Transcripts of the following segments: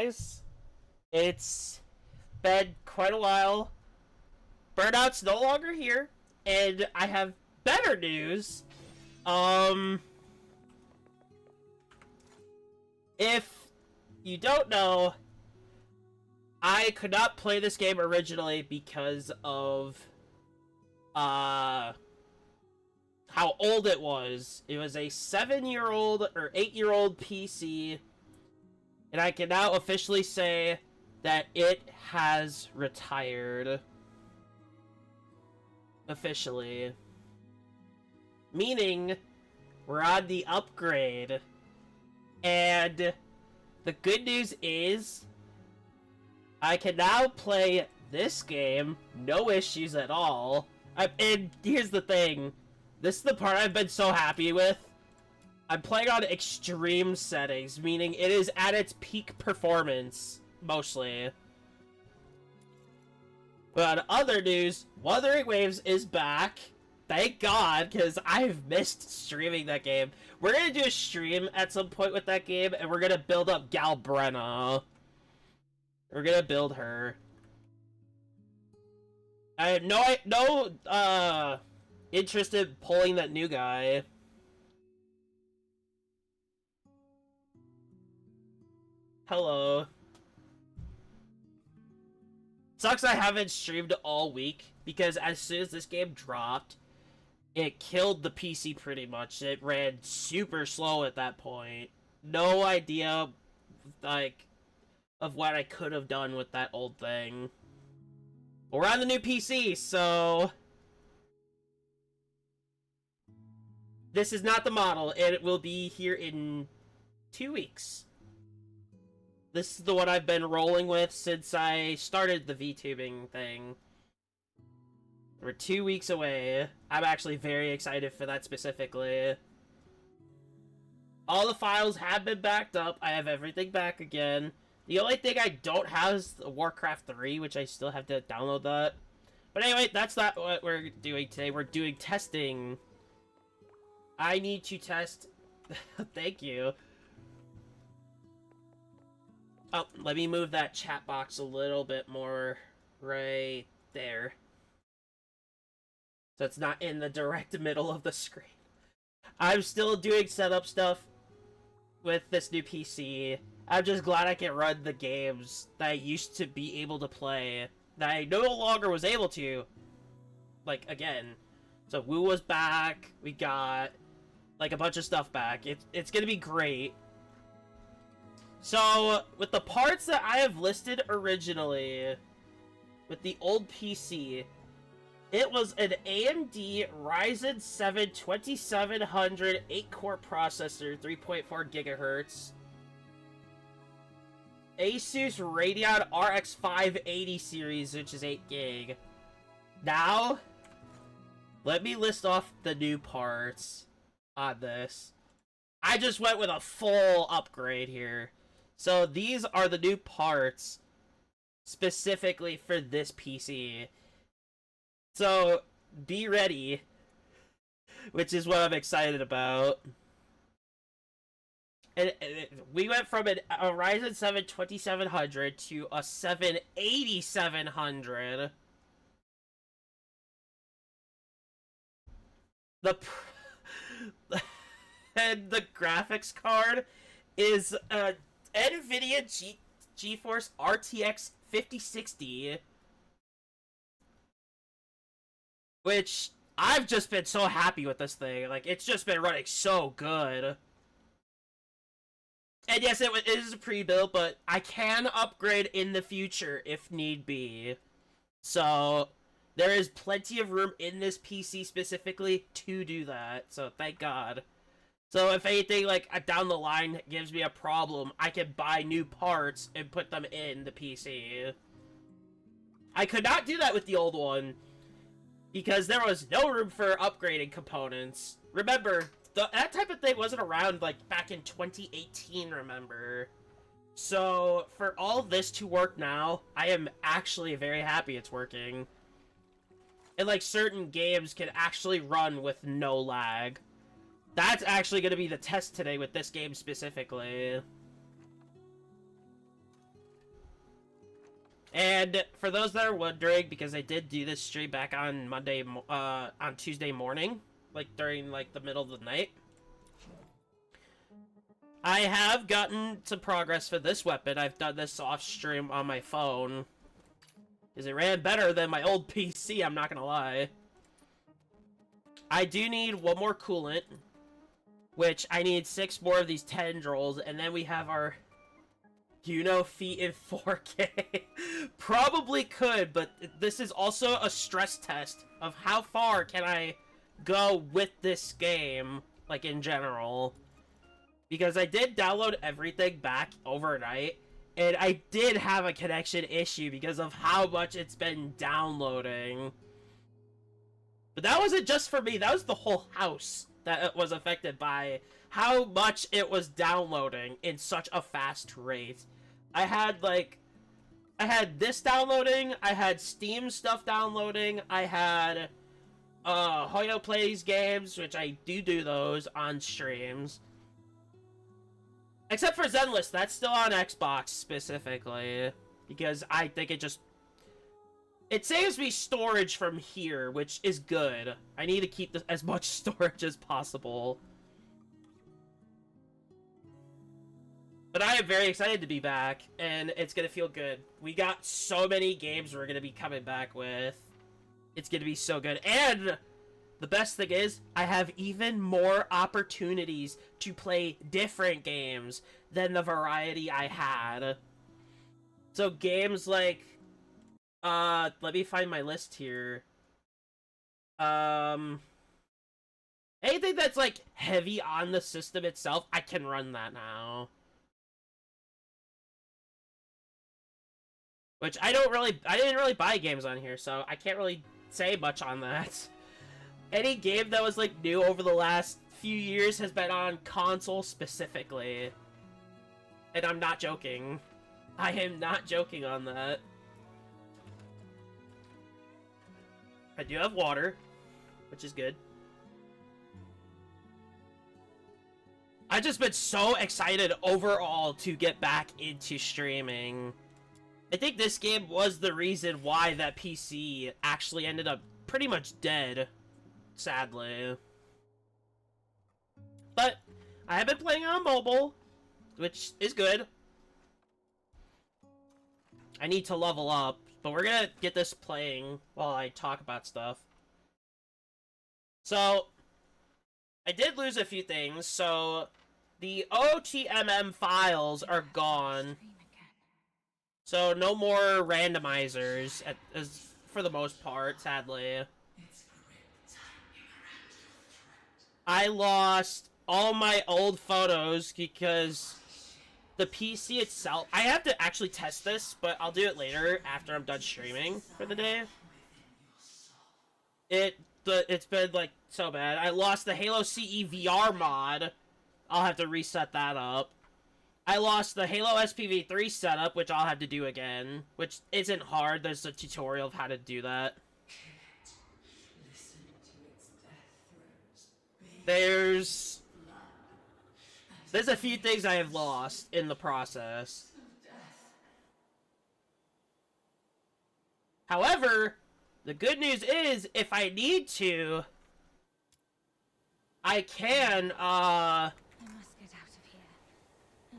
guys. It's been quite a while. Burnout's no longer here, and I have better news. If you don't know, I could not play this game originally because of, how old it was. It was a 7-year-old or 8-year-old PC, and I can now officially say that it has retired. Officially. Meaning, we're on the upgrade. And the good news is, I can now play this game, no issues at all. And here's the thing, this is the part I've been so happy with. I'm playing on extreme settings, meaning it is at its peak performance, mostly. But on other news, Wuthering Waves is back. Thank God, because I've missed streaming that game. We're going to do a stream at some point with that game, and we're going to build up Galbrenna. We're going to build her. I have no interest in pulling that new guy. Hello. Sucks I haven't streamed all week, because as soon as this game dropped, it killed the PC pretty much. It ran super slow at that point. No idea, like, of what I could have done with that old thing. But we're on the new PC, so this is not the model, and it will be here in 2 weeks. This is the one I've been rolling with since I started the VTubing thing. We're 2 weeks away. I'm actually very excited for that specifically. All the files have been backed up. I have everything back again. The only thing I don't have is Warcraft 3, which I still have to download that. But anyway, that's not what we're doing today. We're doing testing. I need to test... Thank you. Oh, let me move that chat box a little bit more right there. So it's not in the direct middle of the screen. I'm still doing setup stuff with this new PC. I'm just glad I can run the games that I used to be able to play, that I no longer was able to. Like, again. So Woo was back, we got, like, a bunch of stuff back. It's gonna be great. So, with the parts that I have listed originally, with the old PC, it was an AMD Ryzen 7 2700 8-core processor, 3.4 gigahertz. Asus Radeon RX 580 series, which is 8 gig. Now, let me list off the new parts on this. I just went with a full upgrade here. So these are the new parts specifically for this PC. So be ready, which is what I'm excited about. And we went from a Ryzen 7 2700 to a 7 8700. And the graphics card is NVIDIA GeForce RTX 5060, which I've just been so happy with this thing. Like, it's just been running so good. And yes, it is a pre-built, but I can upgrade in the future if need be. So there is plenty of room in this PC specifically to do that. So thank God. So if anything, like, down the line gives me a problem, I can buy new parts and put them in the PC. I could not do that with the old one, because there was no room for upgrading components. Remember, that type of thing wasn't around, like, back in 2018, remember? So, for all this to work now, I am actually very happy it's working. And, like, certain games can actually run with no lag. That's actually going to be the test today with this game specifically. And for those that are wondering, because I did do this stream back on on Tuesday morning, like during like the middle of the night, I have gotten some progress for this weapon. I've done this off stream on my phone, because it ran better than my old PC, I'm not gonna lie. I do need one more coolant, which I need 6 more of these tendrils, and then we have our feat in 4K. Probably could, but this is also a stress test of how far can I go with this game, like in general. Because I did download everything back overnight, and I did have a connection issue because of how much it's been downloading. But that wasn't just for me, that was the whole house that it was affected by how much it was downloading in such a fast rate. I had this downloading, I had Steam stuff downloading, I had Hoyo Plays games, which I do those on streams. Except for Zenless, that's still on Xbox specifically, because I think it saves me storage from here, which is good. I need to keep as much storage as possible. But I am very excited to be back, and it's gonna feel good. We got so many games we're gonna be coming back with. It's gonna be so good. And the best thing is, I have even more opportunities to play different games than the variety I had. So games like, let me find my list here. Anything that's like heavy on the system itself, I can run that now. Which I didn't really buy games on here, so I can't really say much on that. Any game that was like new over the last few years has been on console specifically. And I'm not joking. I am not joking on that. I do have water, which is good. I've just been so excited overall to get back into streaming. I think this game was the reason why that PC actually ended up pretty much dead, sadly. But I have been playing on mobile, which is good. I need to level up, but we're gonna get this playing while I talk about stuff. So, I did lose a few things, so the OTMM files are gone. So no more randomizers, for the most part, sadly. I lost all my old photos because the PC itself... I have to actually test this, but I'll do it later after I'm done streaming for the day. It's been, like, so bad. I lost the Halo CE VR mod. I'll have to reset that up. I lost the Halo SPV3 setup, which I'll have to do again. Which isn't hard, there's a tutorial of how to do that. There's a few things I have lost in the process. However, the good news is, if I need to, I can, I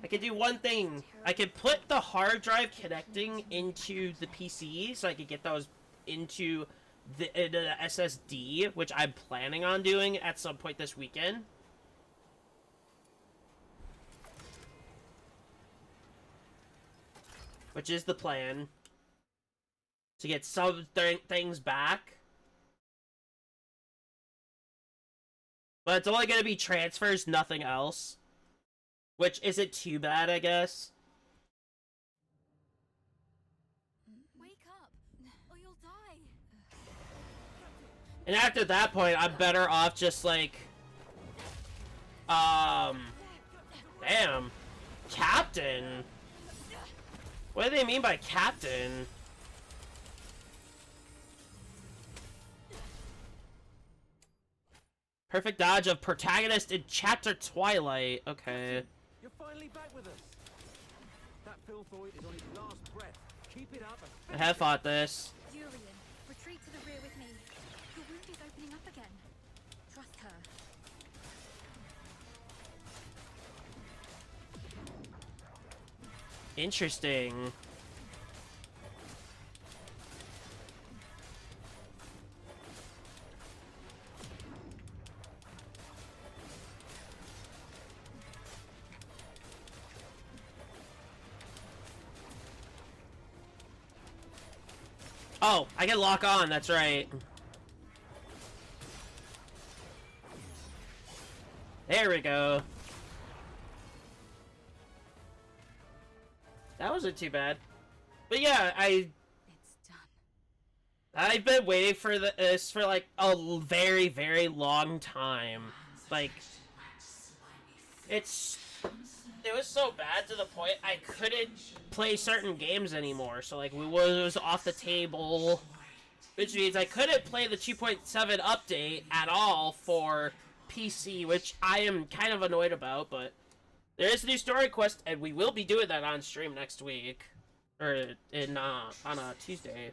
can do one thing. I can put the hard drive connecting into the PC, so I can get those into the SSD, which I'm planning on doing at some point this weekend. Which is the plan. To get some things back. But it's only going to be transfers, nothing else. Which isn't too bad, I guess. Wake up, or you'll die. And after that point, I'm better off just like... Damn. Captain? What do they mean by captain? Perfect dodge of protagonist in Chapter Twilight. Okay. You're finally back with us. That filthoid is on his last breath. Keep it up and I have fought this. Urian, retreat to the rear with me. Your wound is opening up again. Trust her. Interesting. Oh, I can lock on, that's right. There we go. That wasn't too bad. But yeah, It's done. I've been waiting for this for like a very, very long time. Like, it was so bad to the point I couldn't play certain games anymore. So like, it was off the table, which means I couldn't play the 2.7 update at all for PC, which I am kind of annoyed about. But there is a new story quest, and we will be doing that on stream next week, or in on a Tuesday.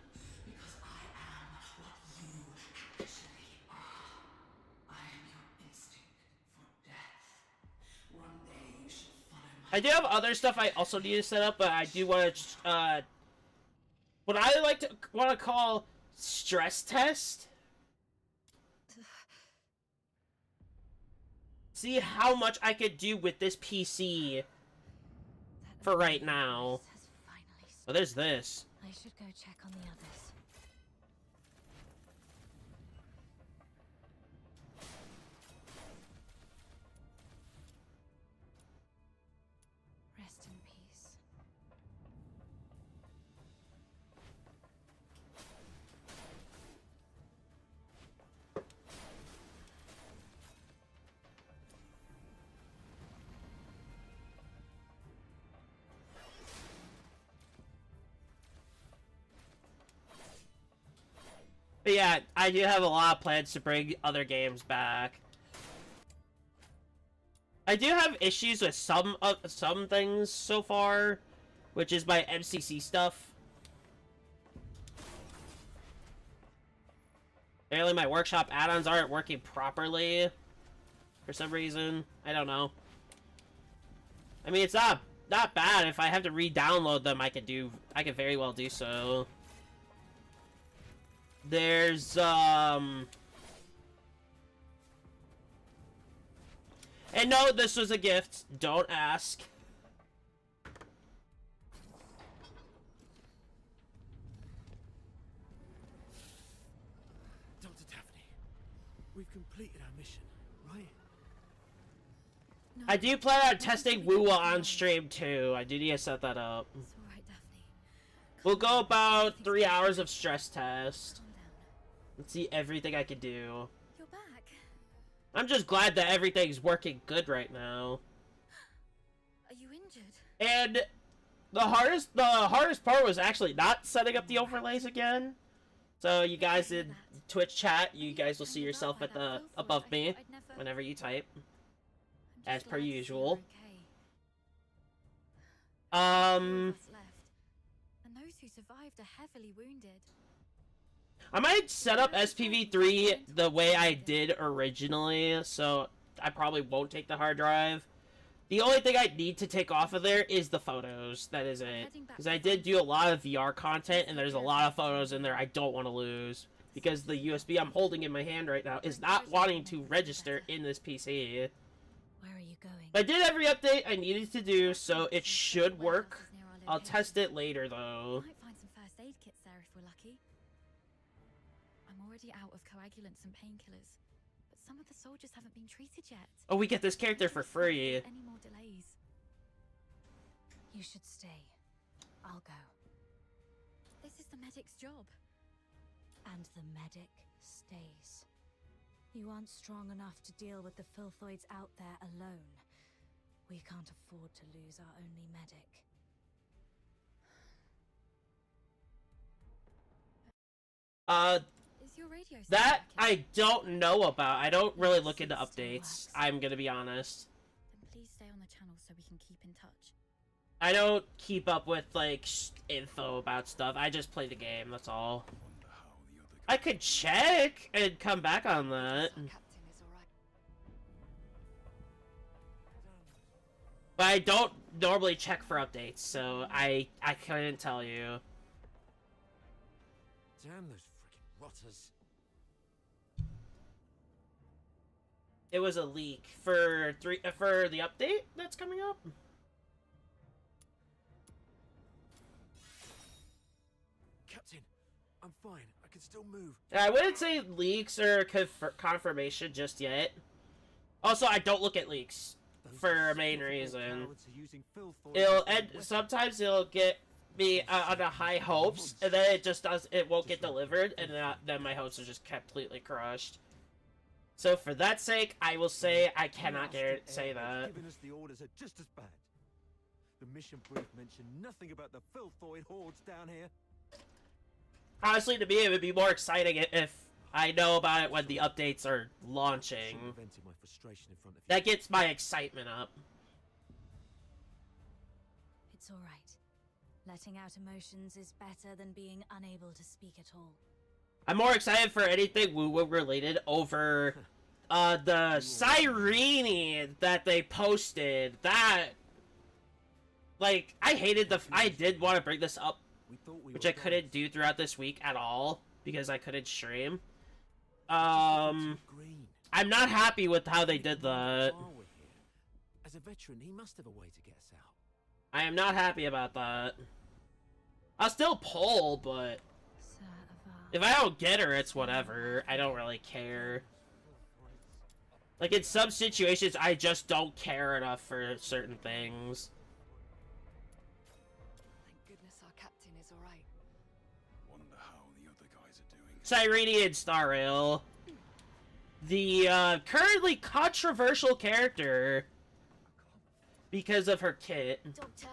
I do have other stuff I also need to set up, but I do want to, what I want to call stress test. See how much I could do with this PC for right now. Oh, there's this. I should go check on the others. Rest in peace. But yeah, I do have a lot of plans to bring other games back. I do have issues with some things so far, which is my MCC stuff. Apparently my workshop add-ons aren't working properly for some reason. I don't know. I mean, it's not bad. If I have to re-download them, I could very well do so. There's and no, this was a gift. Don't ask. Dr. Daphne, we've completed our mission, right? No, I do plan on testing Wuwa on stream too. I do need to set that up. It's all right, Daphne. We'll go about 3 hours of stress test. Calm down. Let's see everything I can do. You're back. I'm just glad that everything's working good right now. Are you injured? And the hardest part was actually not setting up the overlays again. So you guys in Twitch chat, you guys will see yourself at the above me whenever you type. As per usual. And those who survived are heavily wounded. I might set up SPV3 the way I did originally, so I probably won't take the hard drive. The only thing I need to take off of there is the photos. That is it. Because I did do a lot of VR content, and there's a lot of photos in there I don't want to lose. Because the USB I'm holding in my hand right now is not wanting to register in this PC. Where are you going? I did every update I needed to do, so it should work. I'll test it later, though. Might find some first aid kits there if we're lucky. I'm already out of coagulants and painkillers, but some of the soldiers haven't been treated yet. Oh, we get this character for free. Any more delays? You should stay. I'll go. This is the medic's job. And the medic stays. You aren't strong enough to deal with the filthoids out there alone. We can't afford to lose our only medic. Is your radio still That working? I don't know about. I don't really look into updates. I'm gonna be honest. Then please stay on the channel so we can keep in touch. I don't keep up with, like, info about stuff. I just play the game, that's all. I could check and come back on that. Captain is all right. But I don't normally check for updates, so I couldn't tell you. Damn those freaking rotters. It was a leak for the update that's coming up. Captain, I'm fine. I can still move. I wouldn't say leaks or confirmation just yet. Also, I don't look at leaks for a main reason. Sometimes it'll get me on a high hopes, and then it won't get delivered, and then my hopes are just completely crushed. So for that sake, I will say I cannot say that. Giving us the orders are just as bad. The mission brief mentioned nothing about the filthoid hordes down here. Honestly, to me, it would be more exciting if I know about it when the updates are launching. Venting my frustration in front of you. That gets my excitement up. It's all right. Letting out emotions is better than being unable to speak at all. I'm more excited for anything woo-woo related over the Cyrene that they posted. That, like, I did want to bring this up, which I couldn't do throughout this week at all because I couldn't stream. I'm not happy with how they did that. As a veteran, he must have a way to get us out. I am not happy about that. I'll still pull, but if I don't get her, it's whatever. I don't really care. Like, in some situations, I just don't care enough for certain things. Thank goodness our captain is all right. Wonder how the other guys are doing. Cyrene Starrail. The, currently controversial character. Because of her kit. Doctor?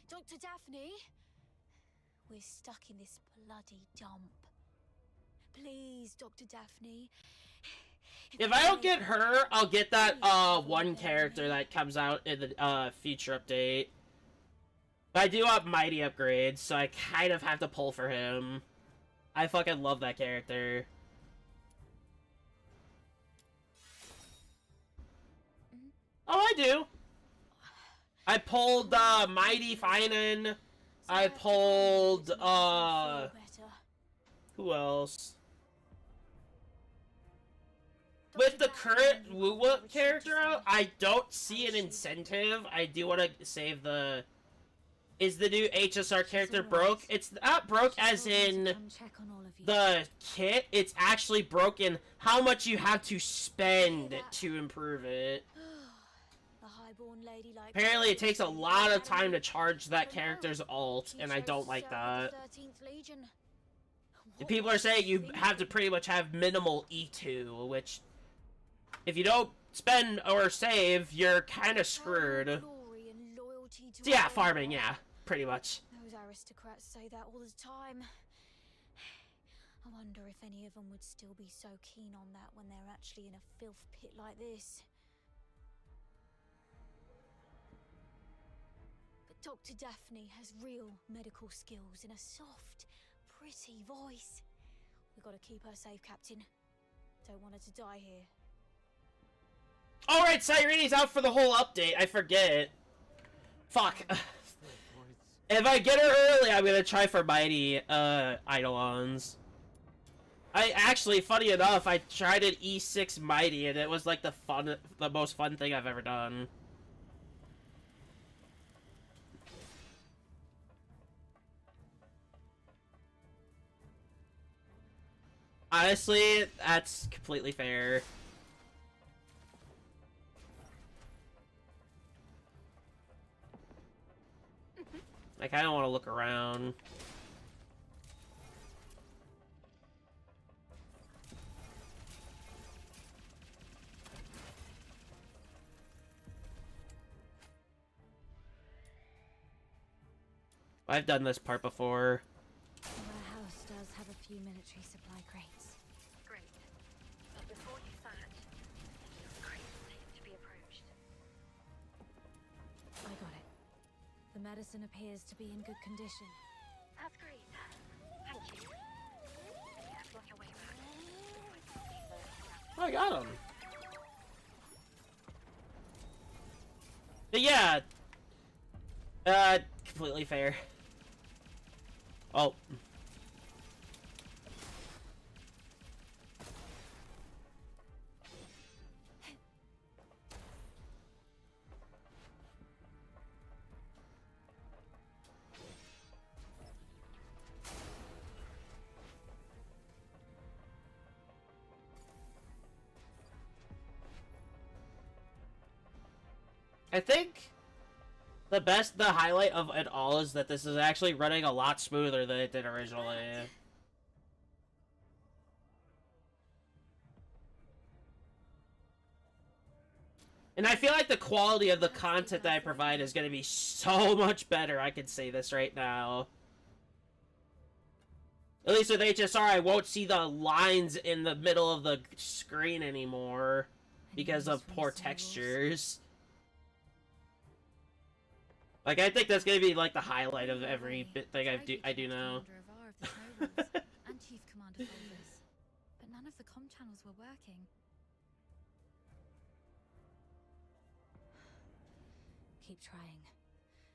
Dr. Daphne? We're stuck in this bloody dump. Please, Dr. Daphne. If I don't get her, I'll get that, one character that comes out in the, future update. But I do want Mighty upgrades, so I kind of have to pull for him. I fucking love that character. Oh, I do. I pulled, Mighty Finan. I pulled, who else? With the current Woo-Woo character out, I don't see an incentive. I do want to save the... Is the new HSR character broke? It's not broke as in the kit. It's actually broken how much you have to spend to improve it. Apparently it takes a lot of time to charge that character's ult, and I don't like that. And people are saying you have to pretty much have minimal E2, which, if you don't spend or save, you're kind of screwed. So yeah, farming, yeah, pretty much. Those aristocrats say that all the time. I wonder if any of them would still be so keen on that when they're actually in a filth pit like this. Dr. Daphne has real medical skills and a soft, pretty voice. We've got to keep her safe, Captain. Don't want her to die here. Alright, Cyrene's out for the whole update. I forget. Fuck. If I get her early, I'm gonna try for Mighty, Eidolons. I actually, funny enough, I tried an E6 Mighty, and it was like the most fun thing I've ever done. Honestly, that's completely fair. I kind of want to look around. I've done this part before. The warehouse does have a few military supply crates. Great. But before you search, your crate safe to be approached. I got it. The medicine appears to be in good condition. That's great. Thank you. Yeah, on your way back. Oh, I got him. But yeah. Completely fair. Oh. I think the highlight of it all is that this is actually running a lot smoother than it did originally. And I feel like the quality of the content that I provide is going to be so much better. I can say this right now. At least with HSR, I won't see the lines in the middle of the screen anymore because of poor textures. Like, I think that's gonna be like the highlight of every bit thing I do now. And Chief Commander Fulvus, but none of the comm channels were working. Keep trying,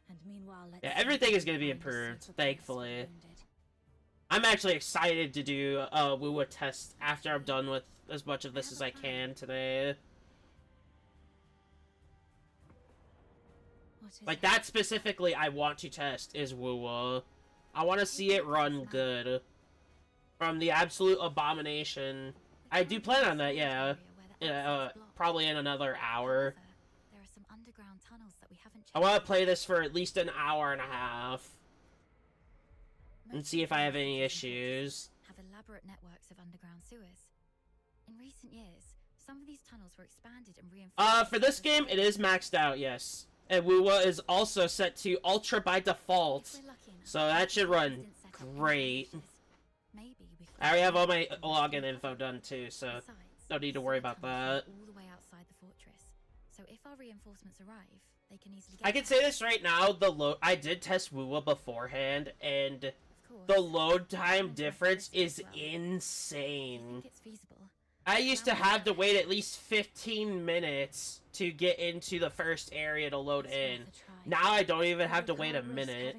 and meanwhile, let's Yeah, everything is gonna be improved, thankfully. I'm actually excited to do a WUWA test after I'm done with as much of this as I can today. Like, that specifically I want to test is WUWA. I want to see it run good. From the absolute abomination. I do plan on that, yeah. Probably in another hour. There are some underground tunnels that we haven't checked. I want to play this for at least an hour and a half. And see if I have any issues. Have elaborate networks of underground sewers. In recent years, some of these tunnels were expanded and reinforced. For this game, it is maxed out, yes. And WUWA is also set to Ultra by default. So that should run great. I already have all my login info done too, so don't need to worry about that. All the way outside the fortress. So if our reinforcements arrive, they can easily I can say this right now, I did test WUWA beforehand, and the load time difference is insane. I used to have to wait at least 15 minutes to get into the first area to load in. Now I don't even have to wait a minute.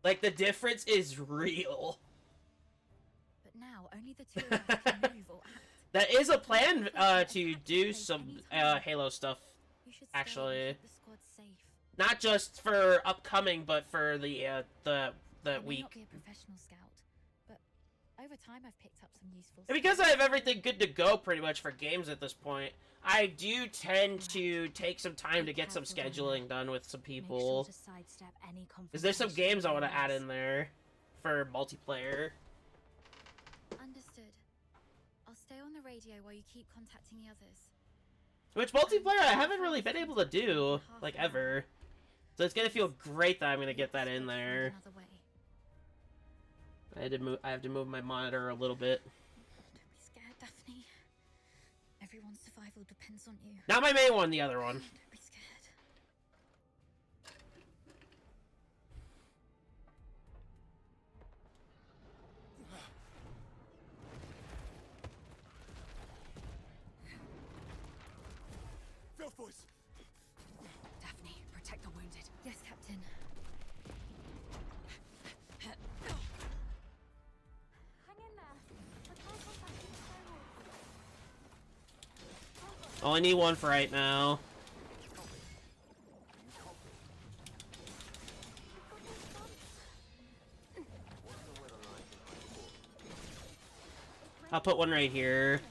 Like, the difference is real. But now only the two of us can move or act. That is a plan to do some Halo stuff, actually. Not just for upcoming, but for the week. Not be a professional scout, but over time I've picked up some useful. And because I have everything good to go pretty much for games at this point, I do tend to take some time to get some scheduling done with some people. Because there's some games I want to add in there for multiplayer. Understood. I'll stay on the radio while you keep contacting the others. Which multiplayer I haven't really been able to do, like, ever. So it's gonna feel great that I'm gonna get that in there. I have to move my monitor a little bit. Don't be scared, Daphne. Everyone's survival depends on you. Not my main one, the other one. Don't be scared. Filth voice! Daphne, protect the wounded. Yes, Captain. Hang in there. I'll try contacting the Only need one for right now. I'll put one right here.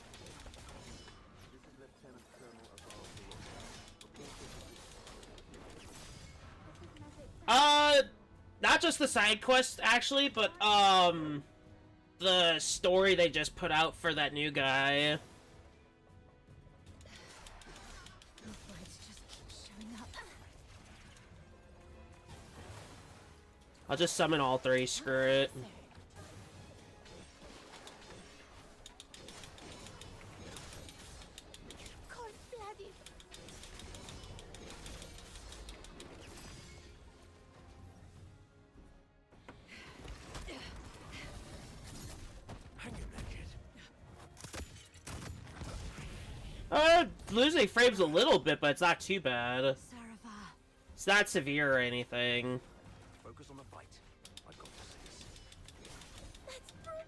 Not just the side quest, actually, but, the story they just put out for that new guy. I'll just summon all three, screw it. losing frames a little bit, but it's not too bad. Saravar. It's not severe or anything. Focus on the fight. I got this. That's brutal.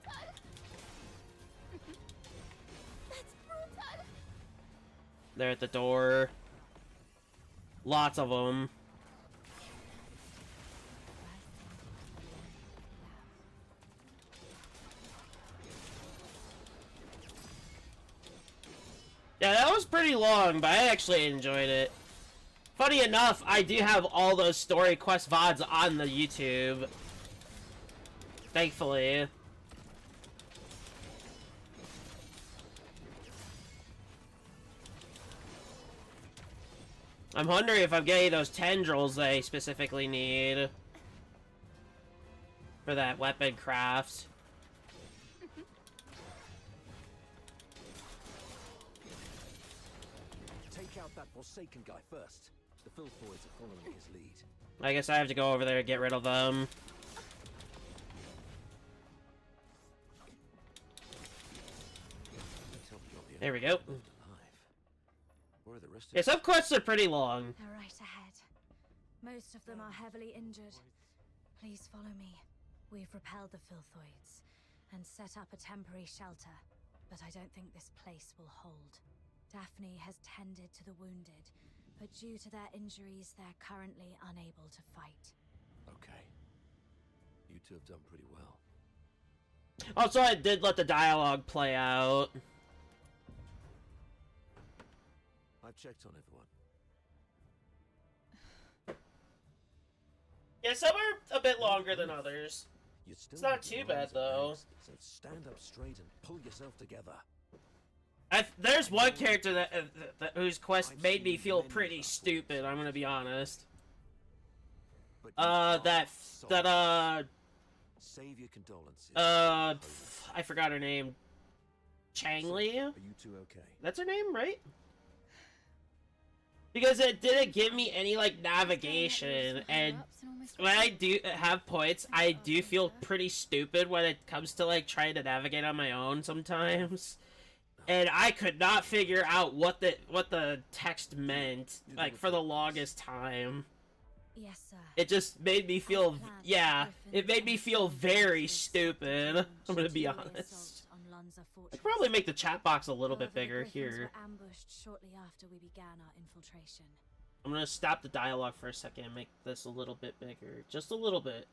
That's brutal. They're at the door. Lots of them. Yeah, that was pretty long, but I actually enjoyed it. Funny enough, I do have all those story quest VODs on the YouTube. Thankfully. I'm wondering if I'm getting those tendrils they specifically need for that weapon craft. Take out that Forsaken guy first. The Filthoids are following his lead. I guess I have to go over there and get rid of them. There we go. Where are the rest of Yeah, some quests are pretty long. They're right ahead. Most of them are heavily injured. Please follow me. We've repelled the Filthoids and set up a temporary shelter, but I don't think this place will hold. Daphne has tended to the wounded, but due to their injuries, they're currently unable to fight. Okay. You two have done pretty well. Also, I did let the dialogue play out. I've checked on everyone. Yeah, some are a bit longer than others. You still It's not have too your bad, arms and though. legs, so stand up straight and pull yourself together. There's one character that whose quest made me feel pretty stupid, I'm gonna be honest. But you are sorry. Save your condolences. I forgot her name. Changli? Are you two okay? That's her name, right? Because it didn't give me any, like, navigation, and when I do have points, I do feel pretty stupid when it comes to, like, trying to navigate on my own sometimes. And I could not figure out what the text meant, like, for the longest time. Yes, sir. It just made me feel, yeah, it made me feel very stupid, I'm gonna be honest. I could probably make the chat box a little bit bigger here. Were ambushed shortly after we began our infiltration. I'm gonna stop the dialogue for a second and make this a little bit bigger. Just a little bit.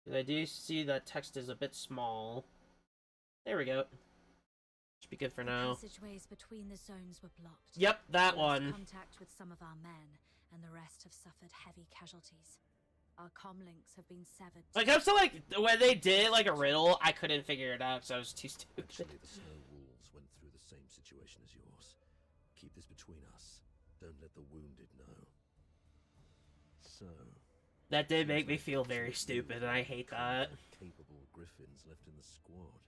Because I do see that text is a bit small. There we go. Should be good for now. Passageways between the zones were blocked. Yep, that We lost one. contact with some of our men, and the rest have suffered heavy casualties. Our comlinks have been severed. When it comes to, like, when they did, like, a riddle, I couldn't figure it out because I was too stupid. Actually, the Snow Wolves went through the same situation as yours. Keep this between us. Don't let the wounded know. So... That did make me feel very stupid, and I hate that. Capable Griffins left in the squad.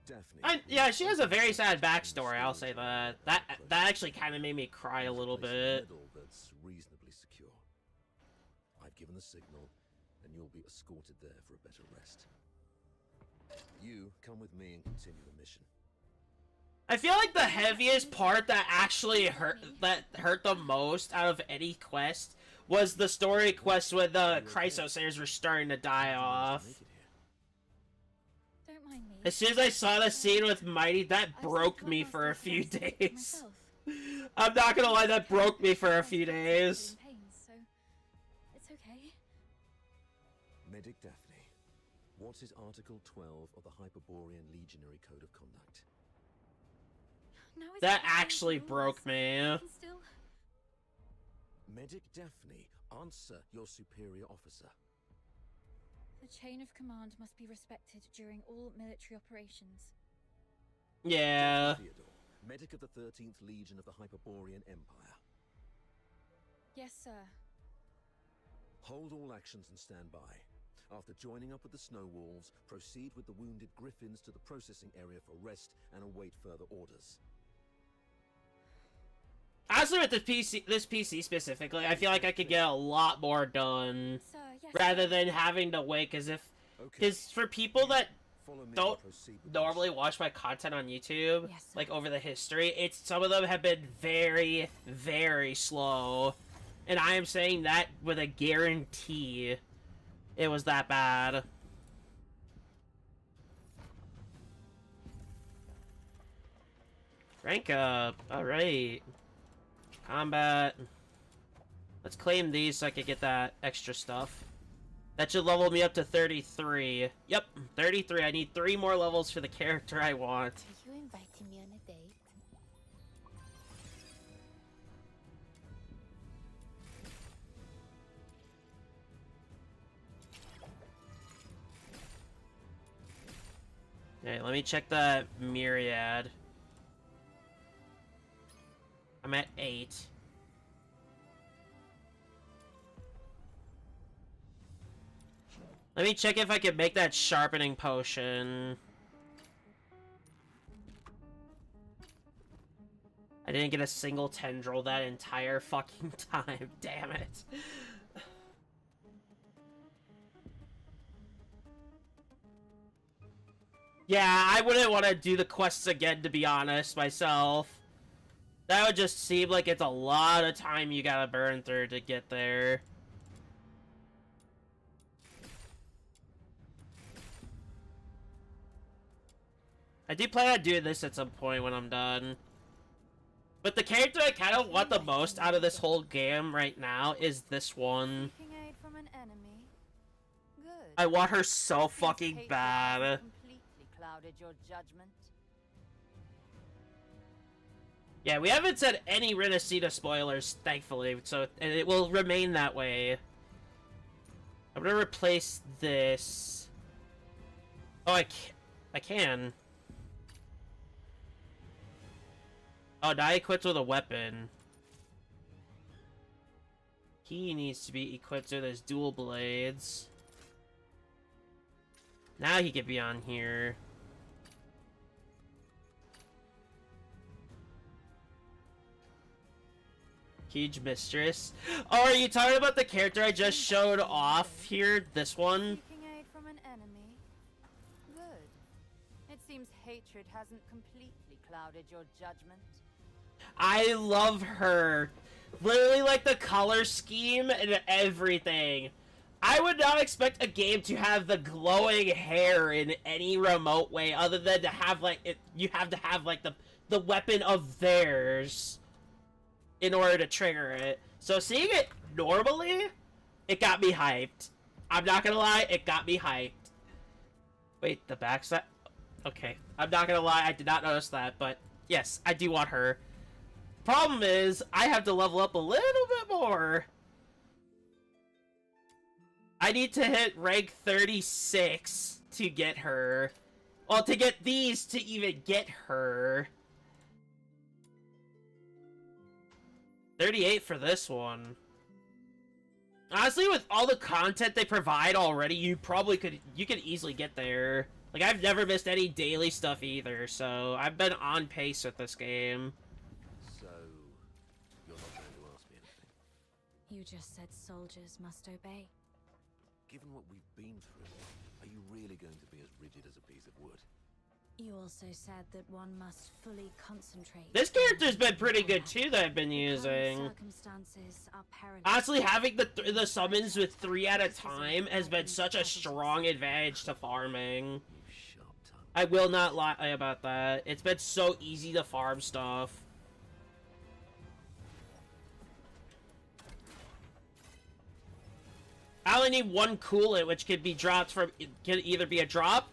Daphne... Yeah, she has a very sad backstory, I'll say that. That actually kind of made me cry a little bit. That's reasonably secure. I've given the signal, and you'll be escorted there for a better rest. You come with me and continue the mission. I feel like the heaviest part that actually hurt the most out of any quest was the story quest when the Chrysosayers were starting to die off. Don't mind me. As soon as I saw the scene with Mighty, that broke me for a few days. I'm not gonna lie, that broke me for a few days. So it's okay. Medic Daphne, what is Article 12 of the Hyperborean Legionary Code of Conduct? Now it's That not the actually rules. broke me. I can still... Medic Daphne, answer your superior officer. The chain of command must be respected during all military operations. Yeah. Theodore, medic of the 13th Legion of the Hyperborean Empire. Yes, sir. Hold all actions and stand by. After joining up with the Snow Wolves, proceed with the wounded Griffins to the processing area for rest and await further orders. Honestly, with this PC specifically, I feel like I could get a lot more done Sir, yes. rather than having to wait. Because for people that Follow me don't and proceed with normally watch my content on YouTube, Yes, sir. like over the history, some of them have been very, very slow. And I am saying that with a guarantee it was that bad. Rank up. Alright. Combat. Let's claim these so I can get that extra stuff. That should level me up to 33. Yep, 33. I need 3 more levels for the character I want. Are you inviting me on a date? Alright, let me check the myriad. I'm at 8. Let me check if I can make that sharpening potion. I didn't get a single tendril that entire fucking time. Damn it. Yeah, I wouldn't want to do the quests again, to be honest, myself. That would just seem like it's a lot of time you gotta burn through to get there. I do plan on doing this at some point when I'm done. But the character I kind of want the most out of this whole game right now is this one. Seeking aid from an enemy? Good. I want her so Seems fucking hatred bad. hasn't completely clouded your judgment. Yeah, we haven't said any Renacida spoilers, thankfully, so it will remain that way. I'm gonna replace this. Oh, I can. Oh, now he equipped with a weapon. He needs to be equipped with his dual blades. Now he can be on here. Huge Mistress. Oh, are you talking about the character I just showed off here? This one? Seeking aid from an enemy? Good. It seems hatred hasn't completely clouded your judgment. I love her. Literally, like, the color scheme and everything. I would not expect a game to have the glowing hair in any remote way other than to have, like, you have to have, like, the weapon of theirs in order to trigger it. So seeing it normally, it got me hyped. I'm not gonna lie, it got me hyped. Wait, the backside? Okay, I'm not gonna lie, I did not notice that, but yes, I do want her. Problem is, I have to level up a little bit more. I need to hit rank 36 to get her. Well, to get these to even get her. 38 for this one. Honestly, with all the content they provide already, you could easily get there. Like, I've never missed any daily stuff either, so I've been on pace with this game. So, you're not going to ask me anything. You just said soldiers must obey. Given what we've been through, are you really going to be as rigid as a piece of wood? You also said that one must fully concentrate. This character's been pretty good too that I've been using. Circumstances are perilous. Honestly, having the summons with 3 at a time has been such a strong advantage to farming. You sharp tongue. I will not lie about that. It's been so easy to farm stuff. I only need one coolant, which could be dropped from... It can either be a drop...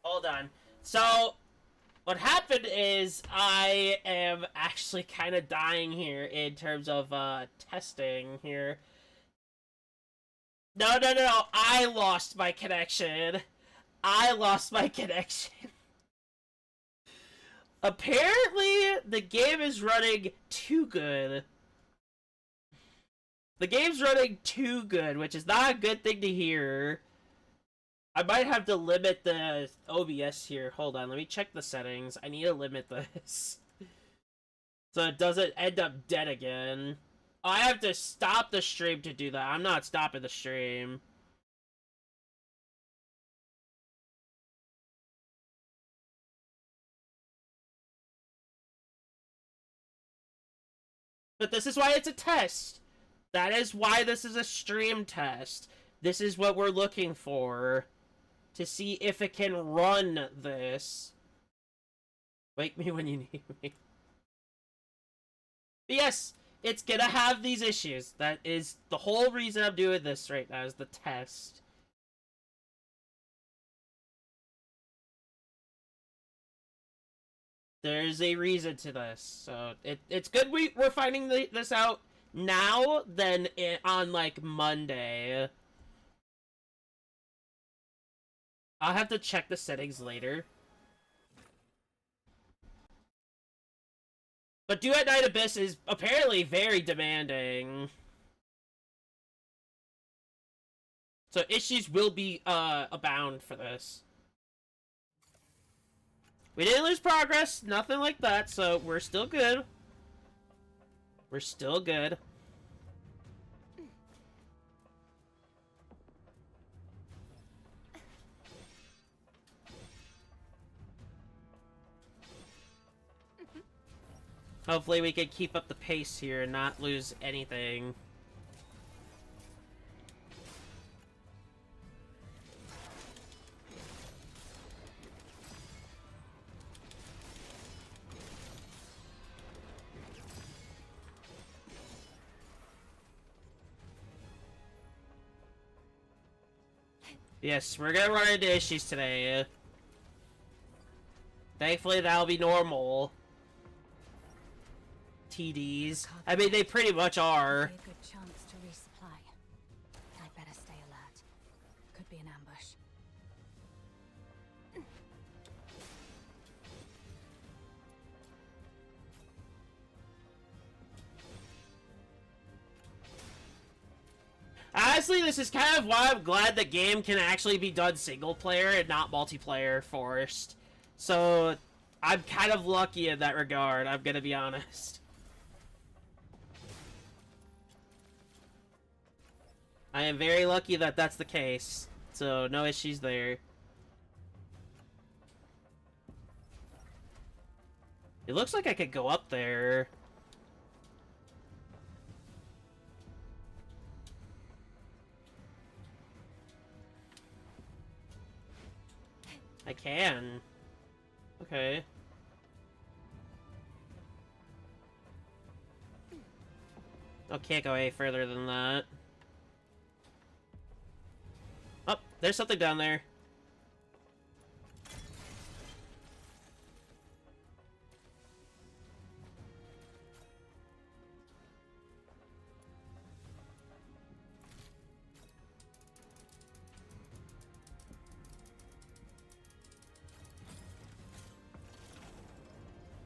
Hold on. So, what happened is I am actually kind of dying here in terms of testing here. No. I lost my connection. Apparently, the game is running too good. The game's running too good, which is not a good thing to hear. I might have to limit the OBS here. Hold on, let me check the settings. I need to limit this. So it doesn't end up dead again. I have to stop the stream to do that. I'm not stopping the stream. But this is why it's a test. That is why this is a stream test. This is what we're looking for. To see if it can run this. Wake me when you need me. But yes, it's gonna have these issues. That is the whole reason I'm doing this right now, is the test. There's a reason to this, so it's good we're finding this out now than on like Monday. I'll have to check the settings later. But Duet Night Abyss is apparently very demanding. So issues will be abound for this. We didn't lose progress, nothing like that, so we're still good. We're still good. Hopefully we can keep up the pace here and not lose anything. Yes, we're gonna run into issues today. Thankfully that'll be normal. TDs. I mean, they pretty much are. Be a good chance to resupply. I'd better stay alert. Could be an ambush. Honestly, this is kind of why I'm glad the game can actually be done single player and not multiplayer forced. So, I'm kind of lucky in that regard, I'm gonna be honest. I am very lucky that that's the case. So, no issues there. It looks like I could go up there. I can. Okay. Oh, can't go any further than that. Oh, there's something down there.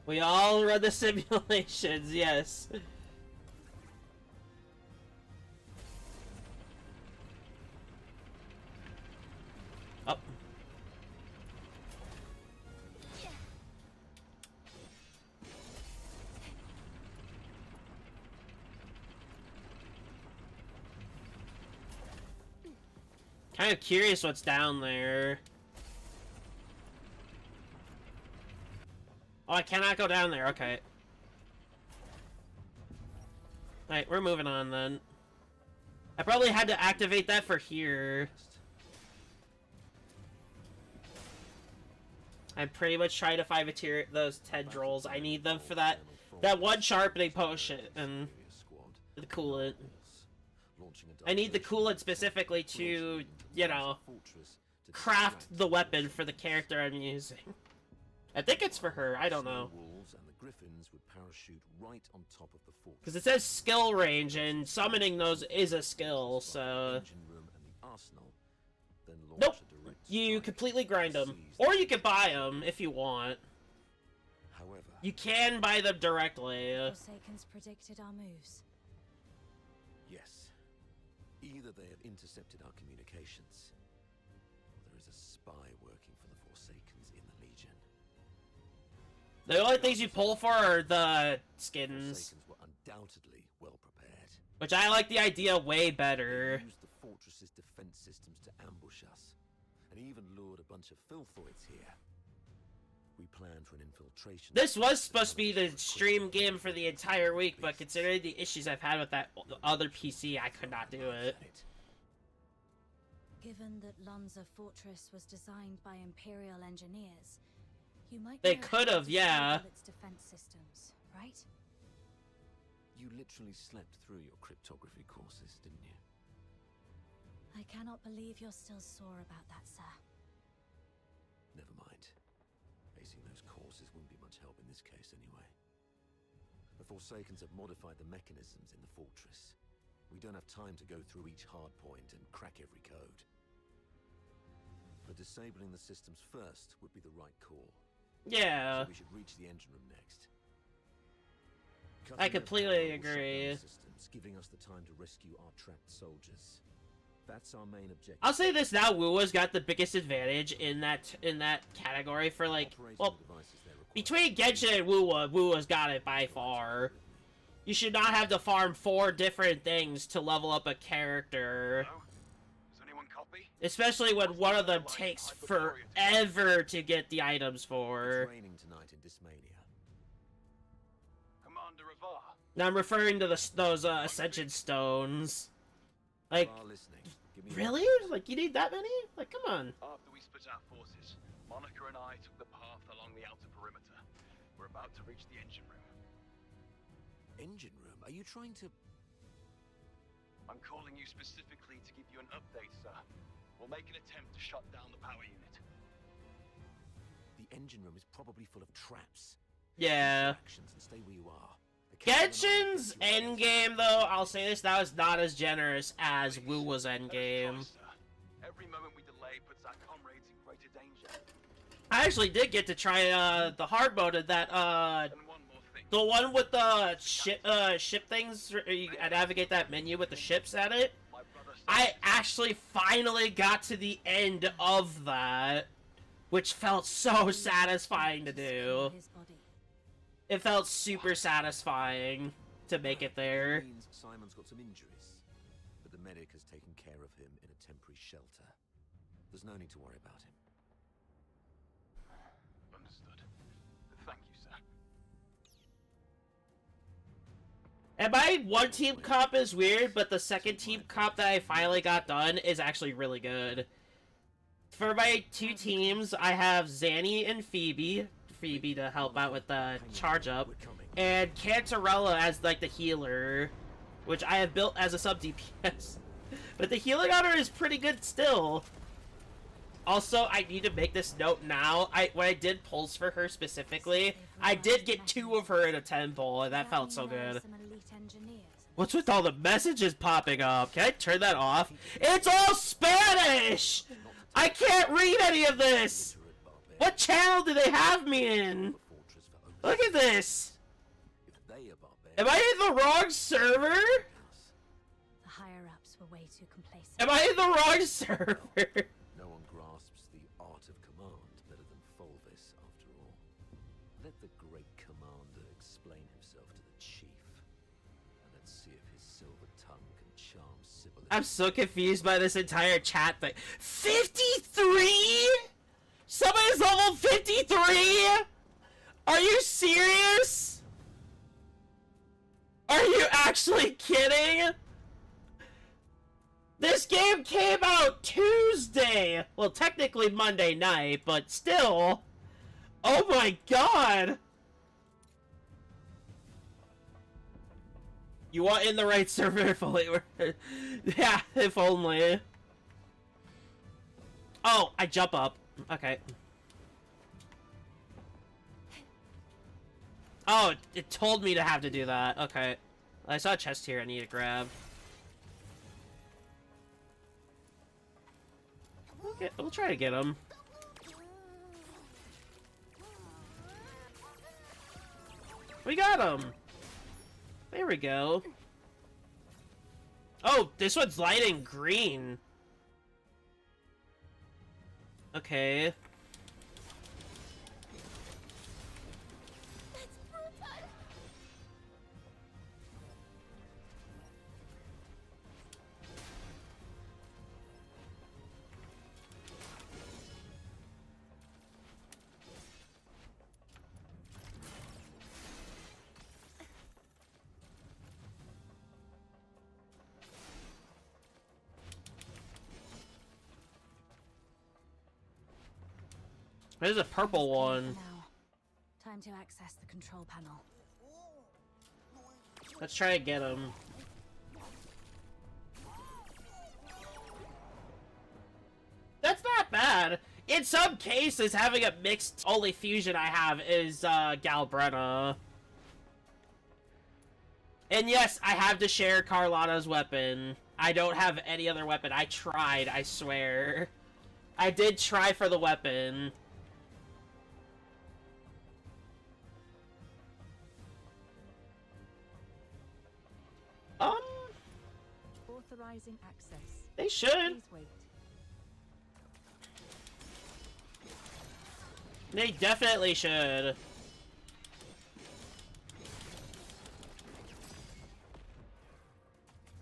We all run the simulations, yes. Up. Kind of curious what's down there. Oh, I cannot go down there, okay. Alright, we're moving on then. I probably had to activate that for here. I'm pretty much trying to find those tendrils. I need them for that one sharpening potion and the coolant. I need the coolant specifically to, you know, craft the weapon for the character I'm using. I think it's for her, I don't know. Because it says skill range, and summoning those is a skill, so... Nope! You completely grind them. Or you can buy them, if you want. You can buy them directly. Forsakens predicted our moves. Yes. Either they have intercepted our communications, or there is a spy working for the Forsakens in the Legion. The only things you pull for are the skins. Forsakens were undoubtedly well prepared. Which I like the idea way They better. used the fortress's defense systems to ambush us, and even lured a bunch of filthoids here. We planned for an infiltration. This was supposed to be the stream game for the entire week, but considering the issues I've had with that other PC, I could not do it. Given that Lanza Fortress was designed by Imperial engineers, you might They know could how have, to yeah. disable its defense systems, right? You literally slept through your cryptography courses, didn't you? I cannot believe you're still sore about that, sir. Never mind. Acing those courses wouldn't be much help in this case anyway. The Forsakens have modified the mechanisms in the fortress. We don't have time to go through each hard point and crack every code. But disabling the systems first would be the right call. Yeah. So we should reach the engine room next. I Cutting their completely power will shut down agree. the systems, giving us the time to rescue our trapped soldiers. That's our main objective. I'll say this now, Wuwa's got the biggest advantage in that category for like, Operating well, devices there require- between Genshin and Wuwa's got it by far. You should not have to farm 4 different things to level up a character. Hello? Does anyone copy? Especially when one of them takes forever to get the items It's for. raining tonight in Dismania. Commander Avar. Now I'm referring to those Ascension Stones. Like, You are listening. Give me really? Like, you need that many? Like, come on. After we split our forces, Monica and I took the path along the outer perimeter. We're about to reach the engine room. Engine room? Are you trying to... I'm calling you specifically to give you an update, sir. We'll make an attempt to shut down the power unit. The engine room is probably full of traps. Yeah. Actions and stay where you are. The captain and I will Genshin's get you out. endgame, though, I'll say this, now is not as generous as Wuwa's Let us endgame. try, sir. Every moment we delay puts our comrades in greater danger. I actually did get to try the hard mode of that, And one more thing. the one with the ship things, where you navigate that menu with the ships at it. My brother I actually finally got to the end of that, which felt so satisfying to do. His body. It felt super satisfying to make it there. Means Simon's got some injuries, but the medic has taken care of him in a temporary shelter. There's no need to worry about him. Understood. Thank you, sir. And my one team comp is weird, but the second team comp that I finally got done is actually really good. For my 2 teams, I have Zanny and Phoebe to help out with the charge up, We're coming. and Cantarella as like the healer, which I have built as a sub DPS. But the healing on her is pretty good still. Also, I need to make this note now. When I did pulls for her specifically, I did get 2 of her in a temple, and that felt so good. Some elite engineers. What's with all the messages popping up? Can I turn that off? It's all Spanish! I can't read any of this! What channel do they have me in? Look at this! If they are barbarians, Am I in the wrong server? The higher-ups were way too complacent. Am I in the wrong server? no one grasps the art of command better than Fulvis, after all. Let the great commander explain himself to the chief, and let's see if his silver tongue can charm Sibyl. I'm so confused by this entire chat thing. 53? Somebody's level 53? Are you serious? Are you actually kidding? This game came out Tuesday! Well, technically Monday night, but still. Oh my god! You are in the right server if only were. Yeah, if only. Oh, I jump up. Okay. Oh, it told me to have to do that. Okay. I saw a chest here I need to grab. Okay, we'll try to get him. We got him! There we go. Oh, this one's lighting green. Okay. There's a purple one. Now, time to access the control panel. Let's try and get him. That's not bad. In some cases, having a mixed only fusion I have is Galbrenna. And yes, I have to share Carlotta's weapon. I don't have any other weapon. I tried, I swear. I did try for the weapon. Authorizing access. They should. Please wait. They definitely should.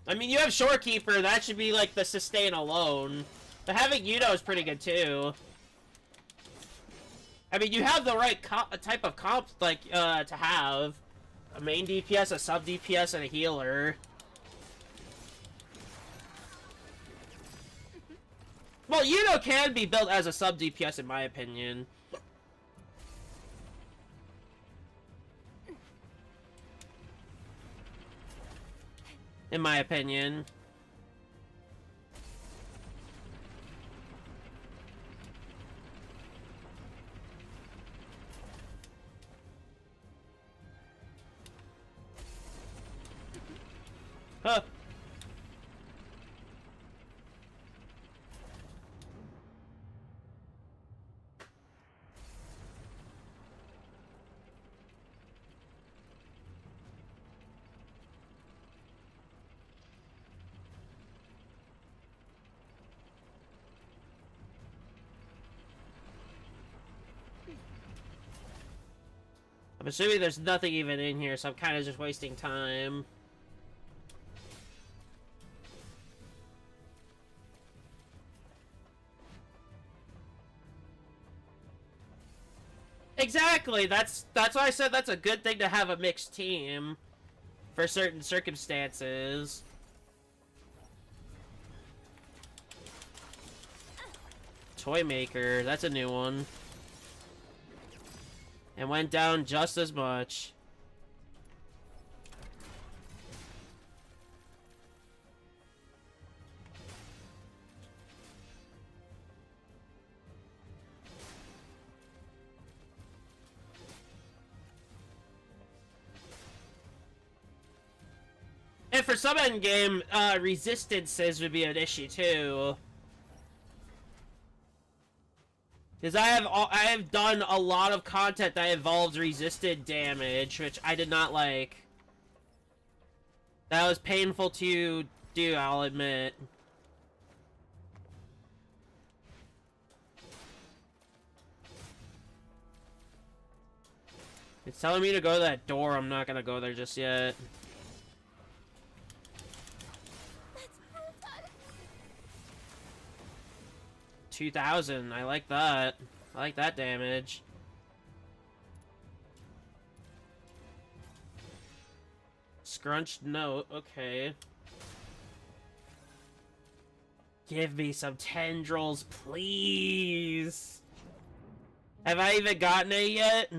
I mean, you have Shorekeeper, that should be like the sustain alone. But having Yuno is pretty good too. I mean, you have the right type of comp, like, to have. A main DPS, a sub DPS, and a healer. Well, Yuno can be built as a sub DPS in my opinion. In my opinion. Huh. I'm assuming there's nothing even in here, so I'm kind of just wasting time. Exactly. That's why I said that's a good thing to have a mixed team for certain circumstances. Toy Maker, that's a new one. And went down just as much. And for some endgame, resistances would be an issue too. Because I have done a lot of content that involves resisted damage, which I did not like. That was painful to do, I'll admit. It's telling me to go to that door. I'm not gonna go there just yet. 2,000. I like that. I like that damage. Scrunched note. Okay. Give me some tendrils, please. Have I even gotten it yet?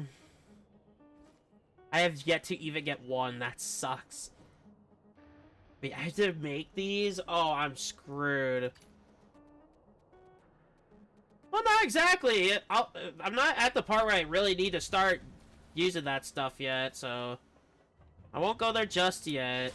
I have yet to even get one. That sucks. Wait, I have to make these? Oh, I'm screwed. Well, not exactly. I'm not at the part where I really need to start using that stuff yet, so I won't go there just yet.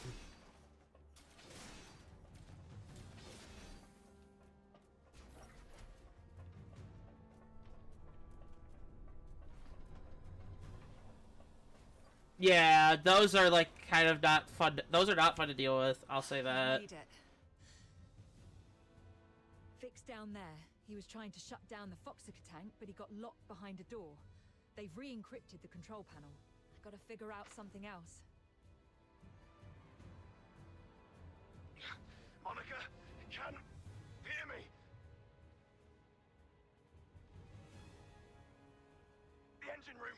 Yeah, those are like kind of not fun. Those are not fun to deal with. I'll say that. Need it. Fix down there. He was trying to shut down the Foxica tank, but he got locked behind a door. They've re-encrypted the control panel. I gotta figure out something else. Monica, can hear me? The engine room.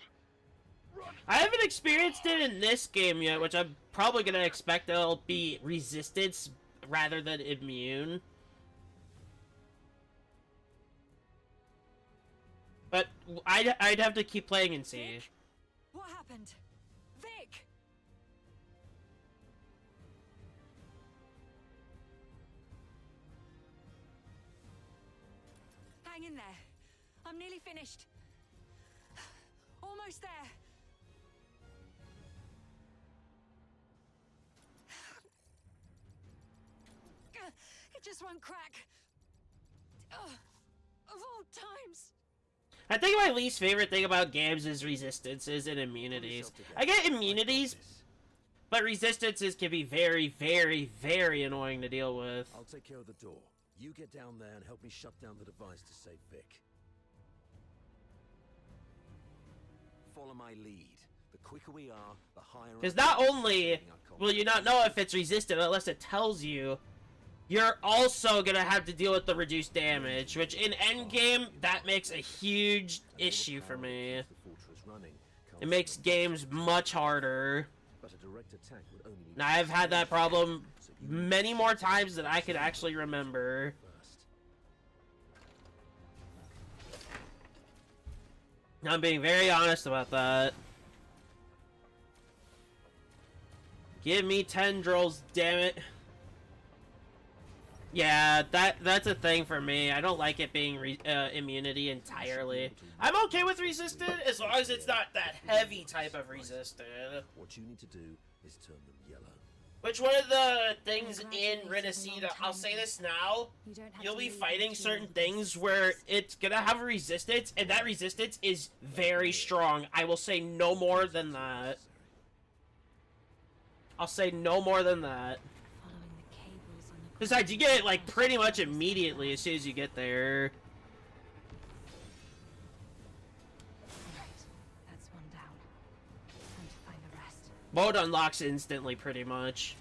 Run! I haven't experienced it in this game yet, which I'm probably gonna expect it'll be resistance rather than immune. But I'd have to keep playing and see. Vic? What happened? Vic! Hang in there. I'm nearly finished. Almost there. It just won't crack. Of all times. I think my least favorite thing about games is resistances and immunities. I get immunities, but resistances can be very, very, very annoying to deal with. I'll take care of the door. You get down there and help me shut down the device to save Vic. Follow my lead. The quicker we are, the higher... Because not only will you not know if it's resistant unless it tells you, you're also gonna have to deal with the reduced damage, which in endgame, that makes a huge issue for me. It makes games much harder. Now, I've had that problem many more times than I could actually remember. I'm being very honest about that. Give me tendrils, damn it. Yeah, that's a thing for me. I don't like it being immunity entirely. I'm okay with resistant as long as it's not that heavy type of resistant. What you need to do is turn them yellow. Which one of the things in Renacida, I'll say this now, you'll be fighting certain things where it's gonna have a resistance, and that resistance is very strong. I will say no more than that. I'll say no more than that. Besides, you get it, like, pretty much immediately as soon as you get there. Right, that's one down. Time to find the rest. Mode unlocks instantly, pretty much.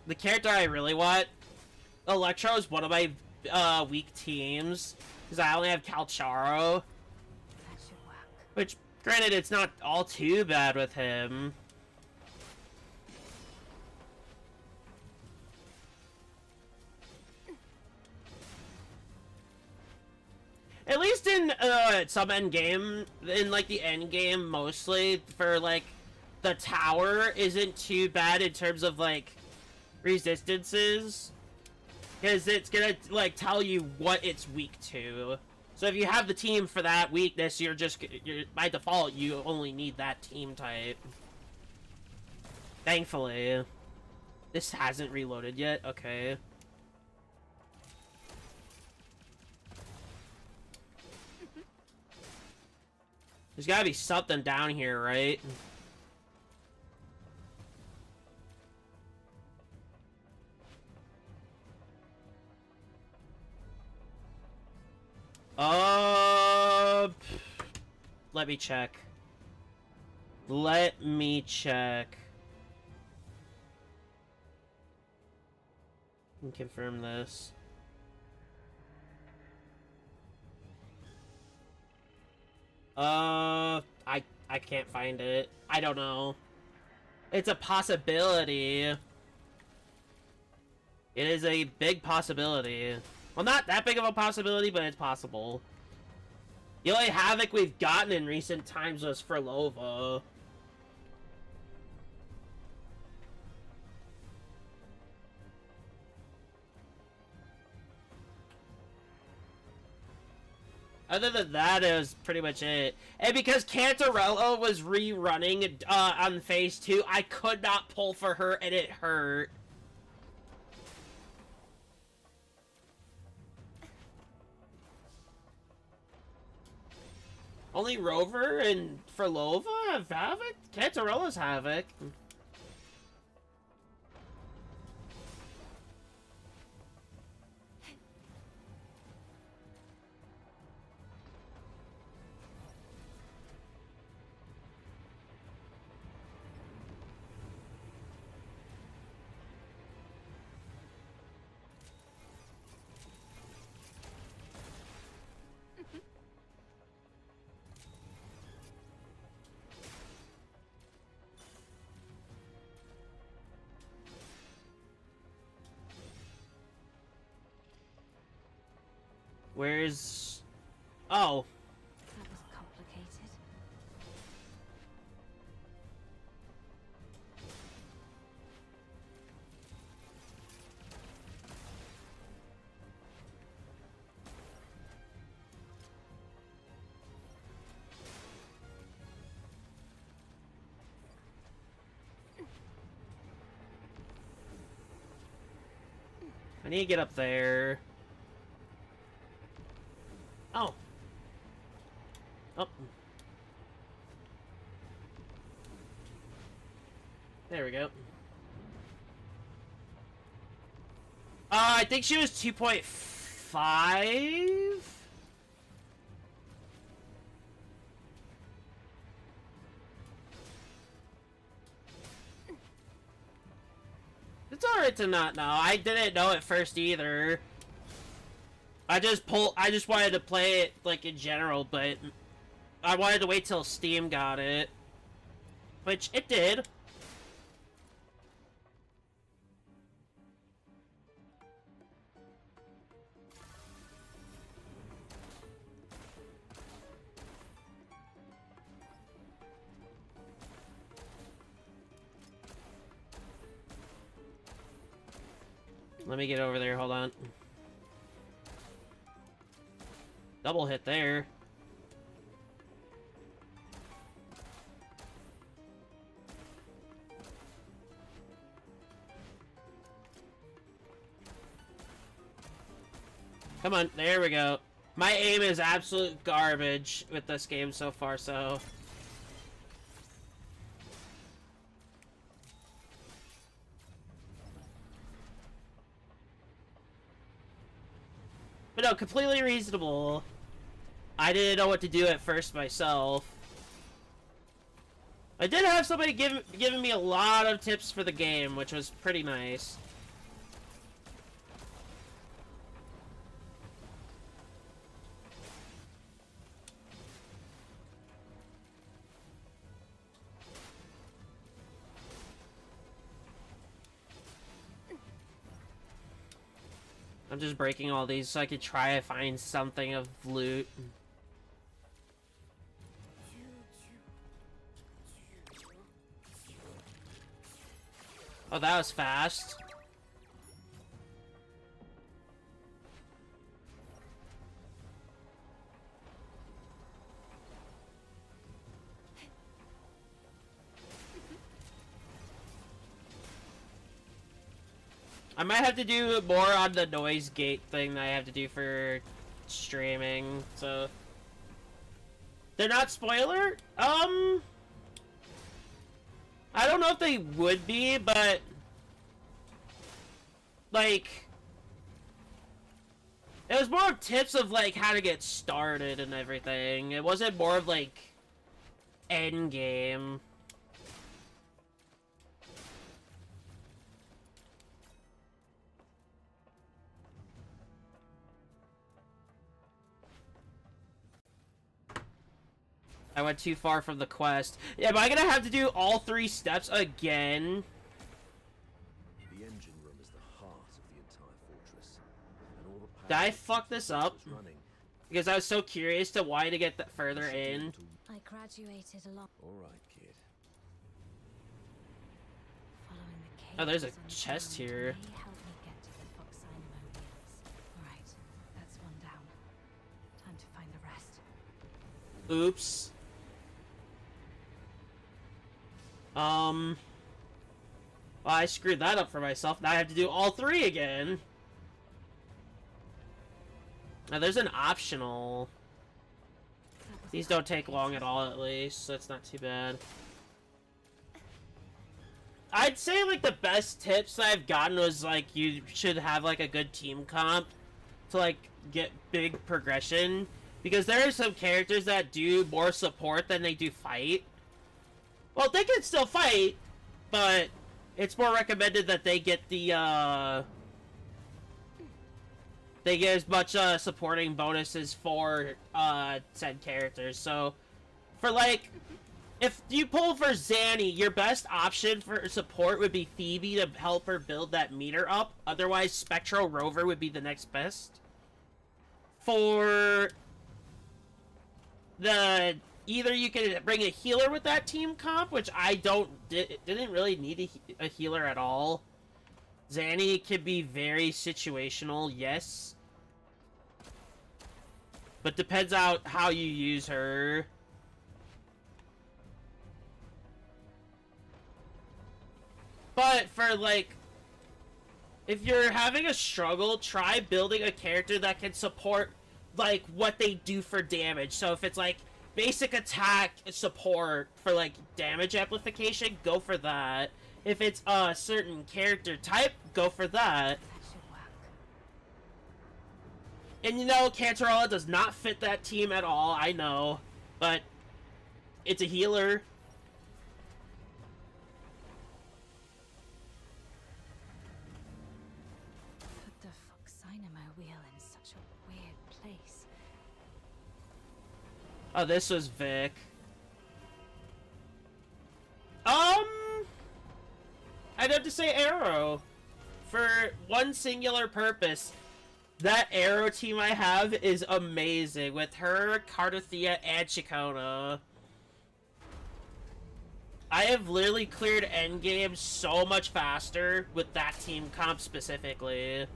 The character I really want, Electro is one of my weak teams, because I only have Calcharo. That should work. Which, granted, it's not all too bad with him. At least in some end game, in like the end game mostly, for like the tower isn't too bad in terms of like resistances. Because it's gonna, like, tell you what it's weak to. So if you have the team for that weakness, you're by default, you only need that team type. Thankfully. This hasn't reloaded yet? Okay. There's gotta be something down here, right? Let me check. Let me check. And confirm this. I can't find it. I don't know. It's a possibility. It is a big possibility. Well, not that big of a possibility, but it's possible. The only Havoc we've gotten in recent times was Frolova. Other than that, it was pretty much it. And because Cantarella was rerunning on phase 2, I could not pull for her, and it hurt. Only Rover and Frolova have Havoc? Cantarella's Havoc. Where's... Oh. That was complicated. I need to get up there. Oh. Oh. There we go. I think she was 2.5? It's alright to not know. I didn't know at first either. I just wanted to play it, like, in general, but I wanted to wait till Steam got it. Which it did. Let me get over there, hold on. Double hit there. Come on, there we go. My aim is absolute garbage with this game so far, so... But no, completely reasonable. I didn't know what to do at first myself. I did have somebody giving me a lot of tips for the game, which was pretty nice. I'm just breaking all these so I could try to find something of loot. Oh, that was fast. I might have to do more on the noise gate thing that I have to do for streaming, so... They're not spoiler? I don't know if they would be, but... Like... It was more of tips of, like, how to get started and everything. It wasn't more of, like, endgame. I went too far from the quest. Yeah, am I gonna have to do all 3 steps again? The engine room is the heart of the entire fortress. And all the Did I fuck this up? Because I was so curious to why to get that further in. I graduated along Alright, kid. following the caves. Oh, there's a on the chest ground here. may help me get to the Fox Dynamo wheels. Alright, that's one down. Time to find the rest. Oops. Well, I screwed that up for myself. Now I have to do all 3 again. Now there's an optional. These don't take long at all, at least, so it's not too bad. I'd say, like, the best tips I've gotten was, like, you should have, like, a good team comp to, like, get big progression. Because there are some characters that do more support than they do fight. Well, they can still fight, but it's more recommended that they get the, they get as much, supporting bonuses for, said characters. So, for, like, if you pull for Zanny, your best option for support would be Phoebe to help her build that meter up. Otherwise, Spectral Rover would be the next best. for the either you can bring a healer with that team comp, which I didn't really need a healer at all. Zanny can be very situational, yes, but depends out how you use her. But for like, if you're having a struggle, try building a character that can support like what they do for damage. So if it's like basic attack support for like damage amplification, go for that. If it's a certain character type, go for that. That should work. And you know, Cantarola does not fit that team at all, I know. But it's a healer. Put the Foxynamo wheel in such a weird place. Oh, this was Vic. I'd have to say Arrow. For one singular purpose. That Arrow team I have is amazing. With her, Cardothea, and Chicona. I have literally cleared endgame so much faster with that team comp specifically.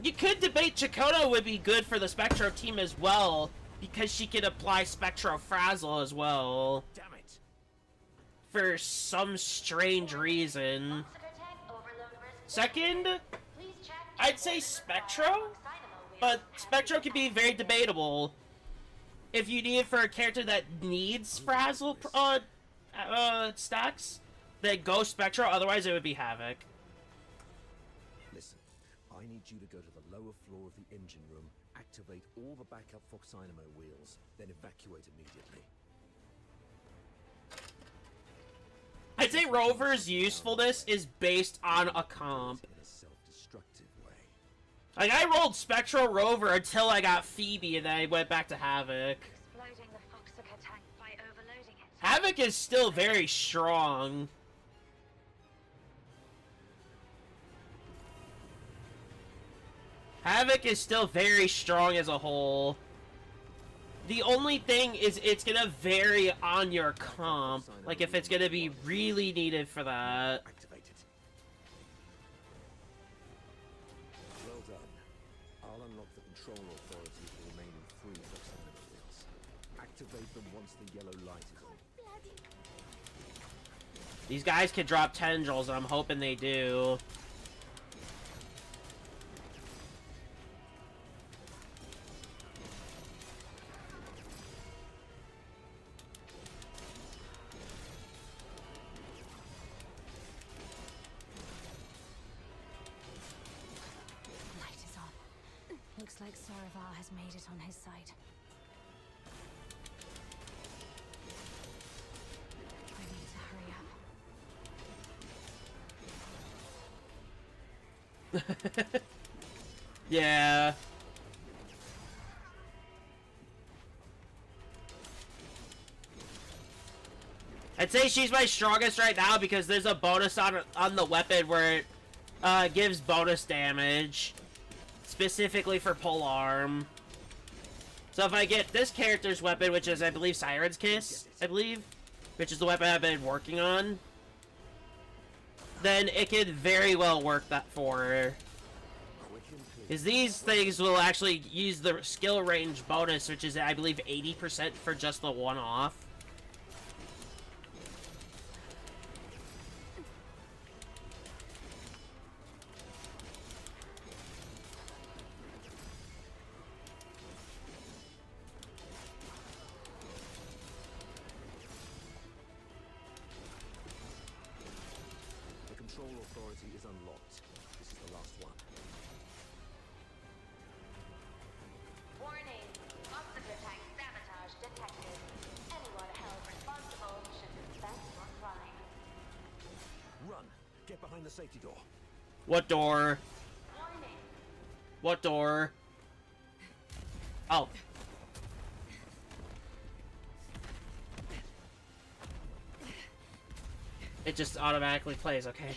You could debate Chicona would be good for the Spectro team as well, because she can apply Spectro Frazzle as well. Damn it! For some strange reason. Second, I'd say Spectro, but Spectro can be very debatable. If you need it for a character that needs Frazzle stacks, then go Spectro, otherwise it would be Havoc. Listen, I need you to go to the lower floor of the engine room, activate all the backup Foxynamo wheels, then evacuate immediately. I'd say Rover's usefulness is based on a comp. In a self-destructive way. Like, I rolled Spectro Rover until I got Phoebe, and then I went back to Havoc. Exploding the Foxica tank by overloading it. Havoc is still very strong. Havoc is still very strong as a whole. The only thing is it's gonna vary on your comp. Like, if it's gonna be really needed for that. Activate it. Well done. I'll unlock the control authority for the remaining 3 Foxynamo wheels. Activate them once the yellow light is on. These guys can drop tendrils, and I'm hoping they do. Light is on. Looks like Saravar has made it on his side. I need to hurry up. Yeah. I'd say she's my strongest right now because there's a bonus on the weapon where it gives bonus damage. Specifically for polearm. So if I get this character's weapon, which is, I believe, Siren's Kiss, which is the weapon I've been working on, then it could very well work that for her. Because these things will actually use the skill range bonus, which is, I believe, 80% for just the one-off. The control authority is unlocked. This is the last one. Warning. Foxica tank sabotage detected. Anyone held responsible should confess your crime. Run! Get behind the safety door. What door? Warning. What door? Oh. It just automatically plays, okay.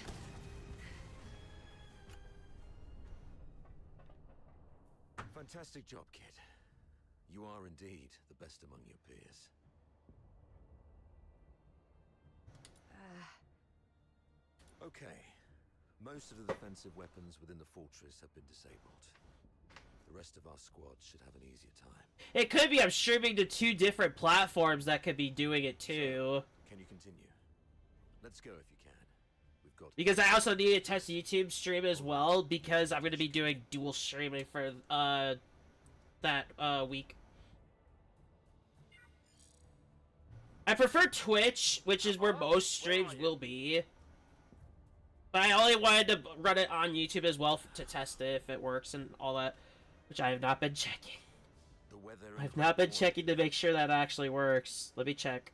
Fantastic job, kid. You are indeed the best among your peers. Okay. Most of the defensive weapons within the fortress have been disabled. The rest of our squad should have an easier time. It could be I'm streaming to 2 different platforms that could be doing it too. Can you continue? Let's go if you can. We've got... Because I also need to test YouTube stream as well, because I'm going to be doing dual streaming for that week. I prefer Twitch, which is where most streams will be. But I only wanted to run it on YouTube as well to test it if it works and all that, which I have not been checking. The weather I've not been checking to make sure that actually works. Let me check.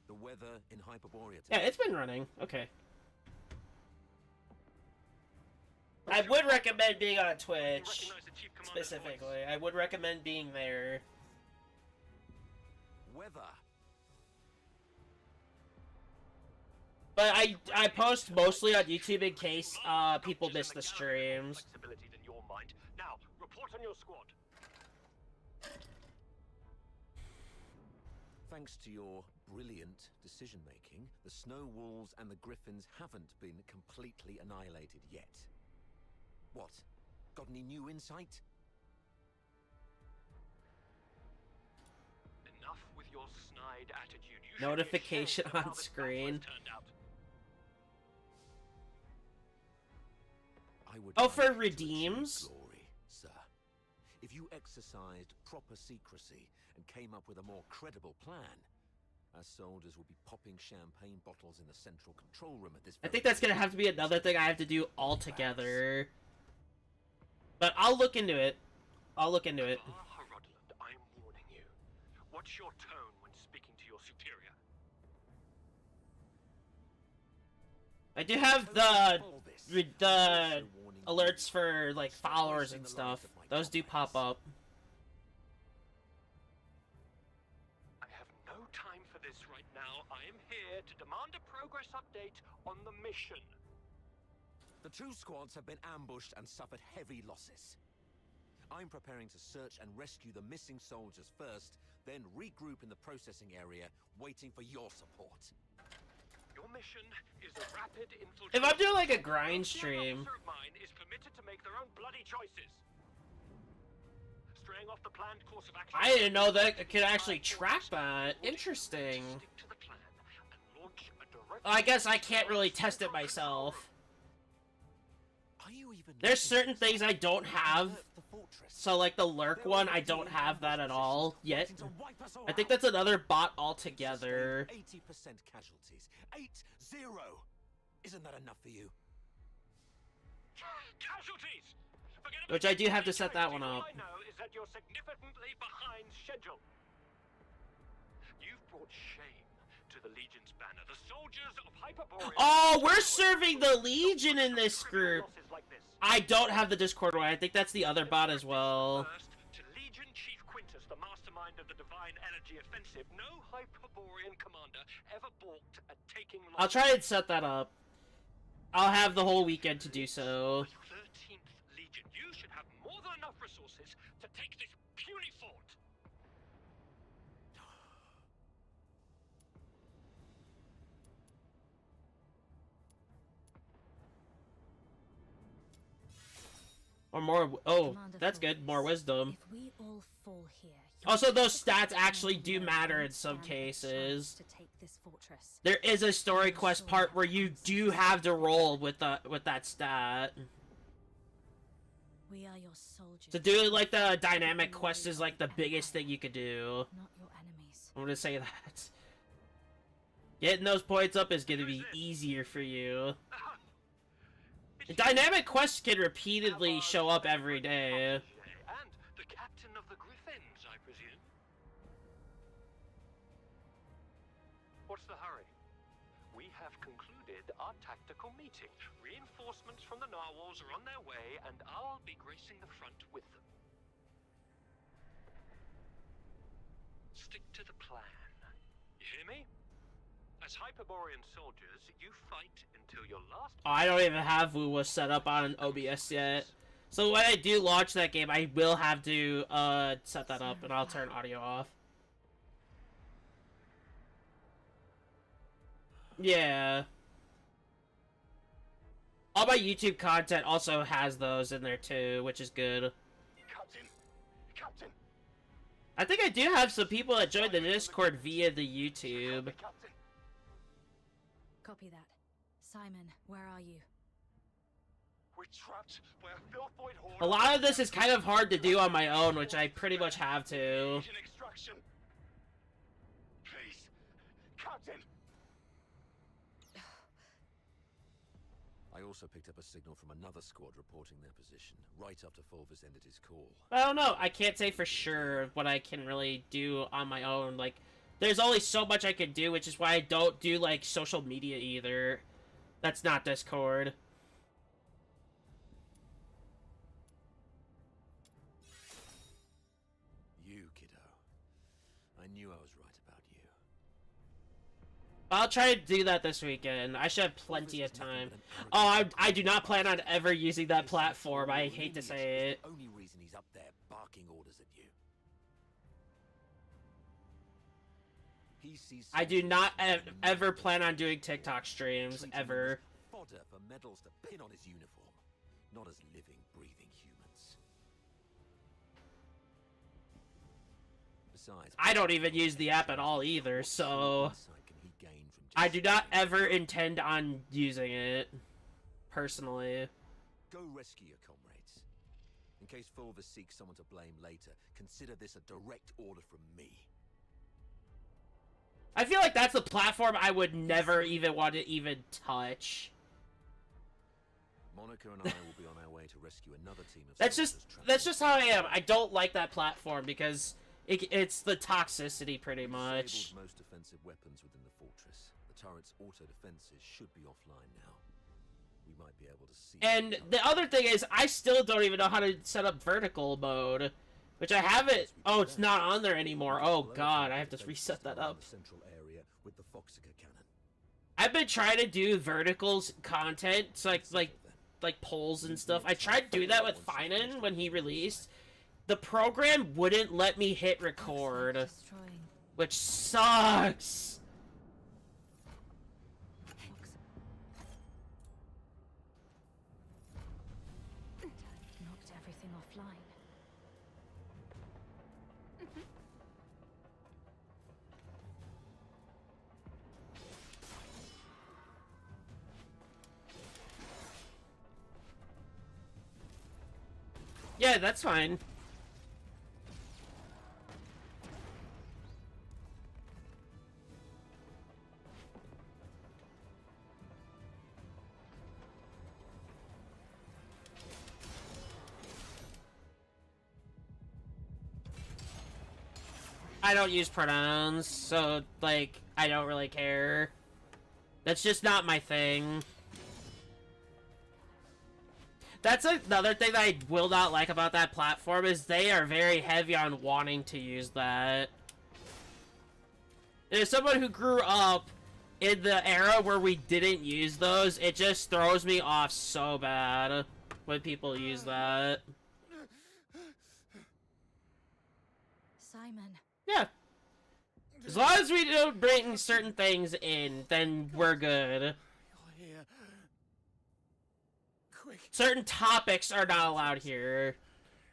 The weather in Hyperborea. Yeah, it's been running. Okay. I would recommend being on Twitch, specifically. I would recommend being there. Weather. But I post mostly on YouTube in case people miss the streams. Now, report on your squad. Thanks to your brilliant decision-making, the Snow Wolves and the Griffins haven't been completely annihilated yet. What? Got any new insight? Enough with your snide attitude. You should be Notification ashamed of how on this screen. battle has turned out. I would Oh, like for to achieve redeems? glory, sir. If you exercised proper secrecy and came up with a more credible plan, our soldiers would be popping champagne bottles in the central control room at this. I think that's gonna have to be another thing I have to do altogether. But I'll look into it. I'll look into it. Rodland, I'm warning you. What's your tone when speaking to your superior? I do have the alerts for like followers and stuff. Those do pop up. I have no time for this right now. I am here to demand a progress update on the mission. The 2 squads have been ambushed and suffered heavy losses. I'm preparing to search and rescue the missing soldiers first, then regroup in the processing area, waiting for your support. Your mission is a rapid infiltration. If I'm doing like a grind stream, Officer of mine is permitted to make their own bloody choices. Straying off the planned course of action. I didn't know that I could actually track that. Interesting. Stick to the plan and launch a direct. I guess I can't really test it myself. Are you even There's certain things I don't have. the fortress? So like the lurk one, I don't have that at all yet. I think that's another bot altogether. 80% casualties. 8-0. Isn't that enough for you? Casualties. Forget about Which I do have to set that one All up. I know is that you're significantly behind schedule. You've brought shame to the Legion's banner. The soldiers of Hyperborea. Oh, we're serving the Legion in this group. Losses like this. I don't have the Discord one. I think that's the other bot as well. First, to Legion Chief Quintus, the mastermind of the Divine Energy Offensive, no Hyperborean commander ever balked at taking I'll try and set that up. I'll have the whole weekend to do so. 13th Legion, you should have more than enough resources to take this puny fort. Or more. Oh, Commander that's good. More Phillips, wisdom. If we all fall here, Also, those stats actually do matter in some cases. to take this fortress. There is a story quest part where you do have to roll with that stat. We are your soldiers. To do like the dynamic quest is like the biggest thing you could do. Not your enemies. I'm gonna say that. Getting those points up is gonna be easier for you. The dynamic quests can repeatedly show up every day. And the captain of the Griffins, I presume. What's the hurry? We have concluded our tactical meeting. Reinforcements from the narwhals are on their way, and I'll be gracing the front with them. Stick to the plan. You hear me? As Hyperborean soldiers, you fight until your last... Oh, I don't even have WUWA set up on OBS yet. So when I do launch that game, I will have to set that up, and I'll turn audio off. Yeah. All my YouTube content also has those in there too, which is good. Captain! Captain! I think I do have some people that joined the Discord via the YouTube. Captain! Copy that. Simon, where are you? We're trapped by a filthoid horde. A lot of this is kind of hard to do on my own, which I pretty much have to. Agent extraction. Please, Captain. I also picked up a signal from another squad reporting their position, right after Fulvis ended his call. I don't know. I can't say for sure what I can really do on my own. Like, there's only so much I can do, which is why I don't do, like, social media either. That's not Discord. You, kiddo. I knew I was right about you. I'll try to do that this weekend. I should have plenty of time. Oh, I do not plan on ever using that platform. I hate to say it. The only reason he's up there barking orders at you. He sees I do not ever plan on doing TikTok streams, treat him ever. as fodder for medals to pin on his uniform, not as living, breathing humans. Besides, I don't even use the app at all either, what so insight can he gain from just I do not seeing you? ever intend on using it, personally. Go rescue your comrades. In case Fulvis seeks someone to blame later, consider this a direct order from me. I feel like that's the platform I would never even want to even touch. Monica and I will be on our way to rescue another team of That's soldiers just trapped that's in just how I am. I don't like that platform because it's the toxicity pretty We much. disabled most defensive weapons within the fortress. The turret's auto defenses should be offline now. We might be able to see. And the other thing is, I still don't even know how to set up vertical mode, which I haven't. Oh, it's not on there anymore. Oh god, I have to reset that up. The central area with the Foxica cannon. I've been trying to do verticals content, so like polls and stuff. I tried doing that with Finan when he released. The program wouldn't let me hit record, Destroying. which sucks. Knocked everything offline. Yeah, that's fine. I don't use pronouns, so, like, I don't really care. That's just not my thing. That's another thing that I will not like about that platform, is they are very heavy on wanting to use that. And as someone who grew up in the era where we didn't use those, it just throws me off so bad when people use that. Simon. Yeah. As long as we don't bring certain things in, then we're good. You're here. Quick. Certain topics are not allowed here.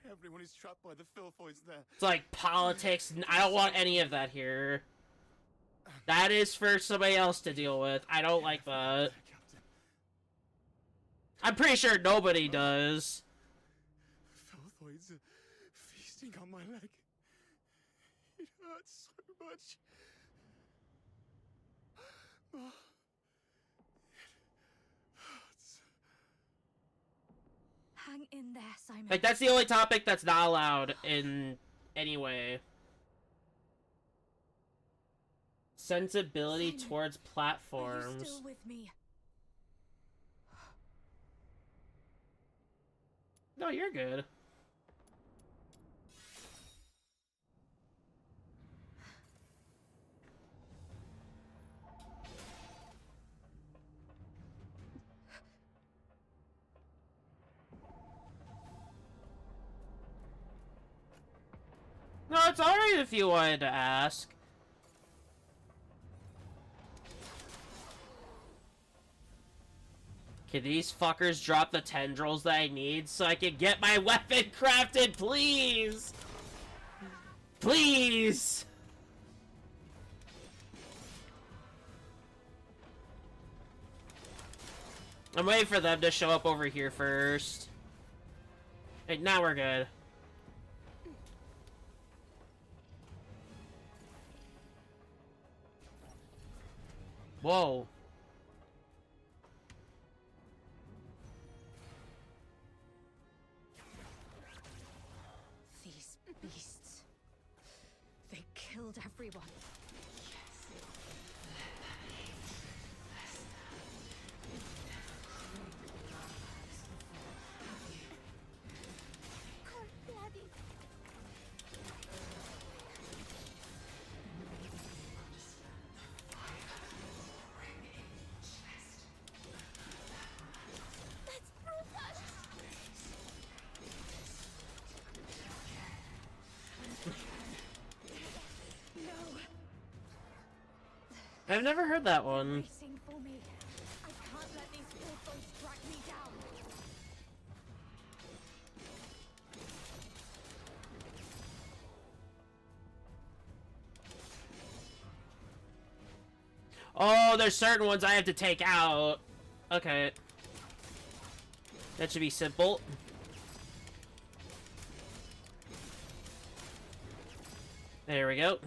Everyone is trapped by the filthoids there. It's like politics. I don't want any of that here. That is for somebody else to deal with. I don't like that. Captain. I'm pretty sure nobody does. Filthoids are feasting on my leg. It hurts so much. Oh, it hurts. Hang in there, Simon. Like, that's the only topic that's not allowed in any way. Sensibility Simon, towards Are you platforms. still with me? No, you're good. if you wanted to ask. Can these fuckers drop the tendrils that I need so I can get my weapon crafted, please? Please! I'm waiting for them to show up over here first. Hey, now we're good. Whoa. These beasts. They killed everyone. I've never heard that one. Racing for me. I can't let these portals drag me down. Oh, there's certain ones I have to take out. Okay. That should be simple. There we go.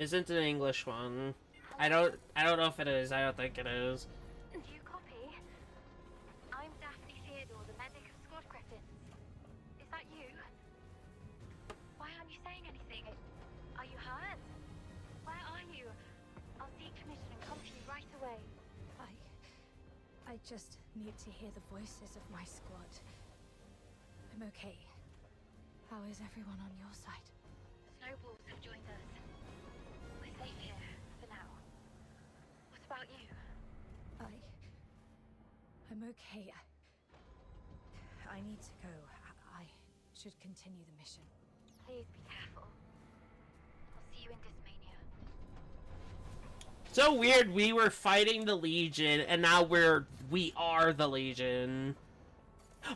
Isn't an English one. I don't know if it is. I don't think it is. Do you copy? I'm Daphne Theodore, the medic of Squad Griffins. Is that you? Why aren't you saying anything? Are you hurt? Where are you? I'll seek permission and come to you right away. I just need to hear the voices of my squad. I'm okay. How is everyone on your side? Snowballs have joined us. We're safe here, for now. What about you? I'm okay. I need to go. I should continue the mission. Please be careful. I'll see you in Dismania. So weird, we were fighting the Legion, and now we are the Legion.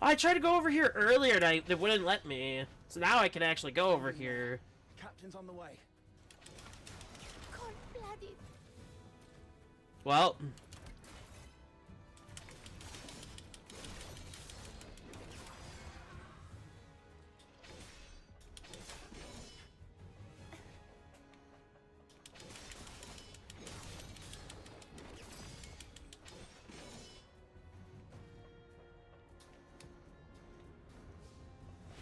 I tried to go over here earlier, and they wouldn't let me. So now I can actually go over here. Captain's on the way. Cold-blooded. Well.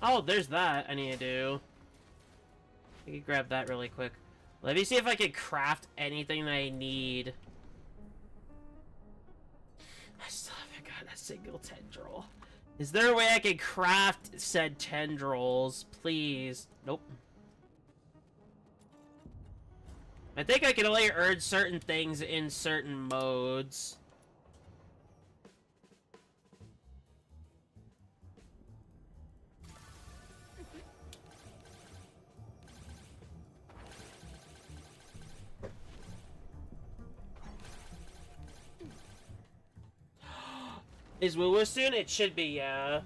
Oh, there's that I need to do. I can grab that really quick. Let me see if I can craft anything that I need. I still haven't got a single tendril. Is there a way I can craft said tendrils? Please. Nope. I think I can only earn certain things in certain modes. Is Woo soon? It should be, yeah.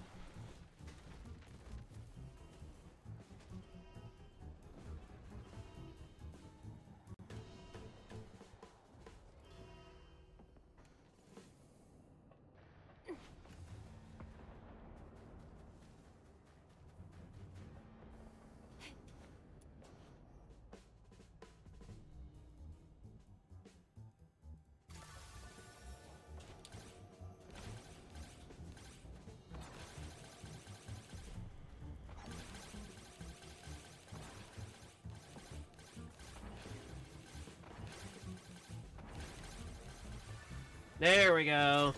There we go.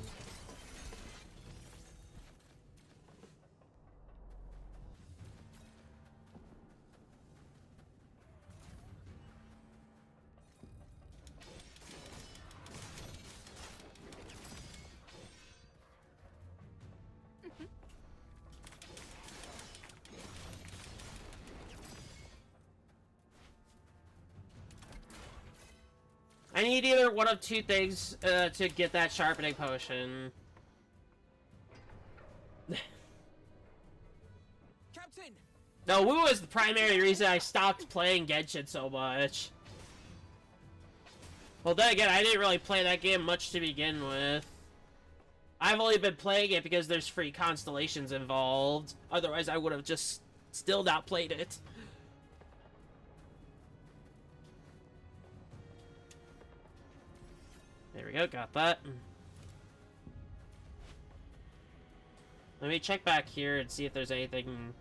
I need either one of two things to get that sharpening potion. Captain! No, Wu was the primary reason I stopped playing Genshin so much. Well, then again, I didn't really play that game much to begin with. I've only been playing it because there's free constellations involved. Otherwise, I would have just still not played it. There we go, got that. Let me check back here and see if there's anything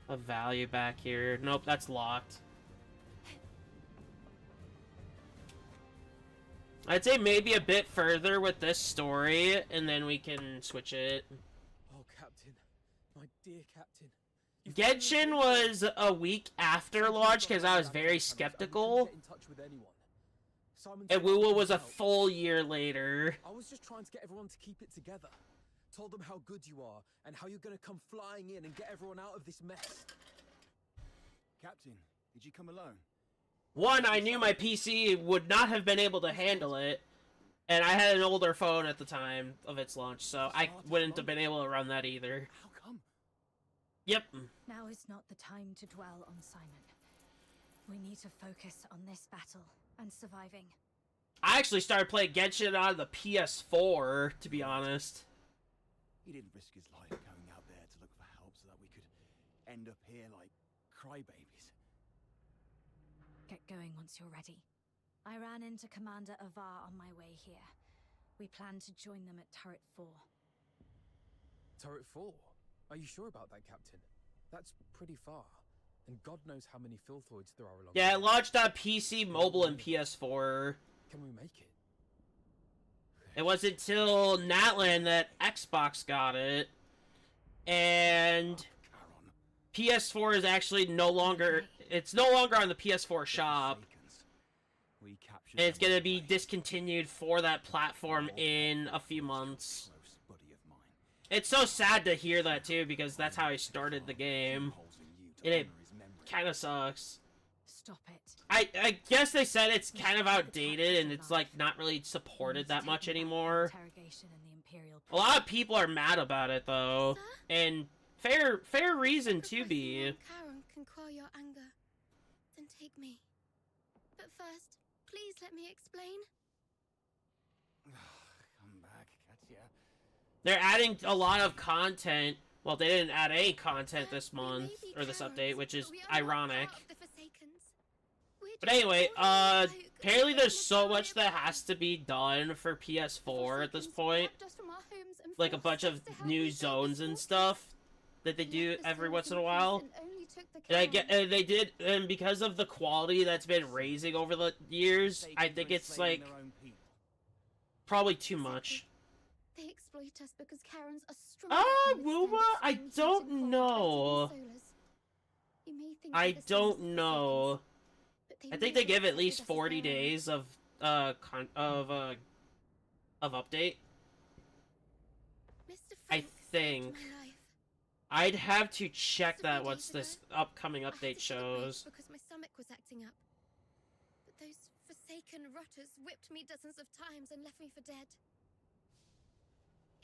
of value back here. Nope, that's locked. I'd say maybe a bit further with this story, and then we can switch it. Oh, Captain. My dear Captain. Genshin was a week after launch because I was very skeptical. And Wuwa was a full year later. I was just trying to get everyone to keep it together. Told them how good you are and how you're gonna come flying in and get everyone out of this mess. Captain, did you come alone? One, I knew my PC would not have been able to handle it, and I had an older phone at the time of its launch, so I wouldn't have been able to run that either. How come? Yep. Now is not the time to dwell on Simon. We need to focus on this battle and surviving. I actually started playing Genshin on the PS4, to be honest. He didn't risk his life going out there to look for help so that we could end up here like crybabies. Get going once you're ready. I ran into Commander Avar on my way here. We plan to join them at Turret 4. Turret 4? Are you sure about that, Captain? That's pretty far. And God knows how many Filthoids there are along Yeah, the it way. launched on PC, mobile, and PS4. Can we make it? It wasn't until Natlan that Xbox got it. And Charon. PS4 is actually no longer... It's no longer on the PS4 shop. We captured And it's them gonna on the be way. discontinued for that platform in a few months. Close buddy of mine. It's so sad to hear that too, because that's how I started the game. Holes in you to And it honor his memory. kinda sucks. Stop it. I guess they said it's kind of outdated and it's like not really supported that much anymore. Interrogation in the Imperial A lot of people are mad about it though, and fair reason to be. Charon can quell your anger. Then take me. But first, please let me explain. Come back, Katya. They're adding a lot of content. Well, they didn't add any content this We may month be or this Charons, update, which is but we are not ironic. part of the Forsakens. We're But just anyway, ordinary folk apparently living there's in a so valley much of that light. has to be done for PS4 at this Forsakens point. grabbed us from our homes and Like a forced bunch us of to help new you save zones this and fortress. stuff that they We do left the every stones once in a peace while. and only took the And I get, Charon. and they did, and because of the quality that's been raising over the years, I think it's like probably too much. They exploit us because Karens are strong. Wuba, I don't know. I don't know. I think they give at least 40 days of update. I think. I'd have to check that once this upcoming update shows. Because my stomach was acting up. But those forsaken rotters whipped me dozens of times and left me for dead.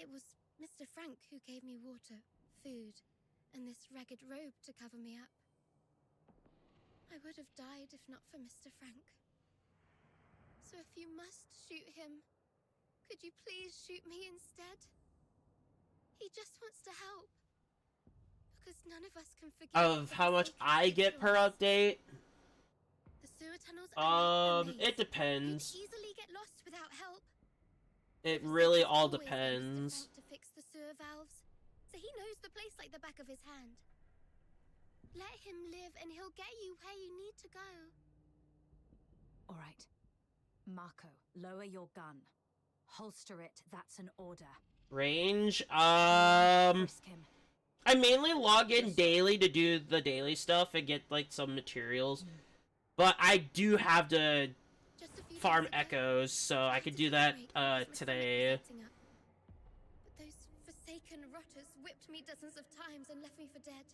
It was Mr. Frank who gave me water, food, and this ragged robe to cover me up. I would have died if not for Mr. Frank. So if you must shoot him, could you please shoot me instead? He just wants to help. Because none of us can forget Of the how much Forsaken I did get to per us. update? The sewer tunnels are like a maze. It depends. You'd easily get lost without help. It Mr. really Frank's all always been Mr. depends. Frank to fix the sewer valves, so he knows the place like the back of his hand. Let him live and he'll get you where you need to go. All right. Marco, lower your gun. Holster it, that's an order. Range, Frisk him. I mainly log in daily to do the daily stuff and get like some materials. But I do have to Just a few farm days ago, echoes, so I I had could to do take a that break because my stomach was today. acting up. But those forsaken rotters whipped me dozens of times and left me for dead.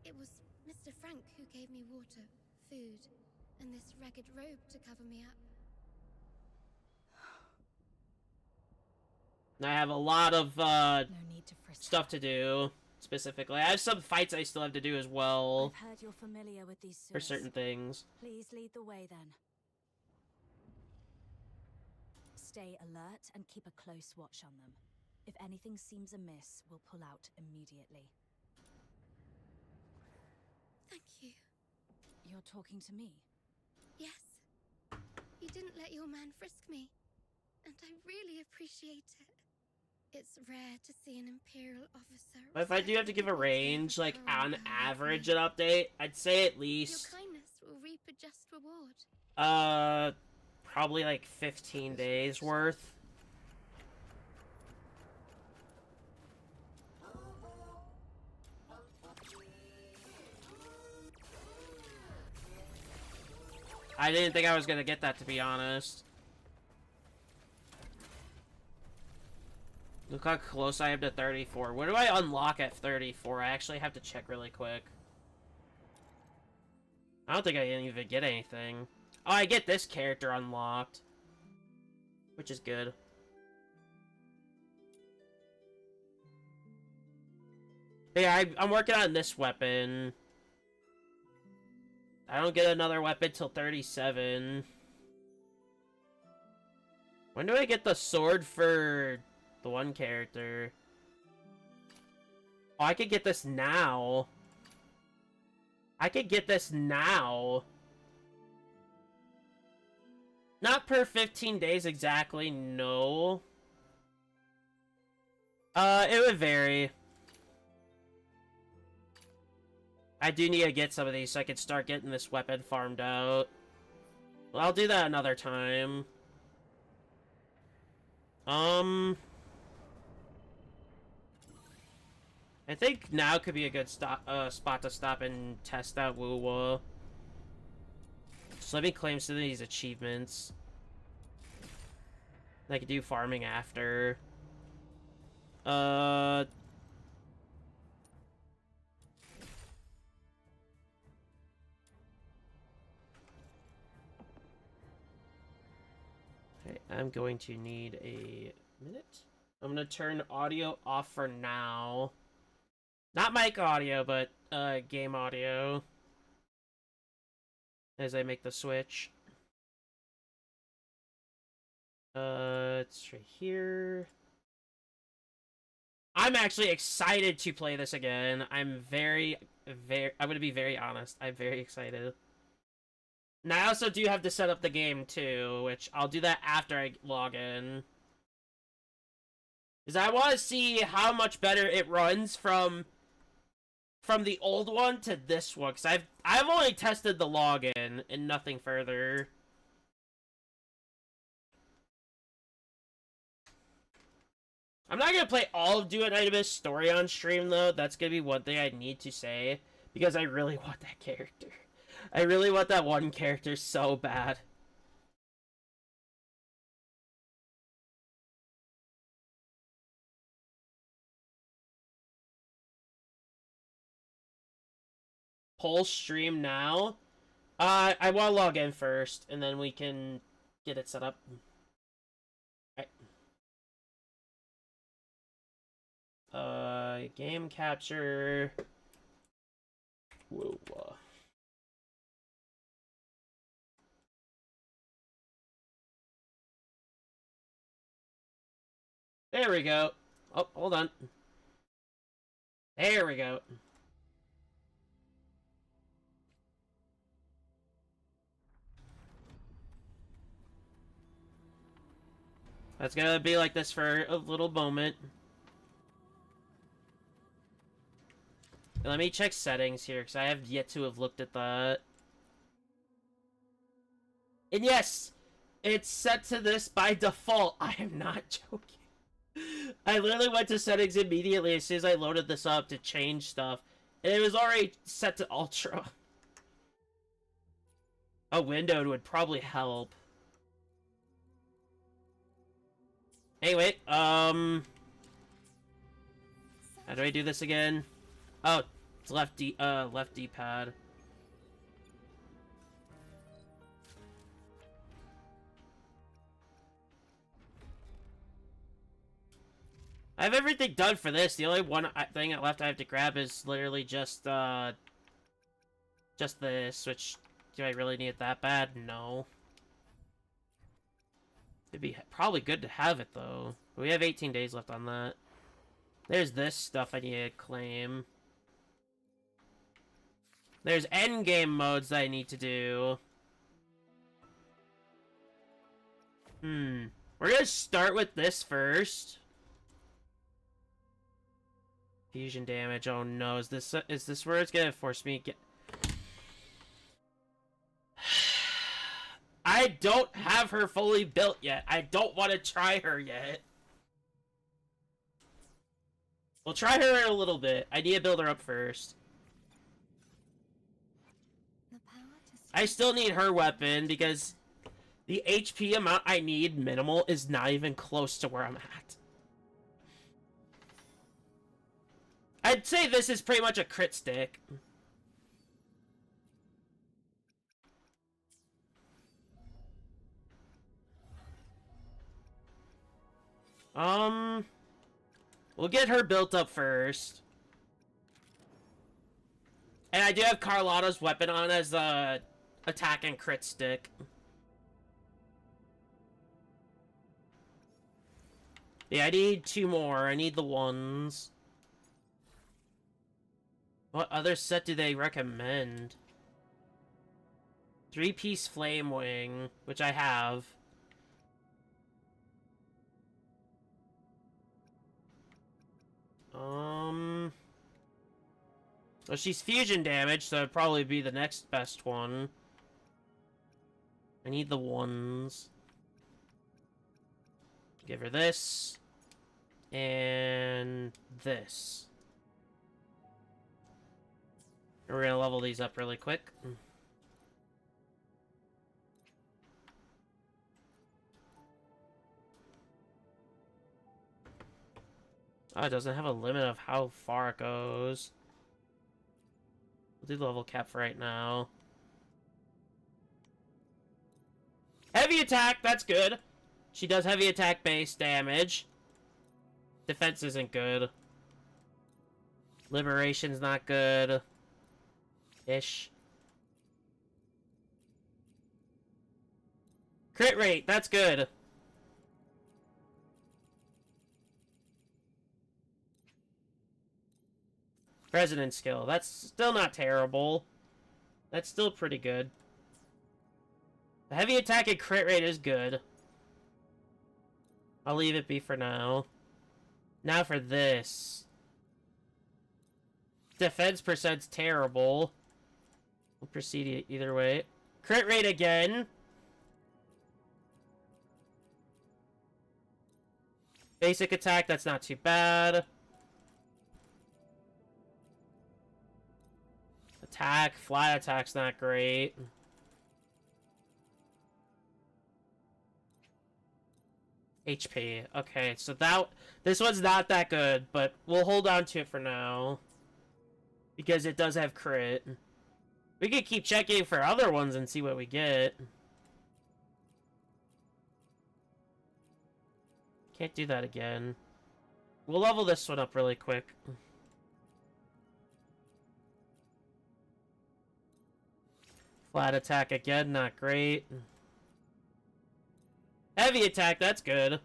It was Mr. Frank who gave me water, food, and this ragged robe to cover me up. I have a lot of No need to frisk stuff to do. Specifically, I have some fights I still have to do as well I've heard you're familiar with these for sewers. certain things. Please lead the way then. Stay alert and keep a close watch on them. If anything seems amiss, we'll pull out immediately. Thank you. You're talking to me? Yes. You didn't let your man frisk me, and I really appreciate it. It's rare to see an Imperial officer. But if I do have to give a range, like on average an update, I'd say at least Your kindness will reap a just reward. probably like 15 days worth. I didn't think I was gonna get that, to be honest. Look how close I am to 34. What do I unlock at 34? I actually have to check really quick. I don't think I didn't even get anything. Oh, I get this character unlocked, which is good. But yeah, I'm working on this weapon. I don't get another weapon till 37. When do I get the sword for the one character? Oh, I could get this now. I could get this now. Not per 15 days exactly, no. It would vary. I do need to get some of these so I can start getting this weapon farmed out. Well, I'll do that another time. I think now could be a good spot to stop and test out Wuwa. So let me claim some of these achievements. I could do farming after. Okay, I'm going to need a minute. I'm gonna turn audio off for now. Not mic audio, but game audio. As I make the switch. It's right here. I'm actually excited to play this again. I'm gonna be very honest. I'm very excited. And I also do have to set up the game too, which I'll do that after I log in. Because I want to see how much better it runs from the old one to this one. Because I've only tested the login and nothing further. I'm not gonna play all of Do It Night story on stream though. That's gonna be one thing I need to say, because I really want that character. I really want that one character so bad. Poll stream now. I want to log in first, and then we can get it set up. Alright. Game capture. Whoa. There we go. Oh, hold on. There we go. That's gonna be like this for a little moment. Let me check settings here, because I have yet to have looked at that. And yes, it's set to this by default. I am not joking. I literally went to settings immediately as soon as I loaded this up to change stuff. And it was already set to ultra. A window would probably help. Anyway, how do I do this again? Oh, it's left D-pad. I have everything done for this. The only thing left I have to grab is literally just this, which, do I really need it that bad? No. It'd be probably good to have it, though. We have 18 days left on that. There's this stuff I need to claim. There's endgame modes that I need to do. We're gonna start with this first. Fusion damage. Oh no, is this where it's gonna force me to get... I don't have her fully built yet. I don't want to try her yet. We'll try her in a little bit. I need to build her up first. I still need her weapon because the HP amount I need minimal is not even close to where I'm at. I'd say this is pretty much a crit stick. We'll get her built up first. And I do have Carlotta's weapon on as a attack and crit stick. Yeah, I need 2 more. I need the ones. What other set do they recommend? 3-piece flame wing, which I have. Well, she's fusion damage, so it'd probably be the next best one. I need the ones. Give her this. And this. We're gonna level these up really quick. Oh, it doesn't have a limit of how far it goes. We'll do the level cap for right now. Heavy attack, that's good. She does heavy attack base damage. Defense isn't good. Liberation's not good. Ish. Crit rate, that's good. Resonance skill, that's still not terrible. That's still pretty good. The heavy attack and crit rate is good. I'll leave it be for now. Now for this. Defense percent's terrible. We'll proceed either way. Crit rate again. Basic attack, that's not too bad. Attack, flat attack's not great. HP. Okay, so this one's not that good, but we'll hold on to it for now. Because it does have crit. We could keep checking for other ones and see what we get. Can't do that again. We'll level this one up really quick. Flat attack again, not great. Heavy attack, that's good.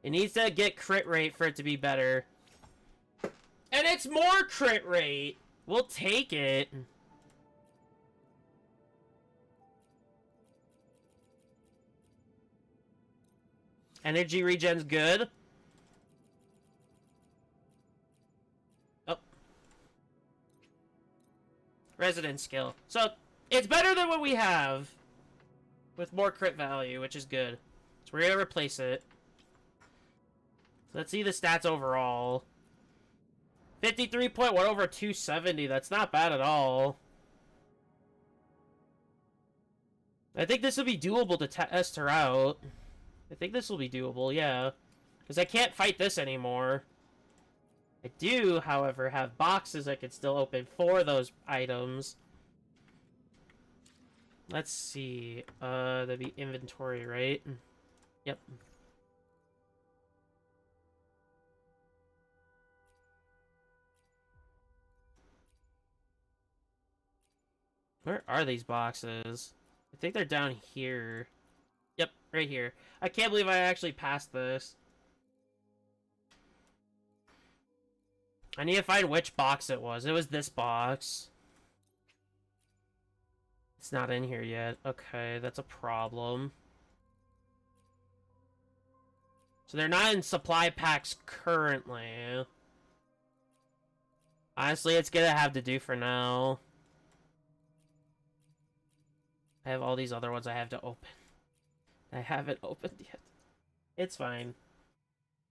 It needs to get crit rate for it to be better. And it's more crit rate! We'll take it. Energy regen's good. Oh. Resonance skill. So, it's better than what we have. With more crit value, which is good. So we're gonna replace it. Let's see the stats overall. 53.1 over 270. That's not bad at all. I think this will be doable to test her out. I think this will be doable, yeah. Because I can't fight this anymore. I do, however, have boxes I could still open for those items. Let's see. That'd be inventory, right? Yep. Where are these boxes? I think they're down here. Yep, right here. I can't believe I actually passed this. I need to find which box it was. It was this box. It's not in here yet. Okay, that's a problem. So they're not in supply packs currently. Honestly, it's gonna have to do for now. I have all these other ones I have to open. I haven't opened yet. It's fine.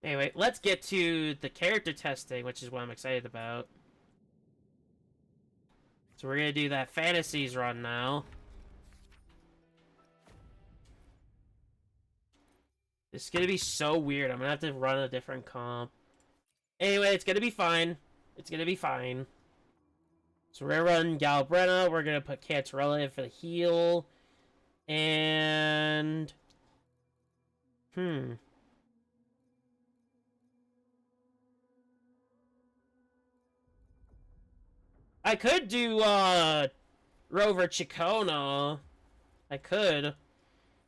Anyway, let's get to the character testing, which is what I'm excited about. So we're gonna do that fantasies run now. This is gonna be so weird. I'm gonna have to run a different comp. Anyway, it's gonna be fine. It's gonna be fine. So we're gonna run Galbrenna. We're gonna put Cantarella in for the heal. And... I could do, Rover Chicona. I could.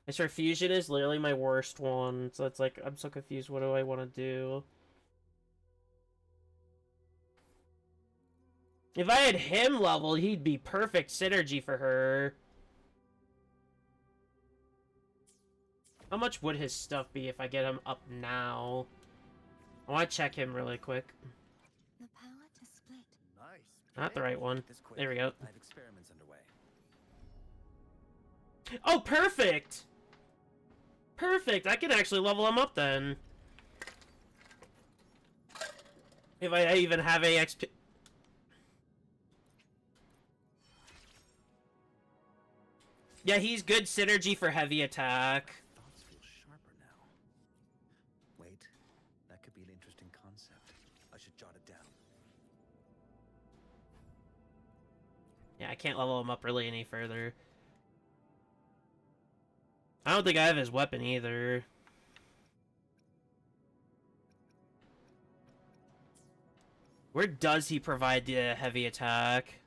This Fusion is literally my worst one. So it's like, I'm so confused. What do I want to do? If I had him leveled, he'd be perfect synergy for her. How much would his stuff be if I get him up now? I want to check him really quick. The power to split. Nice. Not the right one. There we go. I have experiments underway. Oh, perfect! Perfect! I can actually level him up then. If I even have a XP... Yeah, he's good synergy for heavy attack. Thoughts feel sharper now. Wait, that could be an interesting concept. I should jot it down. Yeah, I can't level him up really any further. I don't think I have his weapon either. Where does he provide the heavy attack?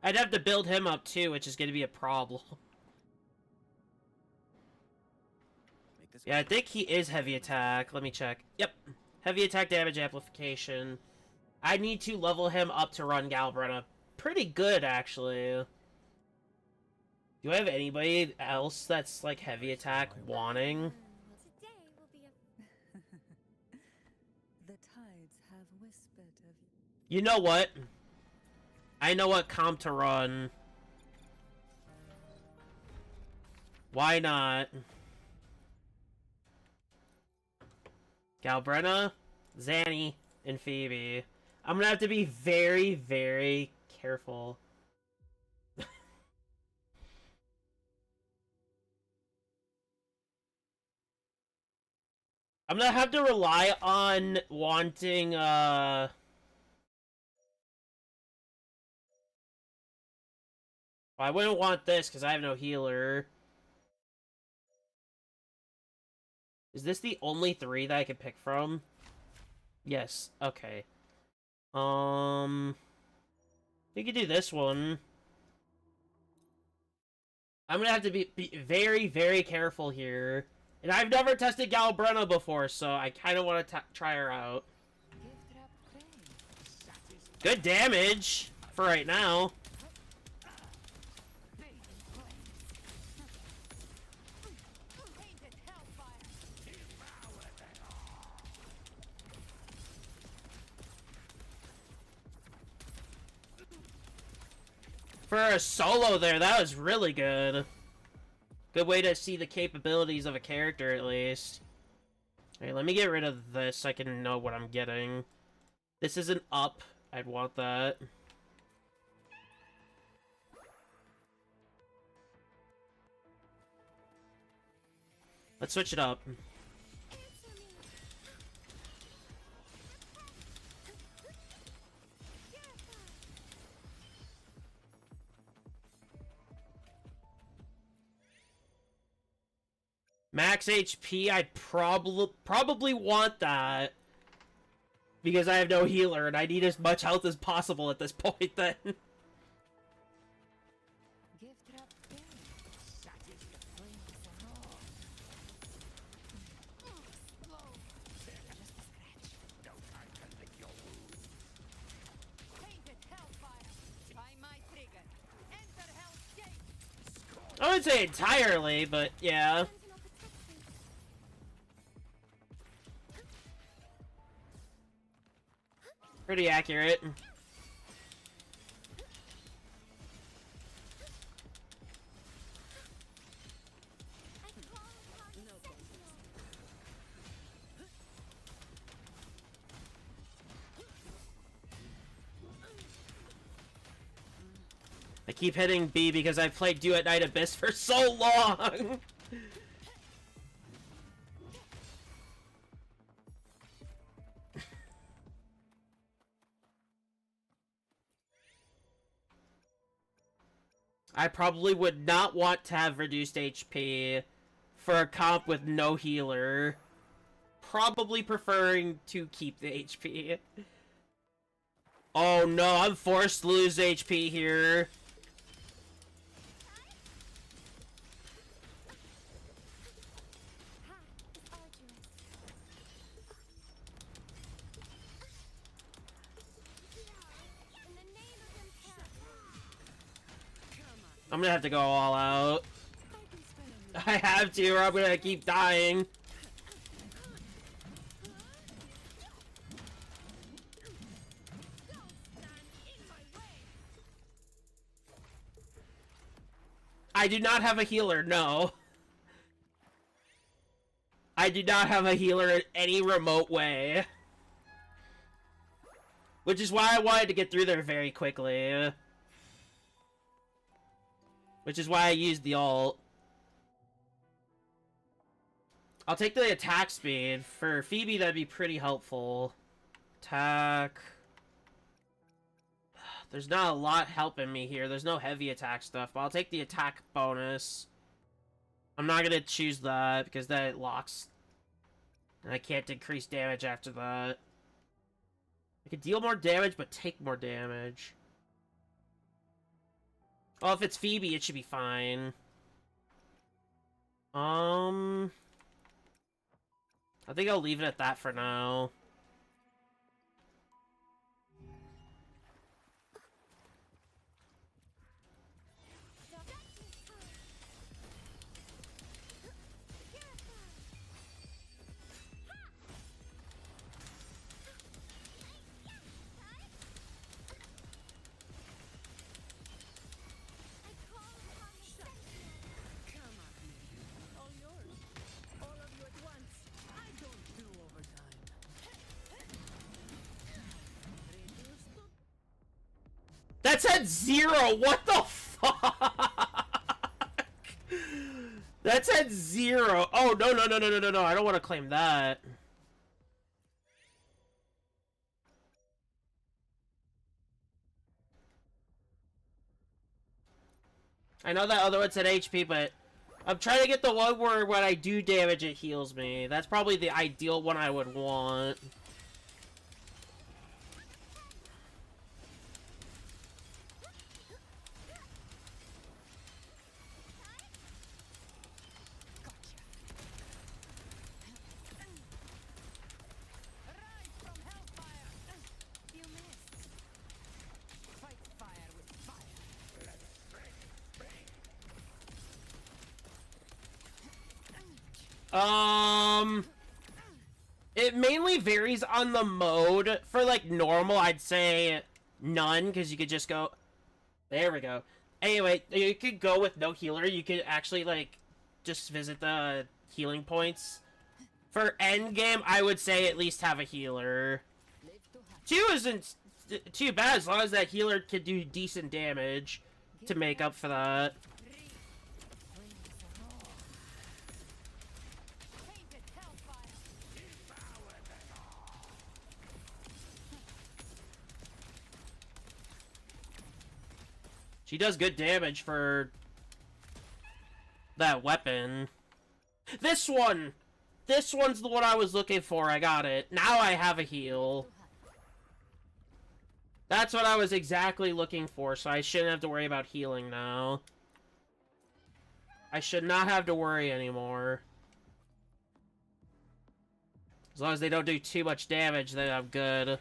I'd have to build him up too, which is going to be a problem. Yeah, I think he is heavy attack. Let me check. Yep. Heavy attack damage amplification. I need to level him up to run Galbrenna. Pretty good, actually. Do I have anybody else that's, like, heavy attack wanting? Today will be a... The tides have whispered of You know what? I know what comp to run. Why not? Galbrenna, Zanny, and Phoebe. I'm gonna have to be very, very careful. I'm gonna have to rely on wanting, I wouldn't want this because I have no healer. Is this the only 3 that I can pick from? Yes. Okay. We could do this one. I'm gonna have to be very, very careful here. And I've never tested Galbrenna before, so I kind of want to try her out. Good damage for right now. For a solo there, that was really good. Good way to see the capabilities of a character, at least. Alright, let me get rid of this so I can know what I'm getting. This is an up. I'd want that. Let's switch it up. Max HP, I'd probably want that. Because I have no healer, and I need as much health as possible at this point, then. I wouldn't say entirely, but yeah. Pretty accurate. I keep hitting B because I've played Duet Night Abyss for so long! I probably would not want to have reduced HP for a comp with no healer. Probably preferring to keep the HP. Oh no, I'm forced to lose HP here. I'm gonna have to go all out. I have to, or I'm gonna keep dying. I do not have a healer, no. I do not have a healer in any remote way. Which is why I wanted to get through there very quickly. Which is why I used the ult. I'll take the attack speed. For Phoebe, that'd be pretty helpful. Attack. There's not a lot helping me here. There's no heavy attack stuff, but I'll take the attack bonus. I'm not gonna choose that, because then it locks. And I can't increase damage after that. I could deal more damage, but take more damage. Oh, if it's Phoebe, it should be fine. I think I'll leave it at that for now. That said 0! What the fuck? That said 0! Oh, no, no, no, no, no, no, no. I don't want to claim that. I know that other one said HP, but I'm trying to get the one where when I do damage, it heals me. That's probably the ideal one I would want. It mainly varies on the mode. For, like, normal, I'd say none, because you could just go... There we go. Anyway, you could go with no healer. You could actually, like, just visit the healing points. For endgame, I would say at least have a healer. 2 isn't too bad, as long as that healer could do decent damage to make up for that. She does good damage for that weapon. This one! This one's the one I was looking for. I got it. Now I have a heal. That's what I was exactly looking for, so I shouldn't have to worry about healing now. I should not have to worry anymore. As long as they don't do too much damage, then I'm good.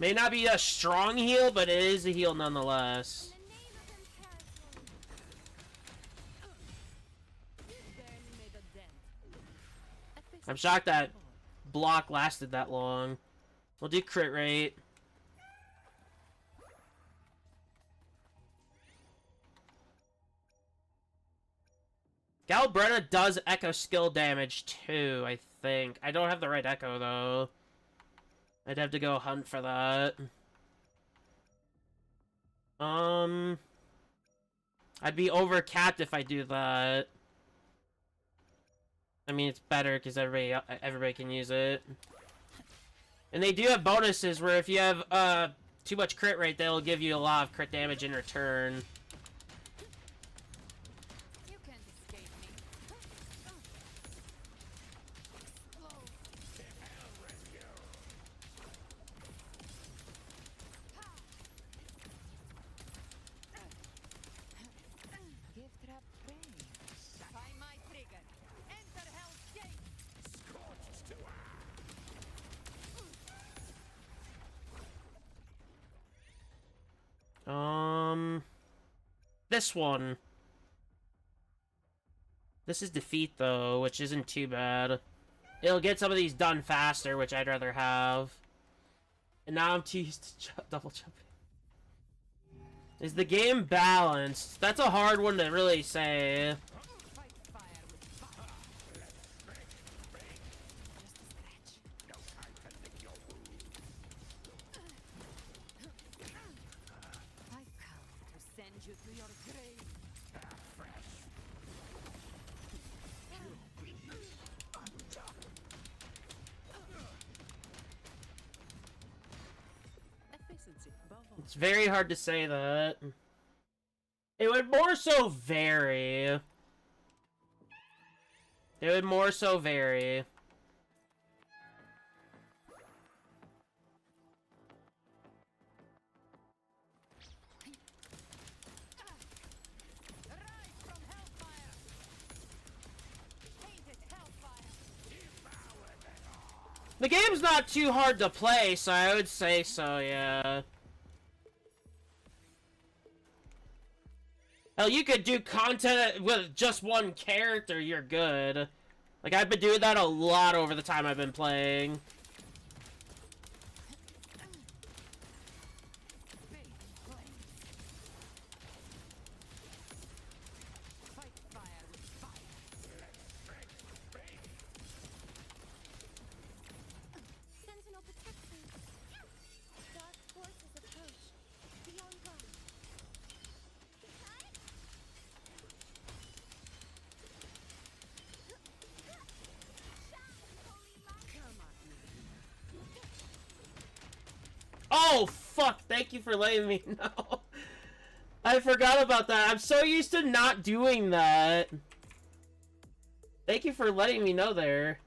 May not be a strong heal, but it is a heal nonetheless. I'm shocked that block lasted that long. We'll do crit rate. Galbretta does echo skill damage too, I think. I don't have the right echo though. I'd have to go hunt for that. I'd be overcapped if I do that. I mean, it's better because everybody can use it. And they do have bonuses where if you have too much crit rate, they'll give you a lot of crit damage in return. This one. This is defeat, though, which isn't too bad. It'll get some of these done faster, which I'd rather have. And now I'm too used to double jumping. Is the game balanced? That's a hard one to really say. It's very hard to say that. It would more so vary. It would more so vary. The game's not too hard to play, so I would say so, yeah. Hell, you could do content with just one character, you're good. Like, I've been doing that a lot over the time I've been playing. Oh, fuck! Thank you for letting me know. I forgot about that. I'm so used to not doing that. Thank you for letting me know there.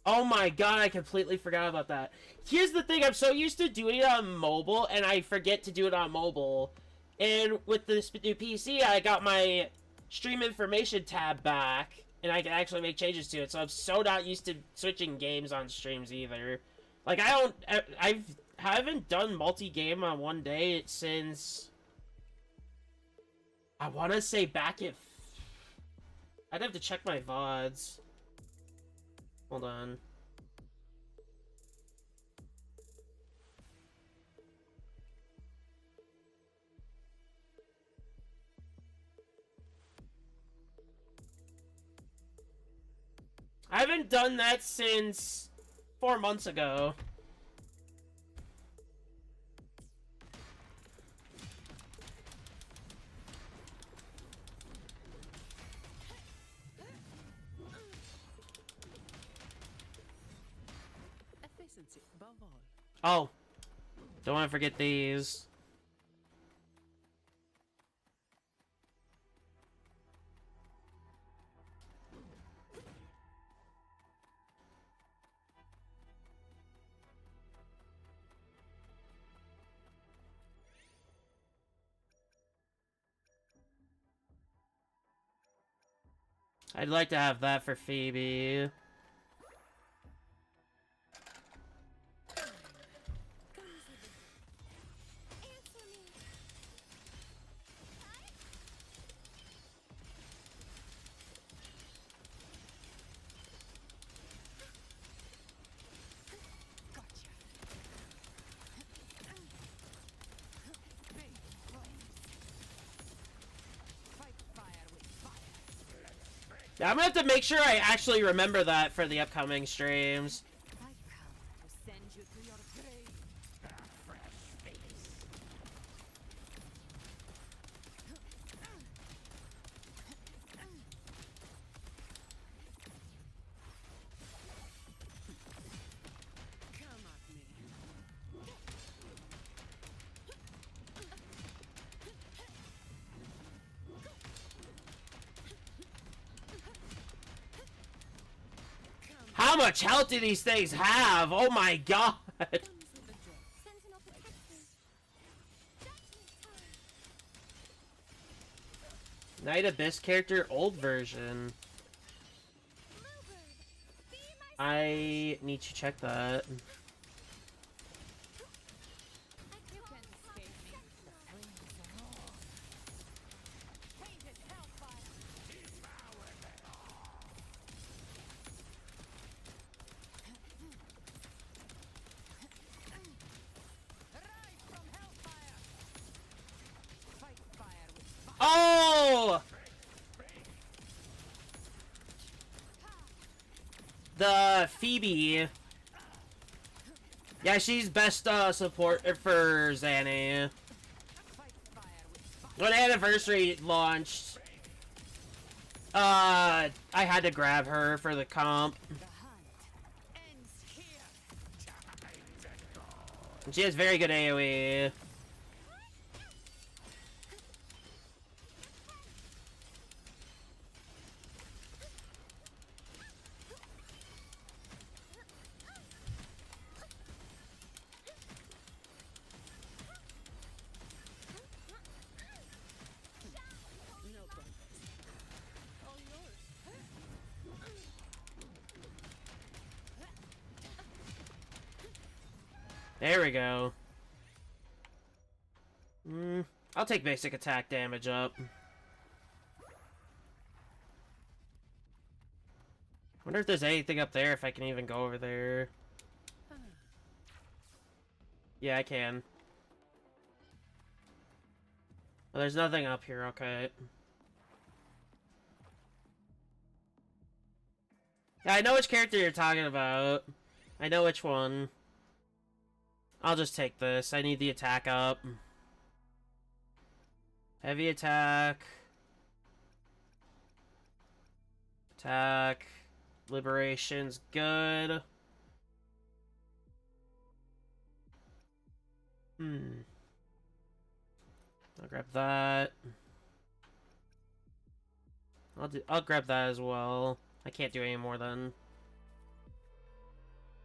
Oh my god, I completely forgot about that. Here's the thing, I'm so used to doing it on mobile, and I forget to do it on mobile. And with this new PC, I got my stream information tab back, and I can actually make changes to it, so I'm so not used to switching games on streams either. Like, I haven't done multi-game on one day since, I want to say back at, I'd have to check my VODs. Hold on. I haven't done that since 4 months ago. Oh, don't want to forget these. I'd like to have that for Phoebe. Yeah, I'm gonna have to make sure I actually remember that for the upcoming streams. How much health do these things have? Oh my god! Night Abyss character, old version. I need to check that. Oh! The Phoebe. Yeah, she's best support for Zanny. When Anniversary launched, I had to grab her for the comp. She has very good AoE. There we go. I'll take basic attack damage up. Wonder if there's anything up there, if I can even go over there. Yeah, I can. Oh, there's nothing up here, okay. Yeah, I know which character you're talking about. I know which one. I'll just take this. I need the attack up. Heavy attack. Attack. Liberation's good. I'll grab that. I'll grab that as well. I can't do any more then.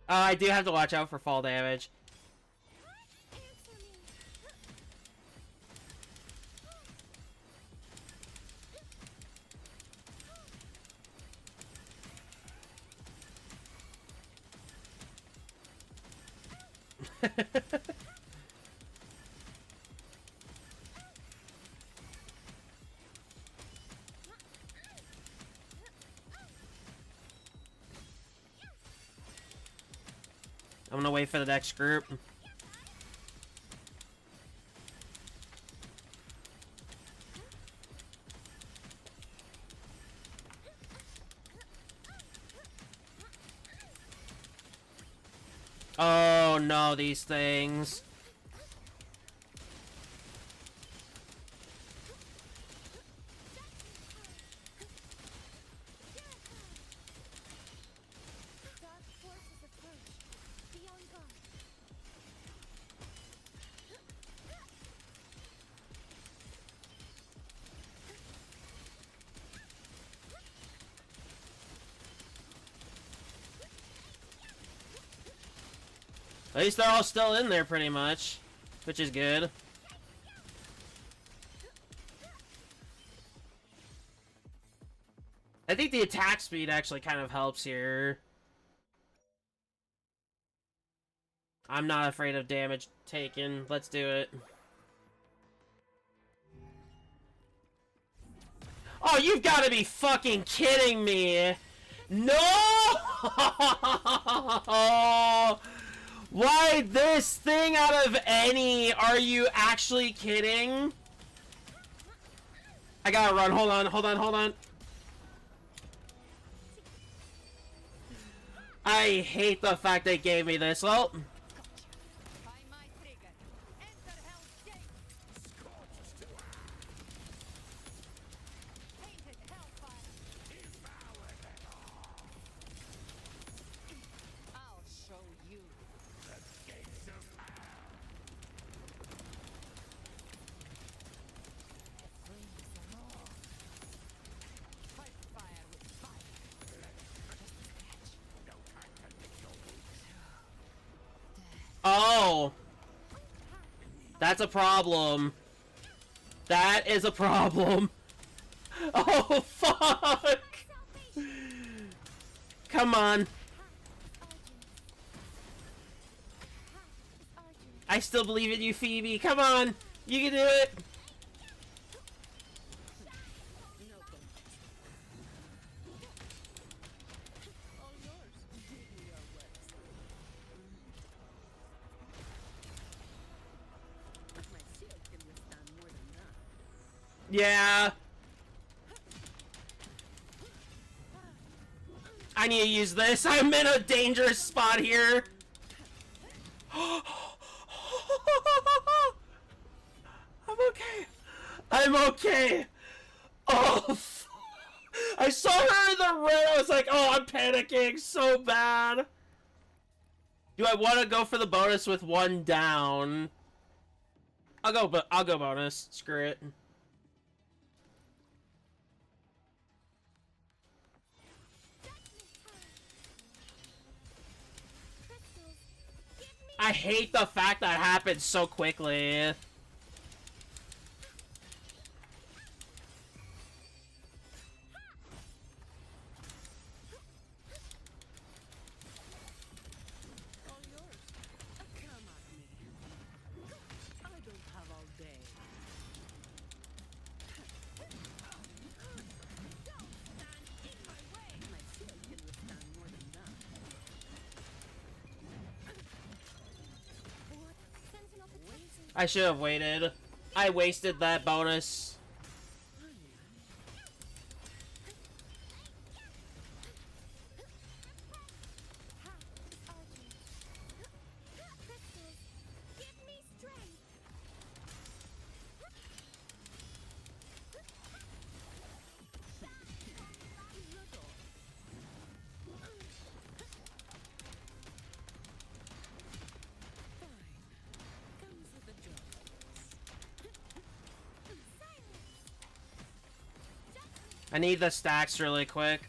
I do have to watch out for fall damage. I'm gonna wait for the next group. Oh no, these things. Dark forces approach. Be on guard. At least they're all still in there pretty much, which is good. I think the attack speed actually kind of helps here. I'm not afraid of damage taken. Let's do it. Oh, you've got to be fucking kidding me! No! Why this thing out of any? Are you actually kidding? I gotta run. Hold on, hold on, hold on. I hate the fact they gave me this. Well, oh, that's a problem. That is a problem. Oh, fuck. Come on. I still believe in you, Phoebe. Come on. You can do it. Yeah. I need to use this. I'm in a dangerous spot here. I'm okay. I'm okay. Oh, I saw her in the red. I was like, oh, I'm panicking so bad. Do I want to go for the bonus with one down? I'll go bonus. Screw it. I hate the fact that happened so quickly. I should have waited. I wasted that bonus. I need the stacks really quick.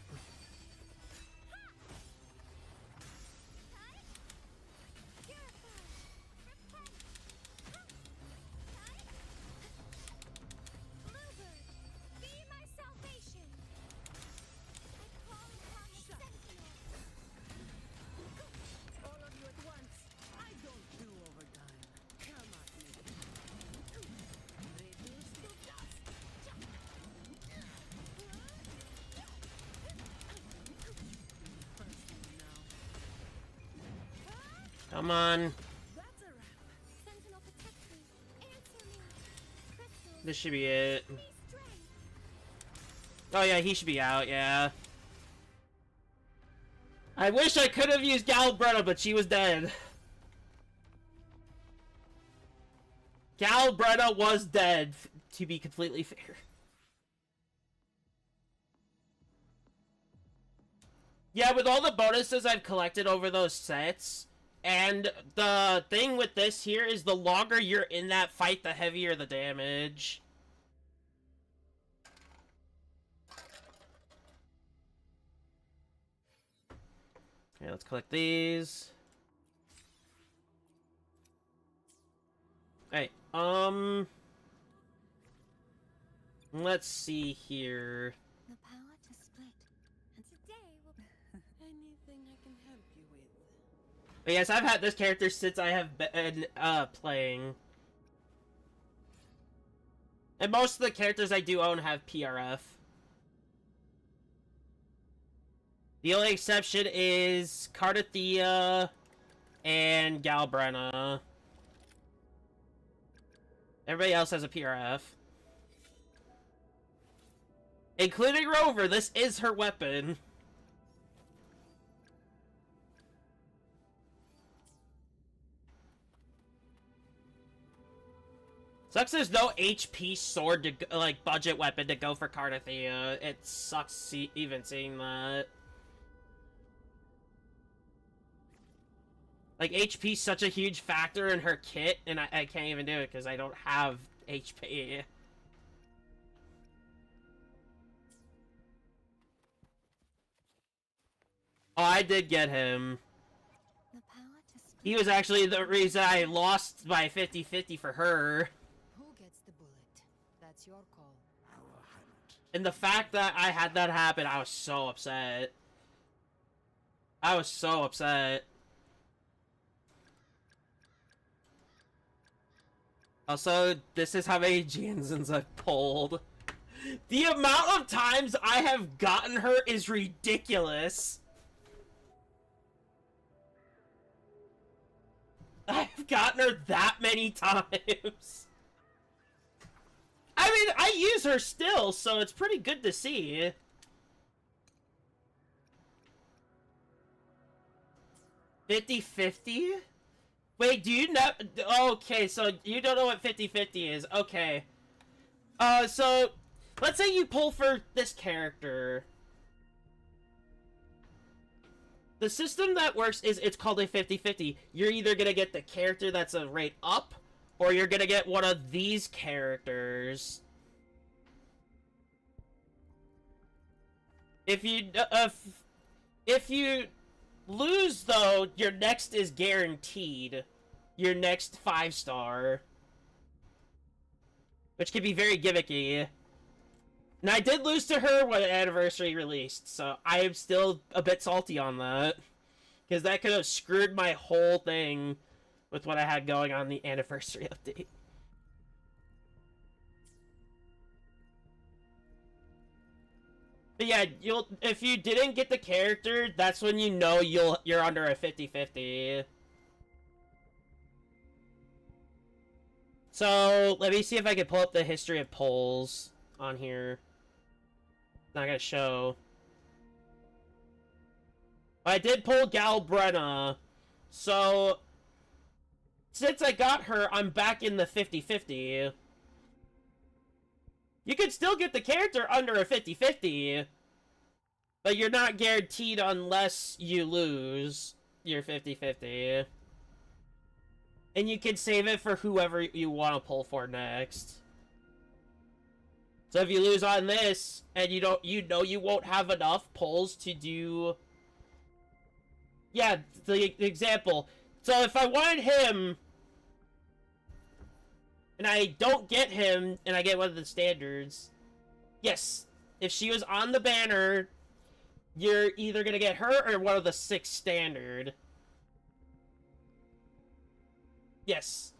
Come on. This should be it. Oh yeah, he should be out, yeah. I wish I could have used Galbretta, but she was dead. Galbretta was dead, to be completely fair. Yeah, with all the bonuses I've collected over those sets, and the thing with this here is the longer you're in that fight, the heavier the damage. Okay, let's collect these. Alright, let's see here. The power to split. And today will anything I can help you with. But yes, I've had this character since I have been, playing. And most of the characters I do own have PRF. The only exception is Cardathea and Galbrenna. Everybody else has a PRF. Including Rover, this is her weapon. Sucks there's no HP sword to, like, budget weapon to go for Cardathea. It sucks even seeing that. Like, HP's such a huge factor in her kit, and I can't even do it because I don't have HP. Oh, I did get him. He was actually the reason I lost by 50-50 for her. Who gets the bullet? That's your call. And the fact that I had that happen, I was so upset. I was so upset. Also, this is how many Janzens I've pulled. The amount of times I have gotten her is ridiculous. I've gotten her that many times. I mean, I use her still, so it's pretty good to see. $50-50? Wait, do you know? Okay, so you don't know what 50-50 is. Okay. So, let's say you pull for this character. The system that works is it's called a 50-50. You're either gonna get the character that's a rate up, or you're gonna get one of these characters. If you lose, though, your next is guaranteed. Your next 5-star. Which can be very gimmicky. And I did lose to her when Anniversary released, so I am still a bit salty on that. Because that could have screwed my whole thing with what I had going on the Anniversary update. But yeah, if you didn't get the character, that's when you know you're under a 50-50. So, let me see if I can pull up the history of polls on here. Not gonna show. I did pull Galbrenna, so since I got her, I'm back in the 50-50. You can still get the character under a 50-50, but you're not guaranteed unless you lose your 50-50. And you can save it for whoever you want to pull for next. So if you lose on this, and you know you won't have enough pulls to do... Yeah, the example. So if I wanted him, and I don't get him, and I get one of the standards, yes, if she was on the banner, you're either gonna get her or one of the 6 standard. Yes.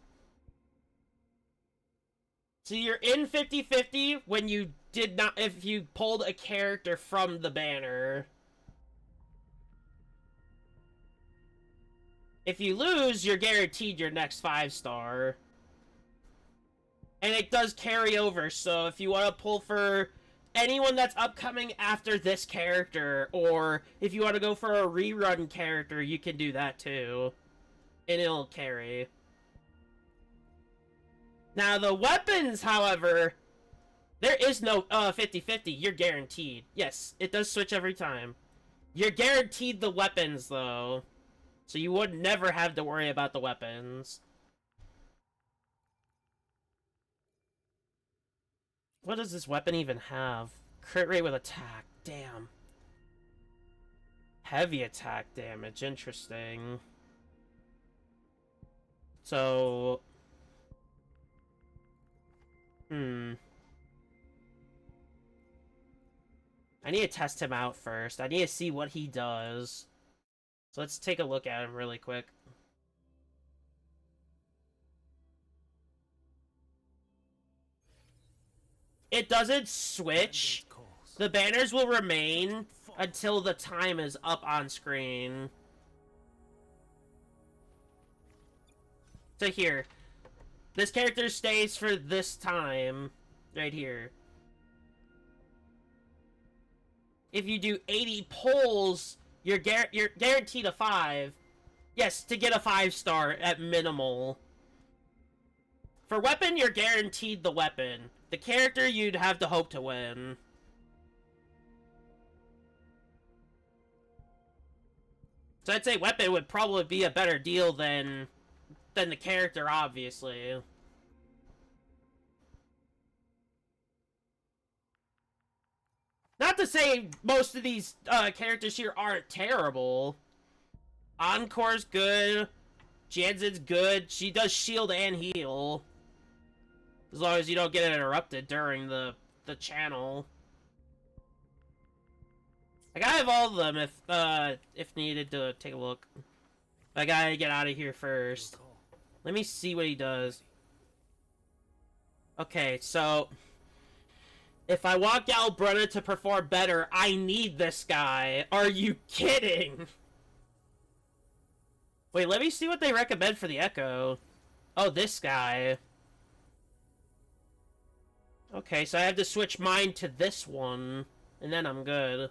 So you're in 50-50 when you did not, if you pulled a character from the banner. If you lose, you're guaranteed your next 5-star. And it does carry over, so if you want to pull for anyone that's upcoming after this character, or if you want to go for a rerun character, you can do that too. And it'll carry. Now, the weapons, however, there is no 50-50. You're guaranteed. Yes, it does switch every time. You're guaranteed the weapons, though. So you would never have to worry about the weapons. What does this weapon even have? Crit rate with attack. Damn. Heavy attack damage. Interesting. So... Hmm. I need to test him out first. I need to see what he does. So let's take a look at him really quick. It doesn't switch. The banners will remain until the time is up on screen. So here. This character stays for this time. Right here. If you do 80 polls, you're guaranteed a 5. Yes, to get a 5-star at minimal. For weapon, you're guaranteed the weapon. The character, you'd have to hope to win. So I'd say weapon would probably be a better deal than the character, obviously. Not to say most of these characters here aren't terrible. Encore's good. Jansen's good. She does shield and heal. As long as you don't get interrupted during the channel. I gotta have all of them if needed to take a look. I gotta get out of here first. Let me see what he does. Okay, so if I want Galbrunna to perform better, I need this guy. Are you kidding? Wait, let me see what they recommend for the Echo. Oh, this guy. Okay, so I have to switch mine to this one, and then I'm good.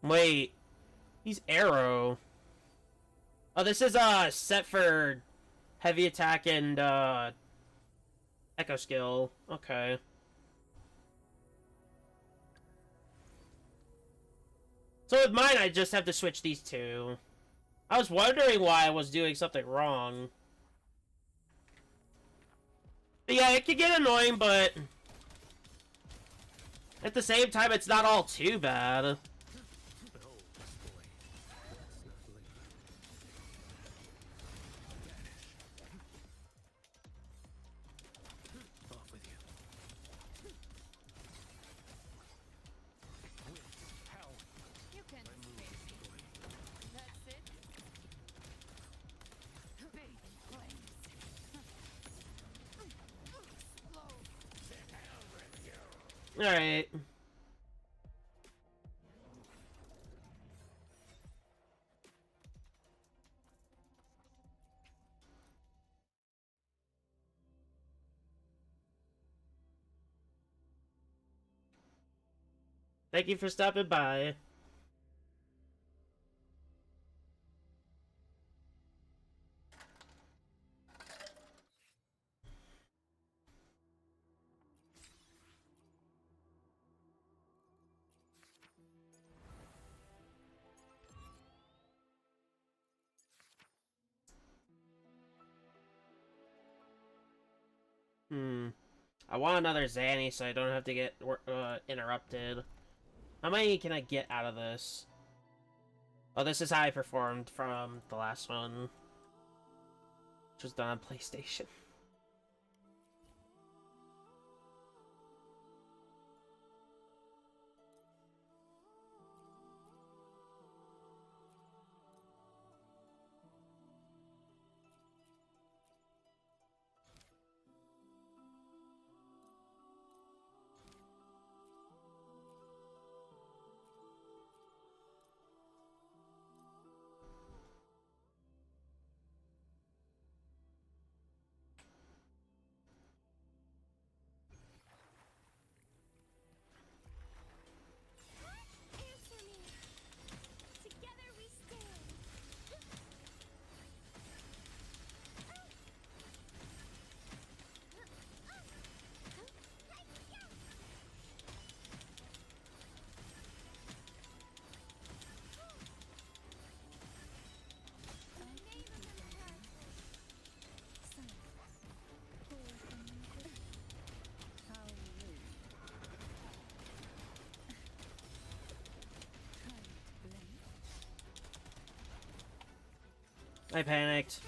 Wait, he's Arrow. Oh, this is set for heavy attack and Echo skill. Okay. So with mine, I just have to switch these two. I was wondering why I was doing something wrong. But yeah, it can get annoying, but at the same time, it's not all too bad. Alright. Thank you for stopping by. I want another Zanny so I don't have to get interrupted. How many can I get out of this? Oh, this is how I performed from the last one, which was done on PlayStation. I panicked.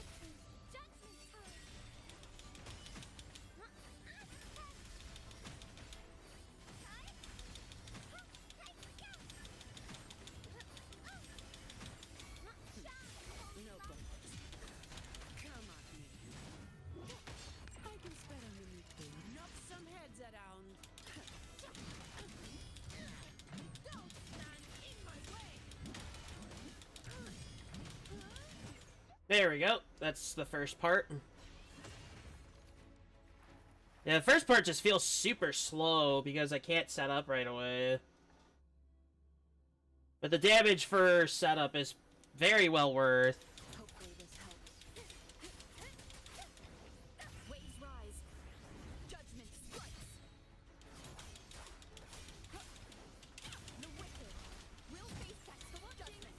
There we go. That's the first part. Yeah, the first part just feels super slow because I can't set up right away. But the damage for setup is very well worth. Hopefully this helps. Waves rise. Judgment strikes. The wicked will face tax for judgment.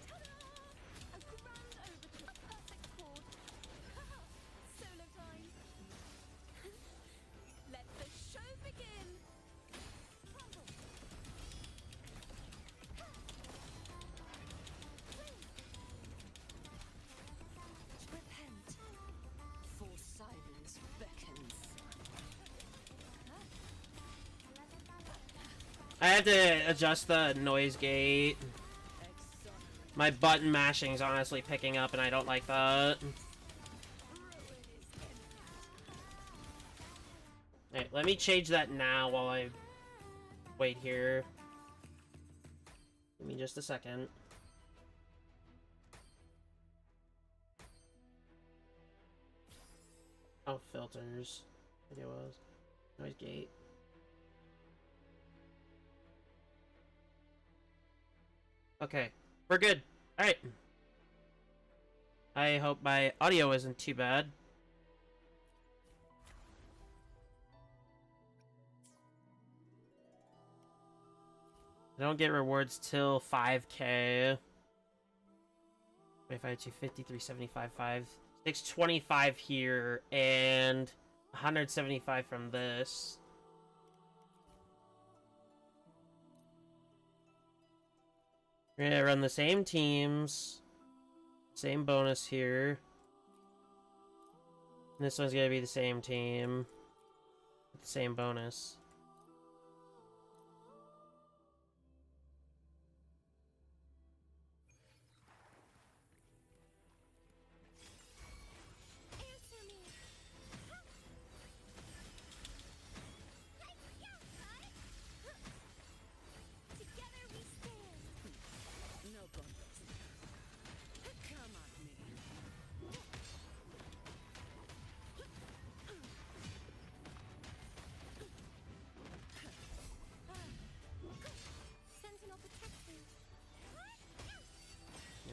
Ta-da! A grand overture. A perfect chord. Solo time. Let the show begin. Crumble. Repent, for silence beckons. I have to adjust the noise gate. My button mashing's honestly picking up and I don't like that. Alright, let me change that now while I wait here. Give me just a second. Oh, filters. I think it was. Noise gate. Okay, we're good. Alright. I hope my audio isn't too bad. I don't get rewards till 5K. 25, 250, 375, 5. 625 here, and 175 from this. We're gonna run the same teams. Same bonus here. And this one's gonna be the same team. With the same bonus.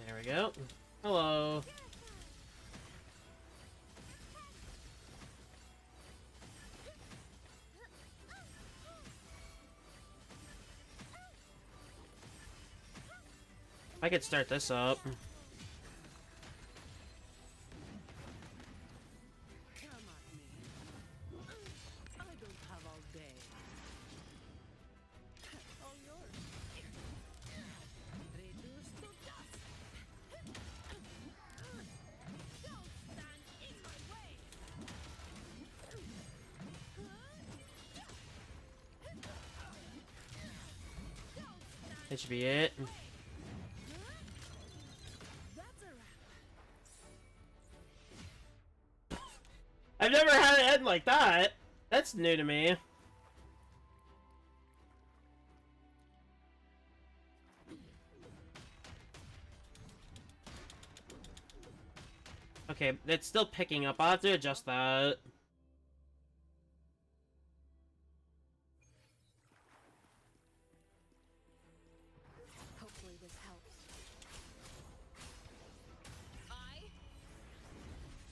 There we go. Hello. I could start this up. That should be it. I've never had it end like that. That's new to me. Okay, it's still picking up. I'll have to adjust that. Hopefully this helps. I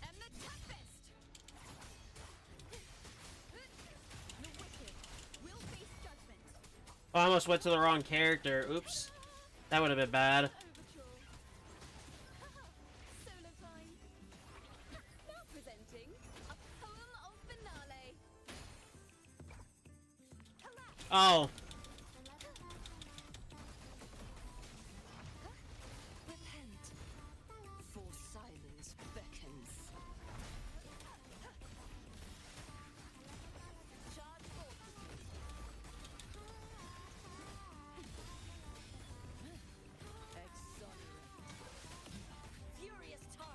am the toughest. The wicked will face judgment. Oh, I almost went to the wrong character. Oops. That would have been bad. Solo time. Now presenting a poem of finale. Oh. Repent, for silence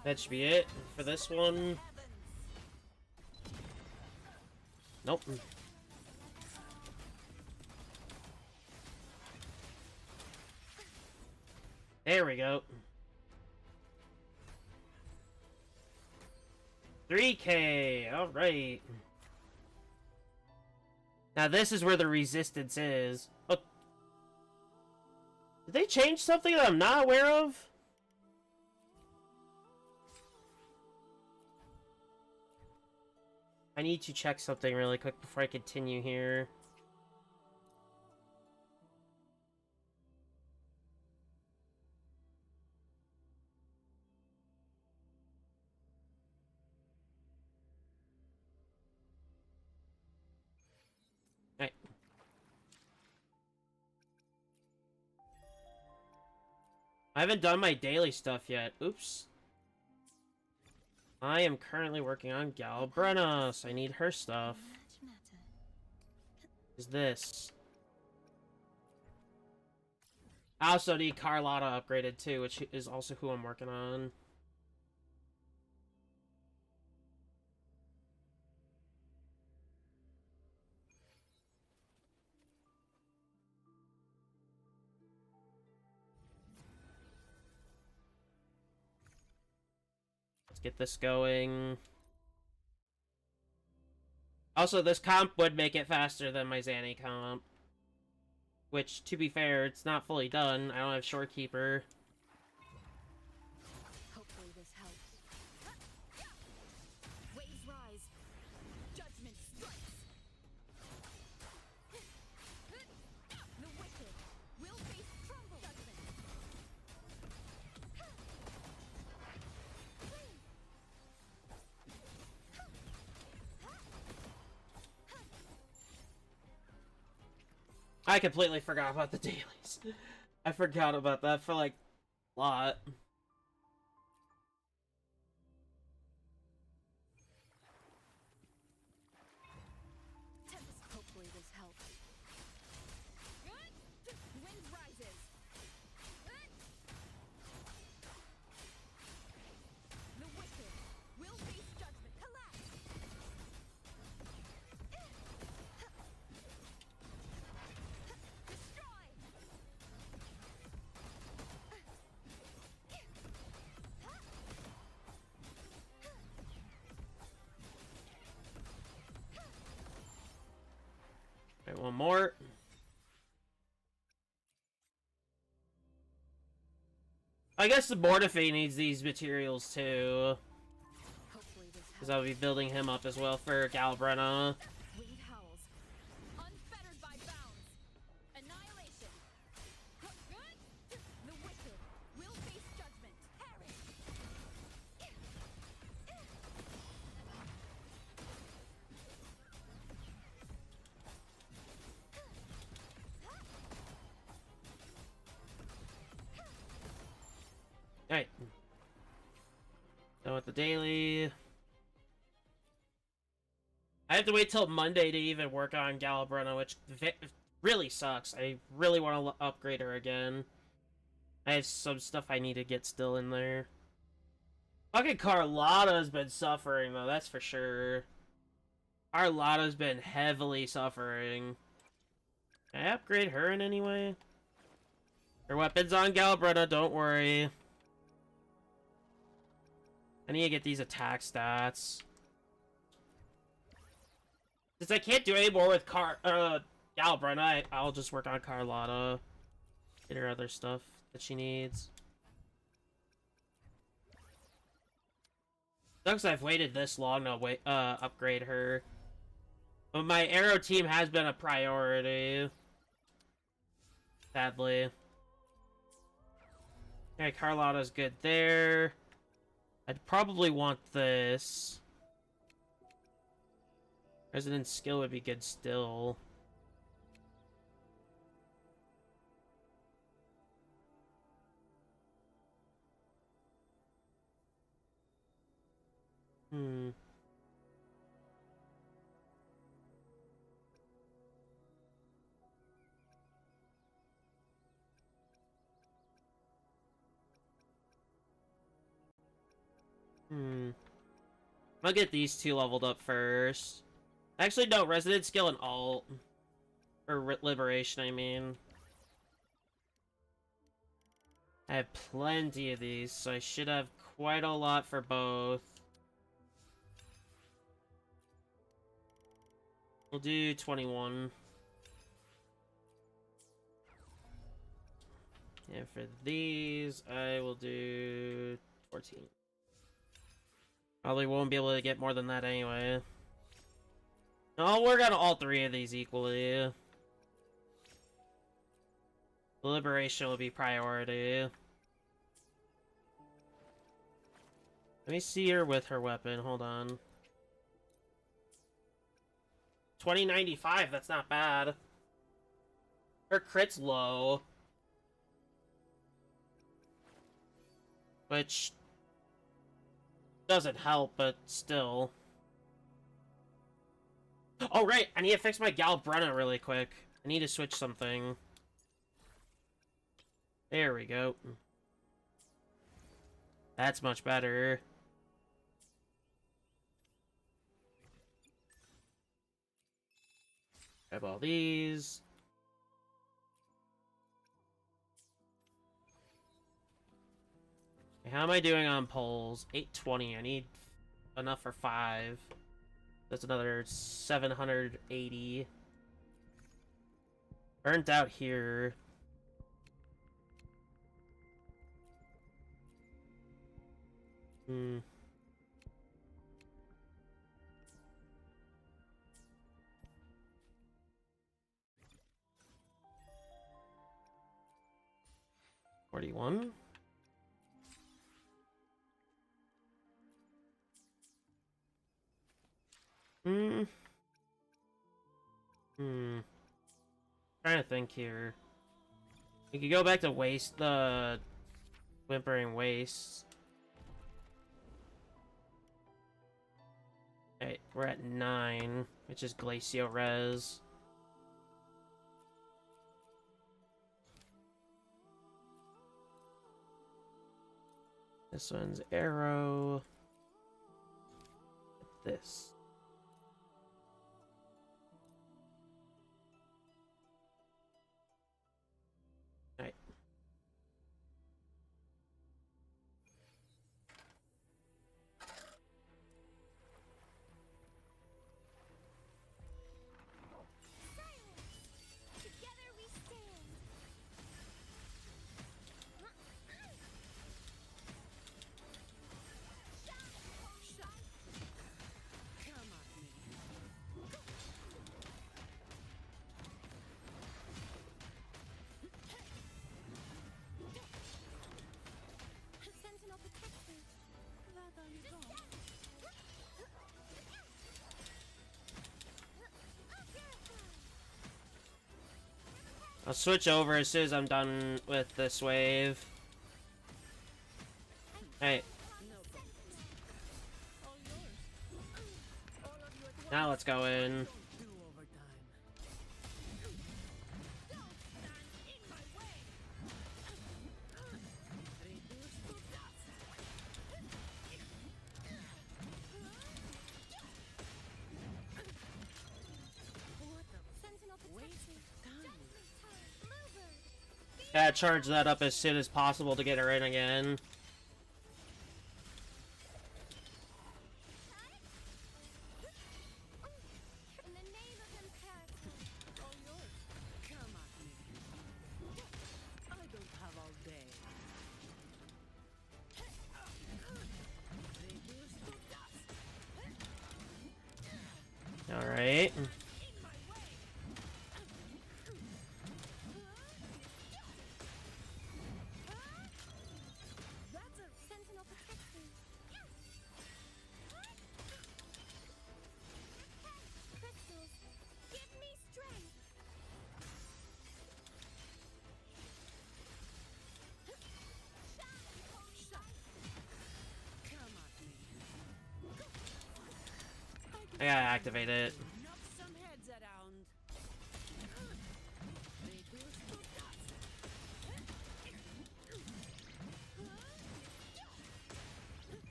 That should be it for this one. Nope. There we go. 3K, alright. Now this is where the resistance is. Oh. Did they change something that I'm not aware of? I need to check something really quick before I continue here. Right. I haven't done my daily stuff yet. Oops. I am currently working on Galbrenna, so I need her stuff. Is this? I also need Carlotta upgraded too, which is also who I'm working on. Let's get this going. Also, this comp would make it faster than my Zanny comp. Which, to be fair, it's not fully done. I don't have Shorekeeper. Hopefully this helps. Waves rise. Judgment strikes. The wicked will face crumble. Judgment. I completely forgot about the dailies. I forgot about that for, like, a lot. Tempest. Hopefully this helps. Wind rises. The wicked will face judgment. Collapse. Destroy. Alright, one more. I guess the Mortefae needs these materials too. Hopefully this Because I'll be building him up as well for Galbrenna. Wind howls. Unfettered by bounds. Annihilation. The wicked will face judgment. Perish. Alright. Done with the daily. I have to wait till Monday to even work on Galbrenna, which really sucks. I really want to upgrade her again. I have some stuff I need to get still in there. Fucking Carlotta's been suffering, though, that's for sure. Carlotta's been heavily suffering. Can I upgrade her in any way? Her weapon's on Galbrenna, don't worry. I need to get these attack stats. Since I can't do any more with Galbrenna, I'll just work on Carlotta. Get her other stuff that she needs. Sucks I've waited this long to upgrade her. But my Arrow team has been a priority. Sadly. Okay, Carlotta's good there. I'd probably want this. Resident skill would be good still. I'll get these two leveled up first. Actually, no, Resident Skill and Alt. Or Liberation, I mean. I have plenty of these, so I should have quite a lot for both. We'll do 21. And for these, I will do 14. Probably won't be able to get more than that anyway. I'll work on all three of these equally. The Liberation will be priority. Let me see her with her weapon. Hold on. 2095, that's not bad. Her crit's low. Which doesn't help, but still. Oh, right! I need to fix my Galbrunna really quick. I need to switch something. There we go. That's much better. Grab all these. How am I doing on polls? 820. I need enough for 5. That's another 780. Burnt out here. Hmm. $41. Trying to think here. We could go back to waste the Whimpering Wastes. Okay, we're at 9, which is Glacio Res. This one's Arrow. This. Alright. Together we stand. Come at me. Sentinel protected. Where are you going? I'll switch over as soon as I'm done with this wave. Hey. Now let's go in. Yeah, charge that up as soon as possible to get her in again. In the name of Imperator. All yours. Come at me. I don't have all day. Reduce to dust. Alright. Sentinel protected. Crystals, give me strength. Come at me. I gotta activate it. Knock some heads around. Reduce to dust.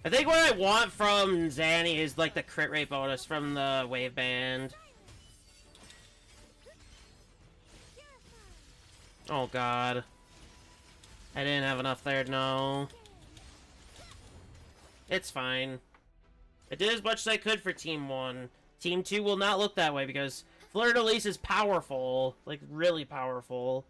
I think what I want from Zanny is like the crit rate bonus from the wave band. Oh god. I didn't have enough there, no. It's fine. I did as much as I could for Team 1. Team 2 will not look that way because Fleur-de-Lis is powerful. Like, really powerful.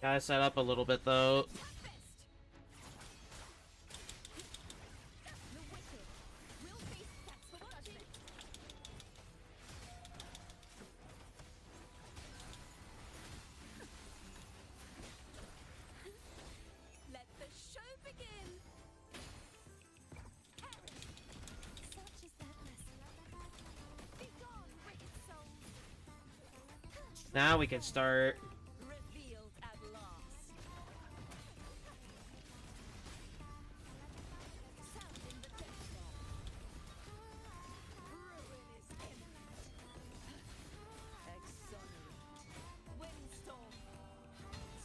Gotta set up a little bit, though. Let the show begin. Such is that lesson. Be gone, wicked souls. Now we can start. Revealed at last. Sounding the death knell. Ruin is imminent. Exonerate. Windstorm.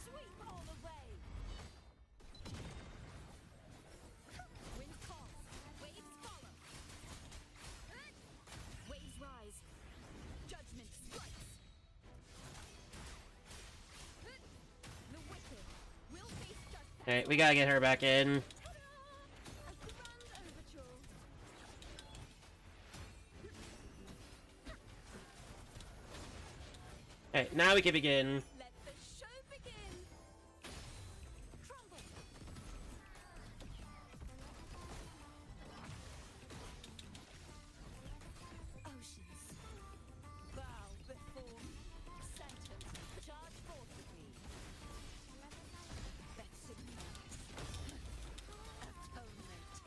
Sweep all away. Wind calls. Waves follow. Waves rise. Judgment strikes. The wicked will face justice. Okay, we gotta get her back in. A grand overture. Okay, now we can begin. Let the show begin. Crumble. Oceans. Bow before me. Sentence. Charge forth with me. Betsy Nice. Atonement.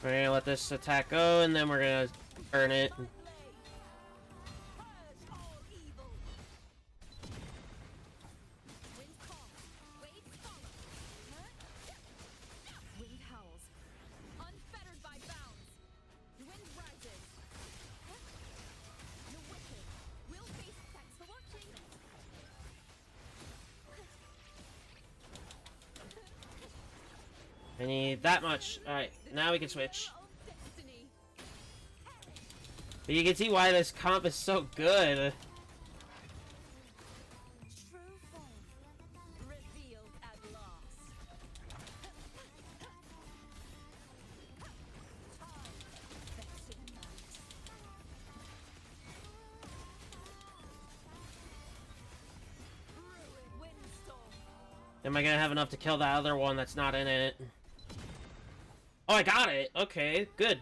We're gonna let this attack go, and then we're gonna burn it. Purge all evil. Wind calls. Waves follow. Wind howls. Unfettered by bounds. The wind rises. The wicked will face. Thanks for watching. I need that much. Alright, now we can switch. Of destiny. But you can see why this comp is so good. True form. Revealed at last. Betsy Nice. Ruin windstorm. Am I gonna have enough to kill that other one that's not in it? Oh, I got it! Okay, good.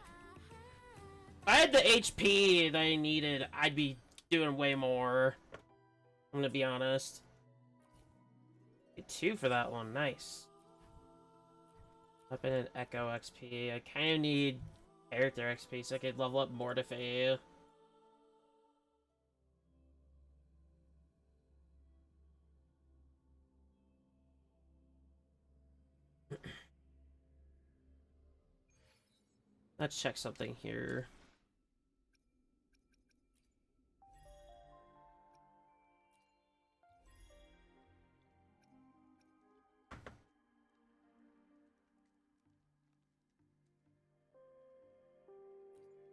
If I had the HP that I needed, I'd be doing way more. I'm gonna be honest. Get 2 for that one, nice. Weapon and Echo XP. I kind of need character XP so I could level up Mortifay. Let's check something here.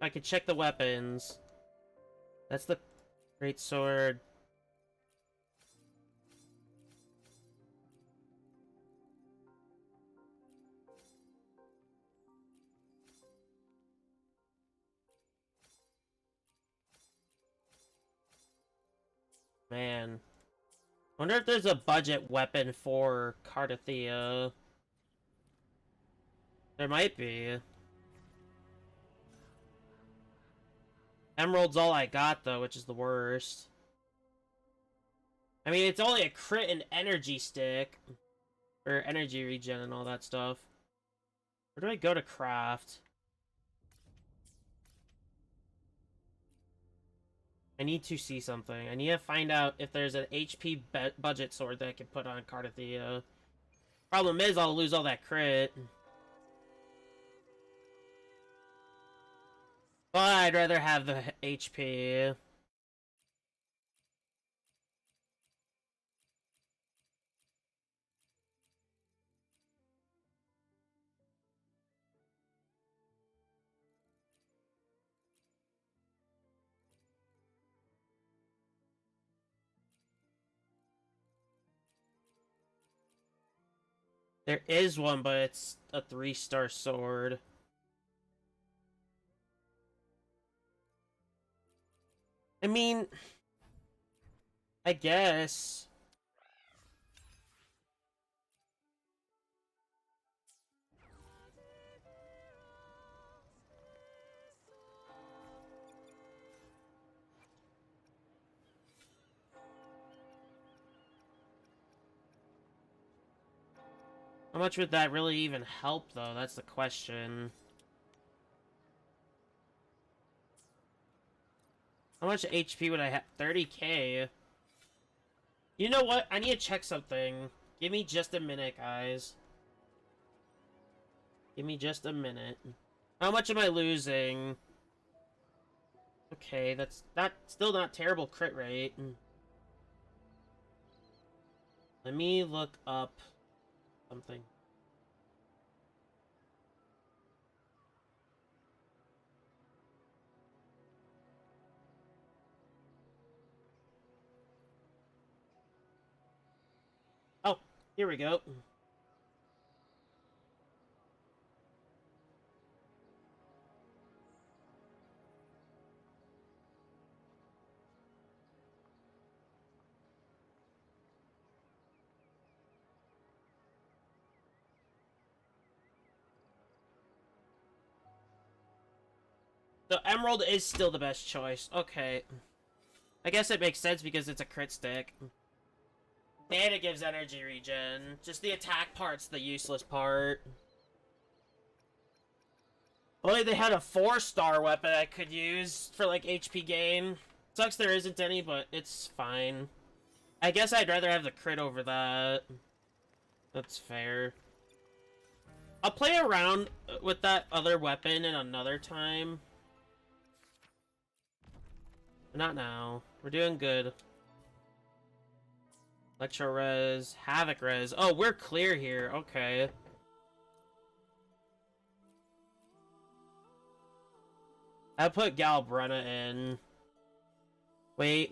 I could check the weapons. That's the great sword. Man. Wonder if there's a budget weapon for Cardathea. There might be. Emerald's all I got, though, which is the worst. I mean, it's only a crit and energy stick. Or energy regen and all that stuff. Where do I go to craft? I need to see something. I need to find out if there's an HP budget sword that I can put on Cardathea. Problem is, I'll lose all that crit. But I'd rather have the HP. There is one, but it's a 3-star sword. I mean, I guess. How much would that really even help, though? That's the question. How much HP would I have? 30k. You know what? I need to check something. Give me just a minute, guys. Give me just a minute. How much am I losing? Okay, that's still not terrible crit rate. Let me look up something. Oh, here we go. The emerald is still the best choice. Okay. I guess it makes sense because it's a crit stick. And it gives energy regen. Just the attack part's the useless part. Only they had a 4-star weapon I could use for, like, HP gain. Sucks there isn't any, but it's fine. I guess I'd rather have the crit over that. That's fair. I'll play around with that other weapon in another time. Not now. We're doing good. Electro Res, Havoc Res. Oh, we're clear here. Okay. I put Galbrunna in. Wait.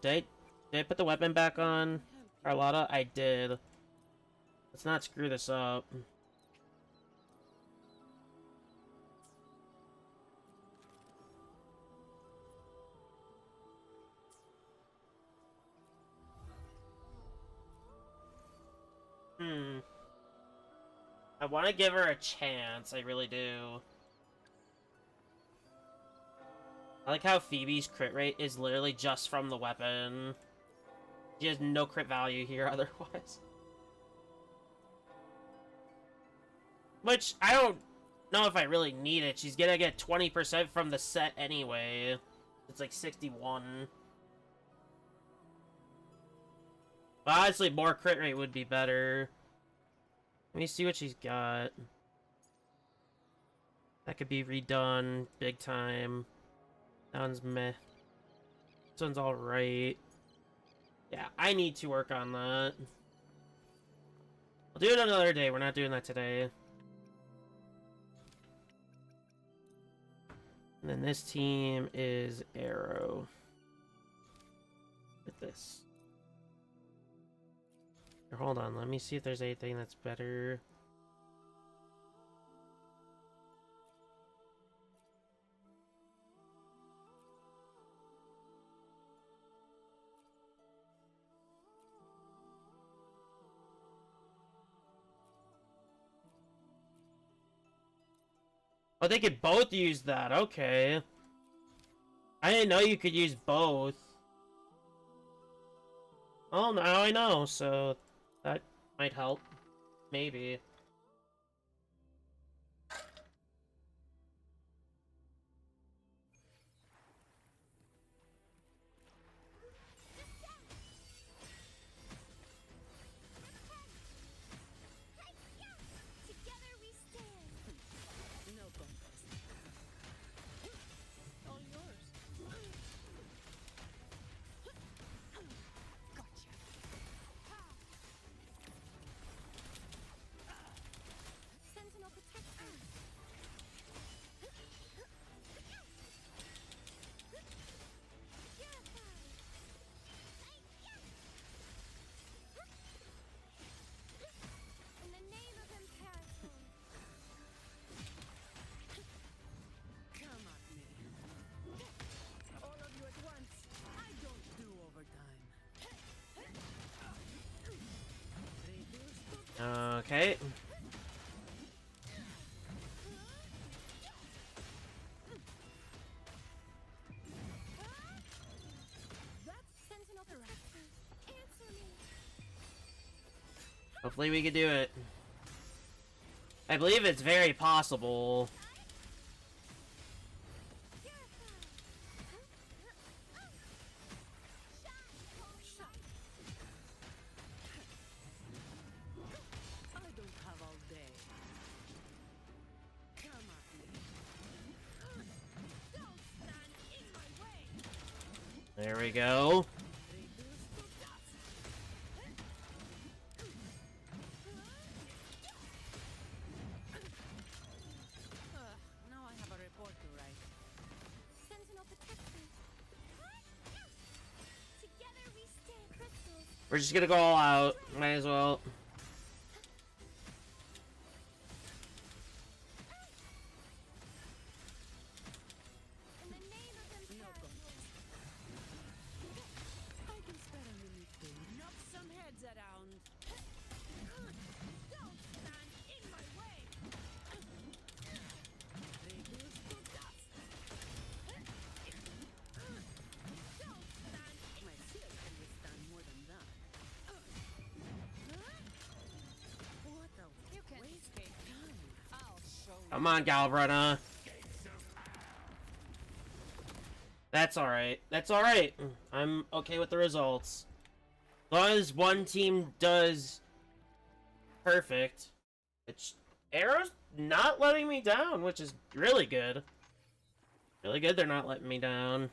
Did I put the weapon back on Carlotta? I did. Let's not screw this up. I want to give her a chance. I really do. I like how Phoebe's crit rate is literally just from the weapon. She has no crit value here otherwise. Which, I don't know if I really need it. She's gonna get 20% from the set anyway. It's like 61. But honestly, more crit rate would be better. Let me see what she's got. That could be redone big time. That one's meh. This one's alright. Yeah, I need to work on that. I'll do it another day. We're not doing that today. And then this team is Arrow. With this. Here, hold on, let me see if there's anything that's better. Oh, they could both use that. Okay. I didn't know you could use both. Oh, now I know, so that might help. Maybe. Okay. Hopefully we can do it. I believe it's very possible. There we go. Now I have a report to write. Sentinel protected. Together we stand. Crystals. We're just gonna go all out. Might as well. In the name of Imperial. I can spare a minute to knock some heads around. Don't stand in my way. Reduce to dust. Don't stand in my shield can withstand more than that. What a waste of time. I'll show you. Come on, Galbrunna. That's alright. That's alright. I'm okay with the results. As long as one team does perfect. It's Arrow's not letting me down, which is really good. Really good they're not letting me down.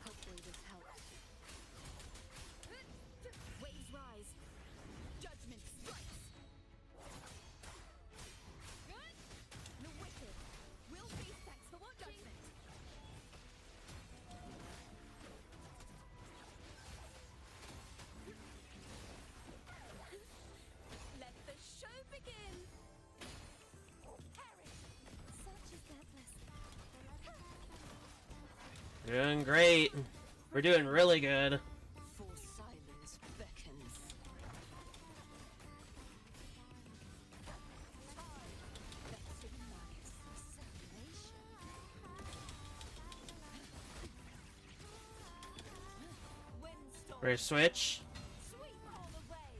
Hopefully this helps. Waves rise. Judgment strikes. The wicked will be sex for what judgment. Let the show begin. Perish. Such is their blessing. Doing great. We're doing really good. For silence beckons. We're switch. Sweep all the way.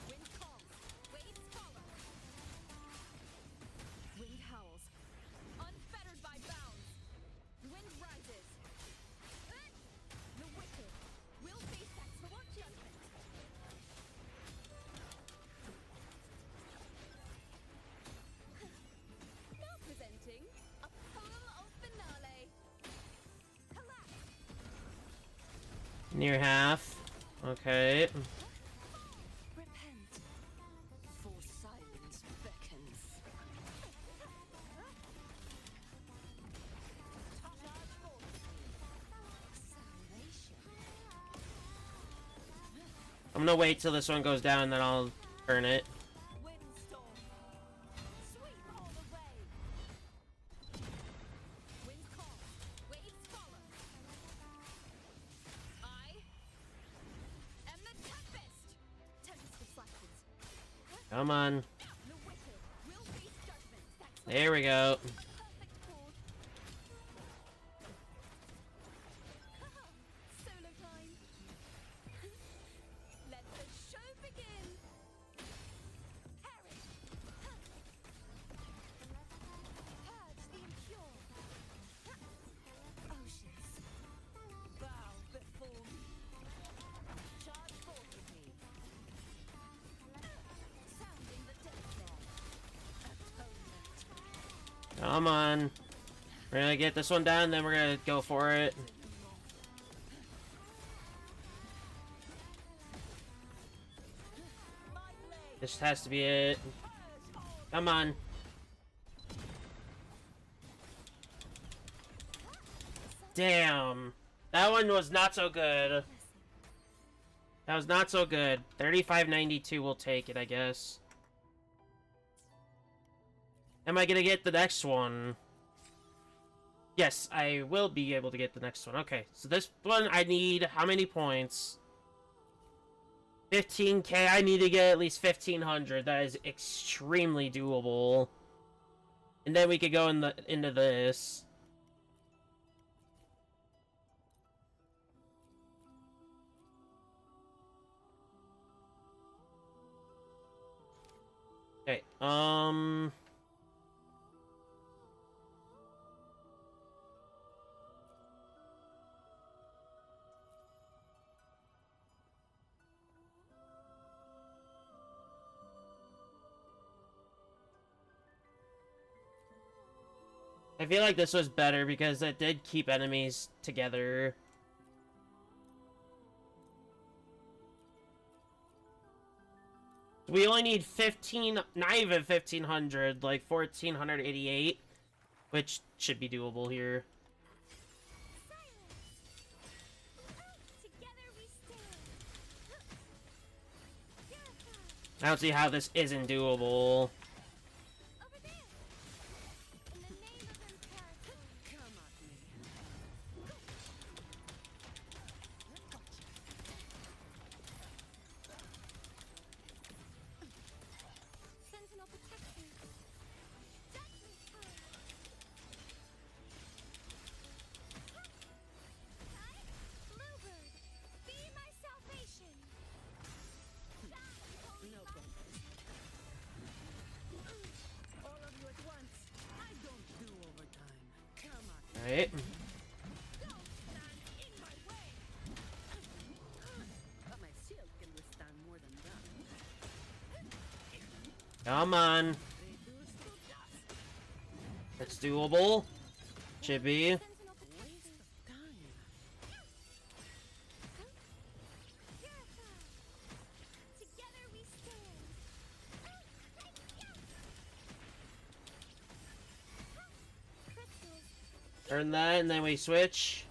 Wind calls, waves follow. Wind howls, unfettered by bounds. Wind rises. The wicked will be sex for what judgment? Now presenting a poem of finale. Collapse. Near half. Okay. Repent, for silence beckons. Salvation. I'm gonna wait till this one goes down, then I'll turn it. Windstorm. Sweep all the way. Wind calls, waves follow. I am the tempest. Tempest of flashes. Come on. The wicked will face judgment. That's There we go. perfect chord. Solo time. Let the show begin. Perish. Purge the impure. Oceans. Bow before me. Charge forth with me. Sounding the death knell. Atonement. Come on. We're gonna get this one down, then we're gonna go for it. My blade. This has to be it. Purge all. Come on. Damn. That one was not so good. That was not so good. 35.92 will take it, I guess. Am I gonna get the next one? Yes, I will be able to get the next one. Okay, so this one I need how many points? 15k, I need to get at least 1500. That is extremely doable. And then we could go into this. Okay, I feel like this was better because it did keep enemies together. We only need 15, not even 1500, like 1488, which should be doable here. I don't see how this isn't doable. Right. Come on. It's doable. Should be. Turn that, and then we switch.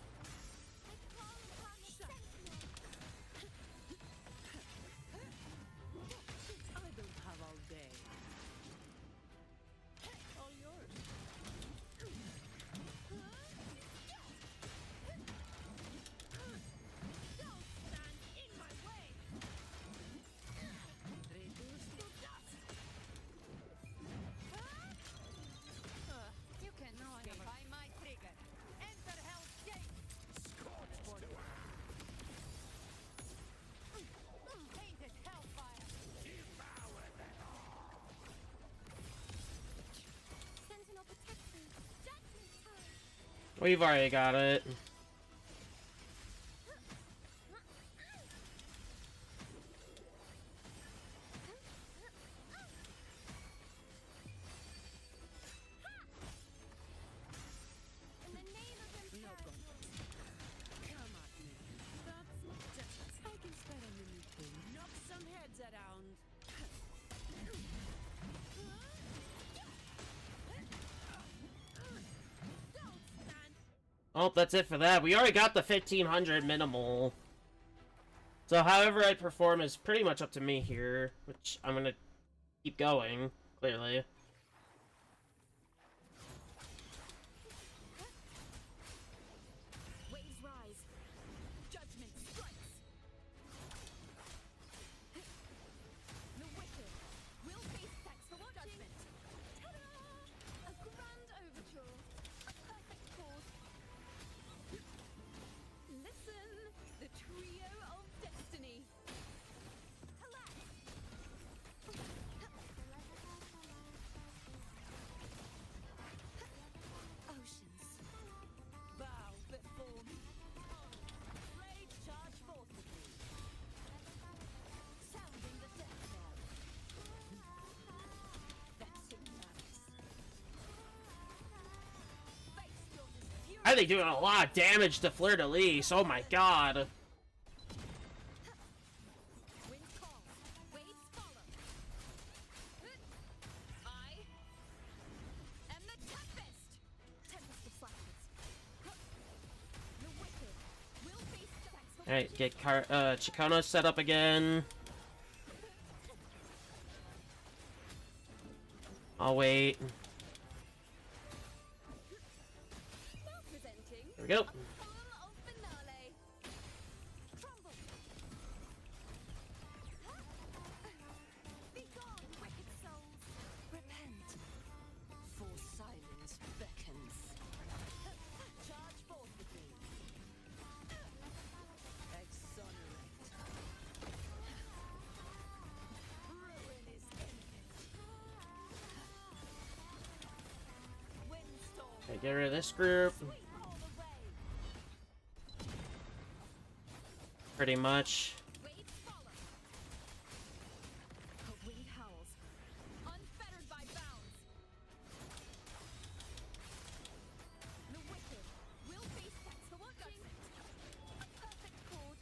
We've already got it. Oh, that's it for that. We already got the 1500 minimal. So however I perform is pretty much up to me here, which I'm gonna keep going, clearly. Waves rise. Judgment strikes. The wicked will face sex for judgment. Ta-da! A grand overture. A perfect chord. Listen, the trio of destiny. Oceans, bow before me. Blade charge forcibly. Sounding the death knell. Vexing malice. Face your fury. I think doing a lot of damage to Fleur de Lis. Oh my god. Wind calls, waves follow. I am the Tempest. Tempest of flashes. The wicked will face sex for Alright, get Chikona set up again. I'll wait. Now presenting There we go. full of finale. Crumble. Get rid of this group. Pretty much. Waves follow. A wind howls, unfettered by bounds. The wicked will face sex for watching. A perfect chord.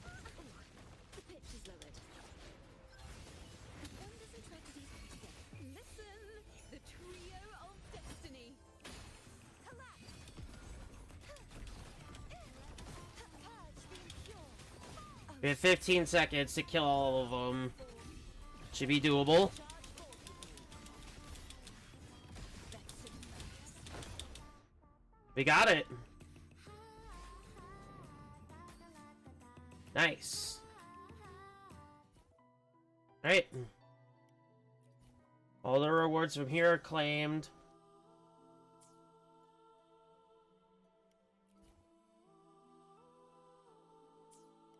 Ooh, the pitch is lowered. Wonders and tragedies come together. Listen, the trio of destiny. Collapse. Purge the impure. We have 15 seconds to kill all of them. Should be doable. We got it. Nice. Alright. All the rewards from here are claimed.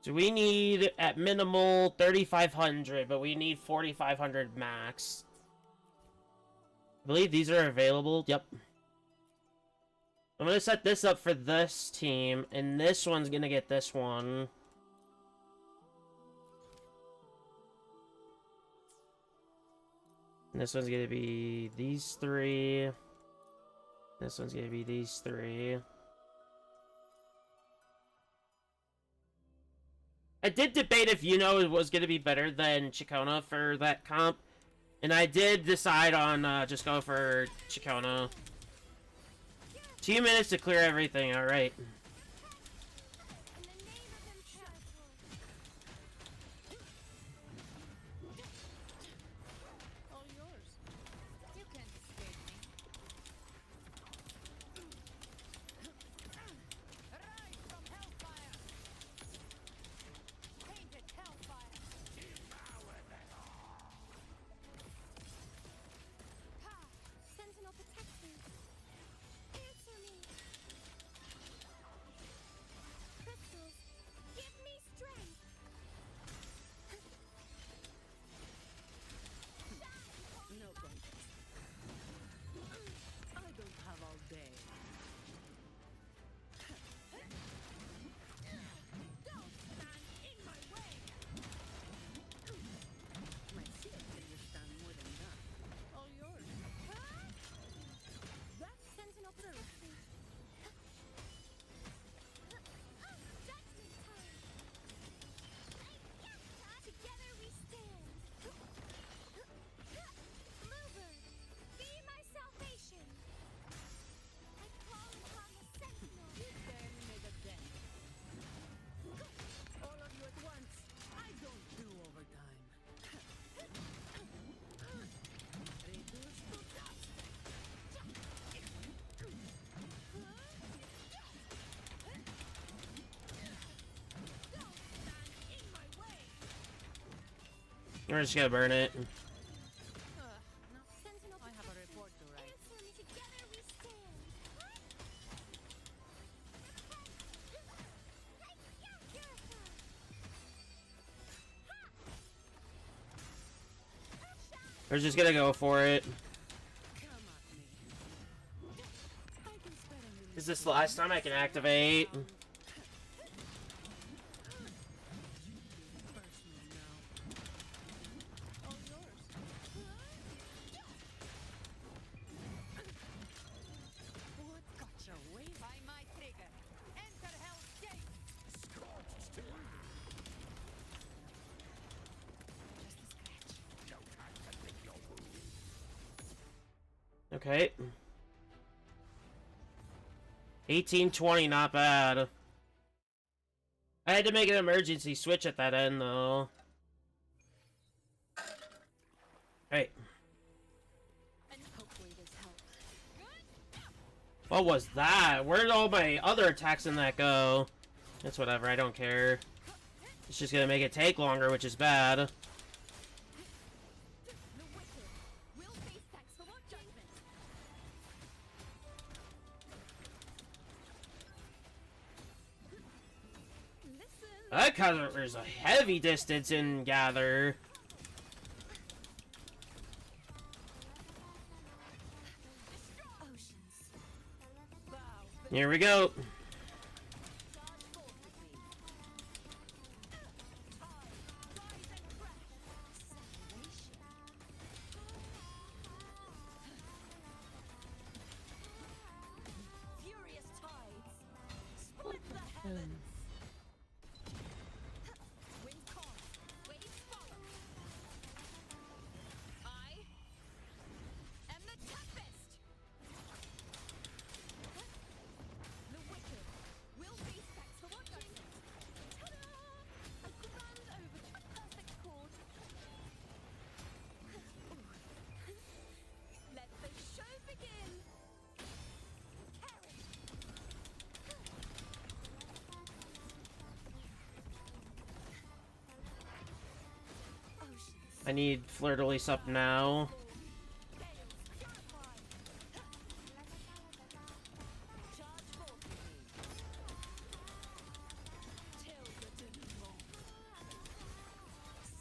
So we need, at minimal, 3,500, but we need 4,500 max. I believe these are available. Yep. I'm gonna set this up for this team, and this one's gonna get this one. And this one's gonna be these three. This one's gonna be these three. I did debate if Yuno was going to be better than Chikona for that comp. And I did decide on just go for Chikona. 2 minutes to clear everything, alright. All yours. You can't escape me. Rise from hellfire. Painted hellfire. Ha! Sentinel protect me. Answer me. Crystals, give me strength. No contest. I don't have all day. Don't stand in my way. My shield can withstand more than that. All yours. That sentinel protect me. Judgment time. Together we stand. Mover, be my salvation. I call upon the sentinel. You barely made a dent. All of you at once. I don't do overtime. Reduce to dust. Don't stand in my way. We're just gonna burn it. No. Sentinel I have a protect me. report to write. Answer me. Together we stand. We're just gonna go for it. Come at me. I can spare a minute. Is this the last time I can activate? Personal now. All yours. What got you away? By my trigger. Enter Hell's Gate. Okay. 1820, not bad. I had to make an emergency switch at that end, though. Hey, And hopefully this helps. what was that? Where did all my other attacks in that go? It's whatever, I don't care. It's just gonna make it take longer, which is bad. The wicked will face sex for what judgment. Listen. That covers a heavy distance in Gather. Destroy. Here we go. Furious tides. Split the heavens. Wind calm. Waves follow. I am the tempest. The wicked will be sex for watching. Ta-da! A grand over a perfect chord. Let the show begin. Carry. Oceans. I need Fleur-de-Lis up now. Gales purify. Charge forth with me. Till the denouement.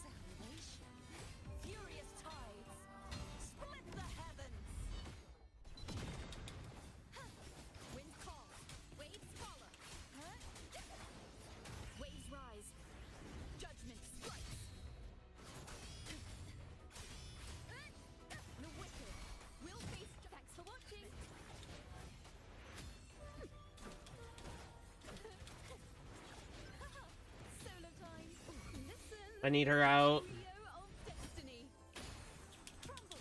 Salvation. Furious tides. Split the heavens. Wind calm. Waves follow. Waves rise. Judgment strikes. The wicked will face. Thanks for watching. Solo time. Listen. I need her out. Trio of destiny. Crumble.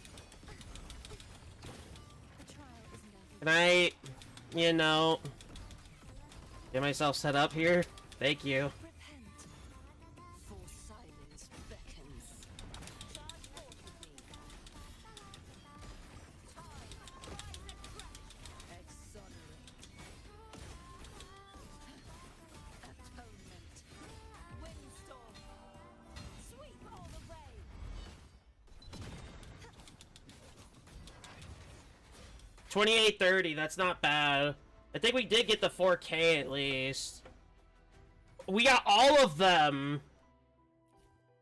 The trial isn't over. Can I, you know, get myself set up here? Thank you. Repent, for silence beckons. Charge forth with me. Tide, rise and crash. Exonerate. Atonement. Windstorm. Sweep all the way. 2830, that's not bad. I think we did get the 4K at least. We got all of them.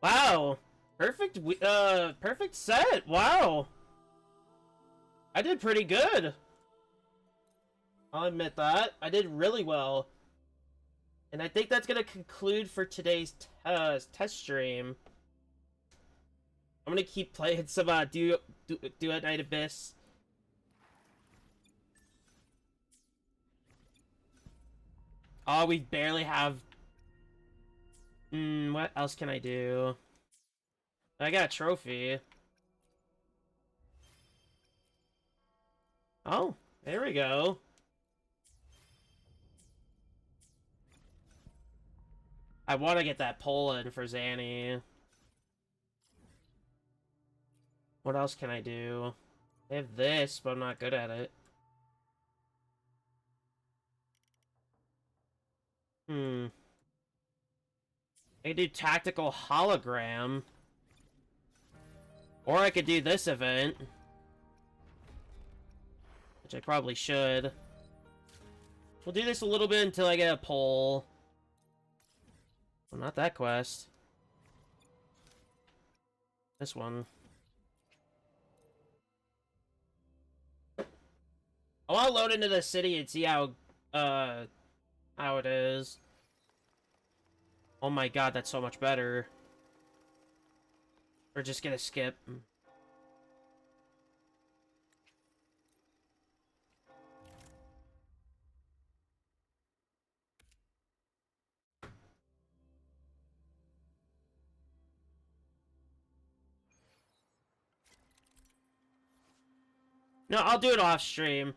Wow. Perfect, perfect set. Wow. I did pretty good. I'll admit that. I did really well. And I think that's going to conclude for today's test stream. I'm going to keep playing some Duet Night Abyss. Oh, we barely have... what else can I do? I got a trophy. Oh, there we go. I want to get that Poland for Zanny. What else can I do? I have this, but I'm not good at it. I could do tactical hologram. Or I could do this event. Which I probably should. We'll do this a little bit until I get a poll. Well, not that quest. This one. I want to load into the city and see how it is. Oh my god, that's so much better. We're just gonna skip. No, I'll do it off stream.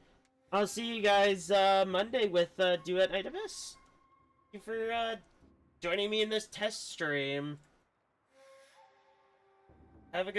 I'll see you guys Monday with Duet Night Abyss. Thank you for joining me in this test stream. Have a good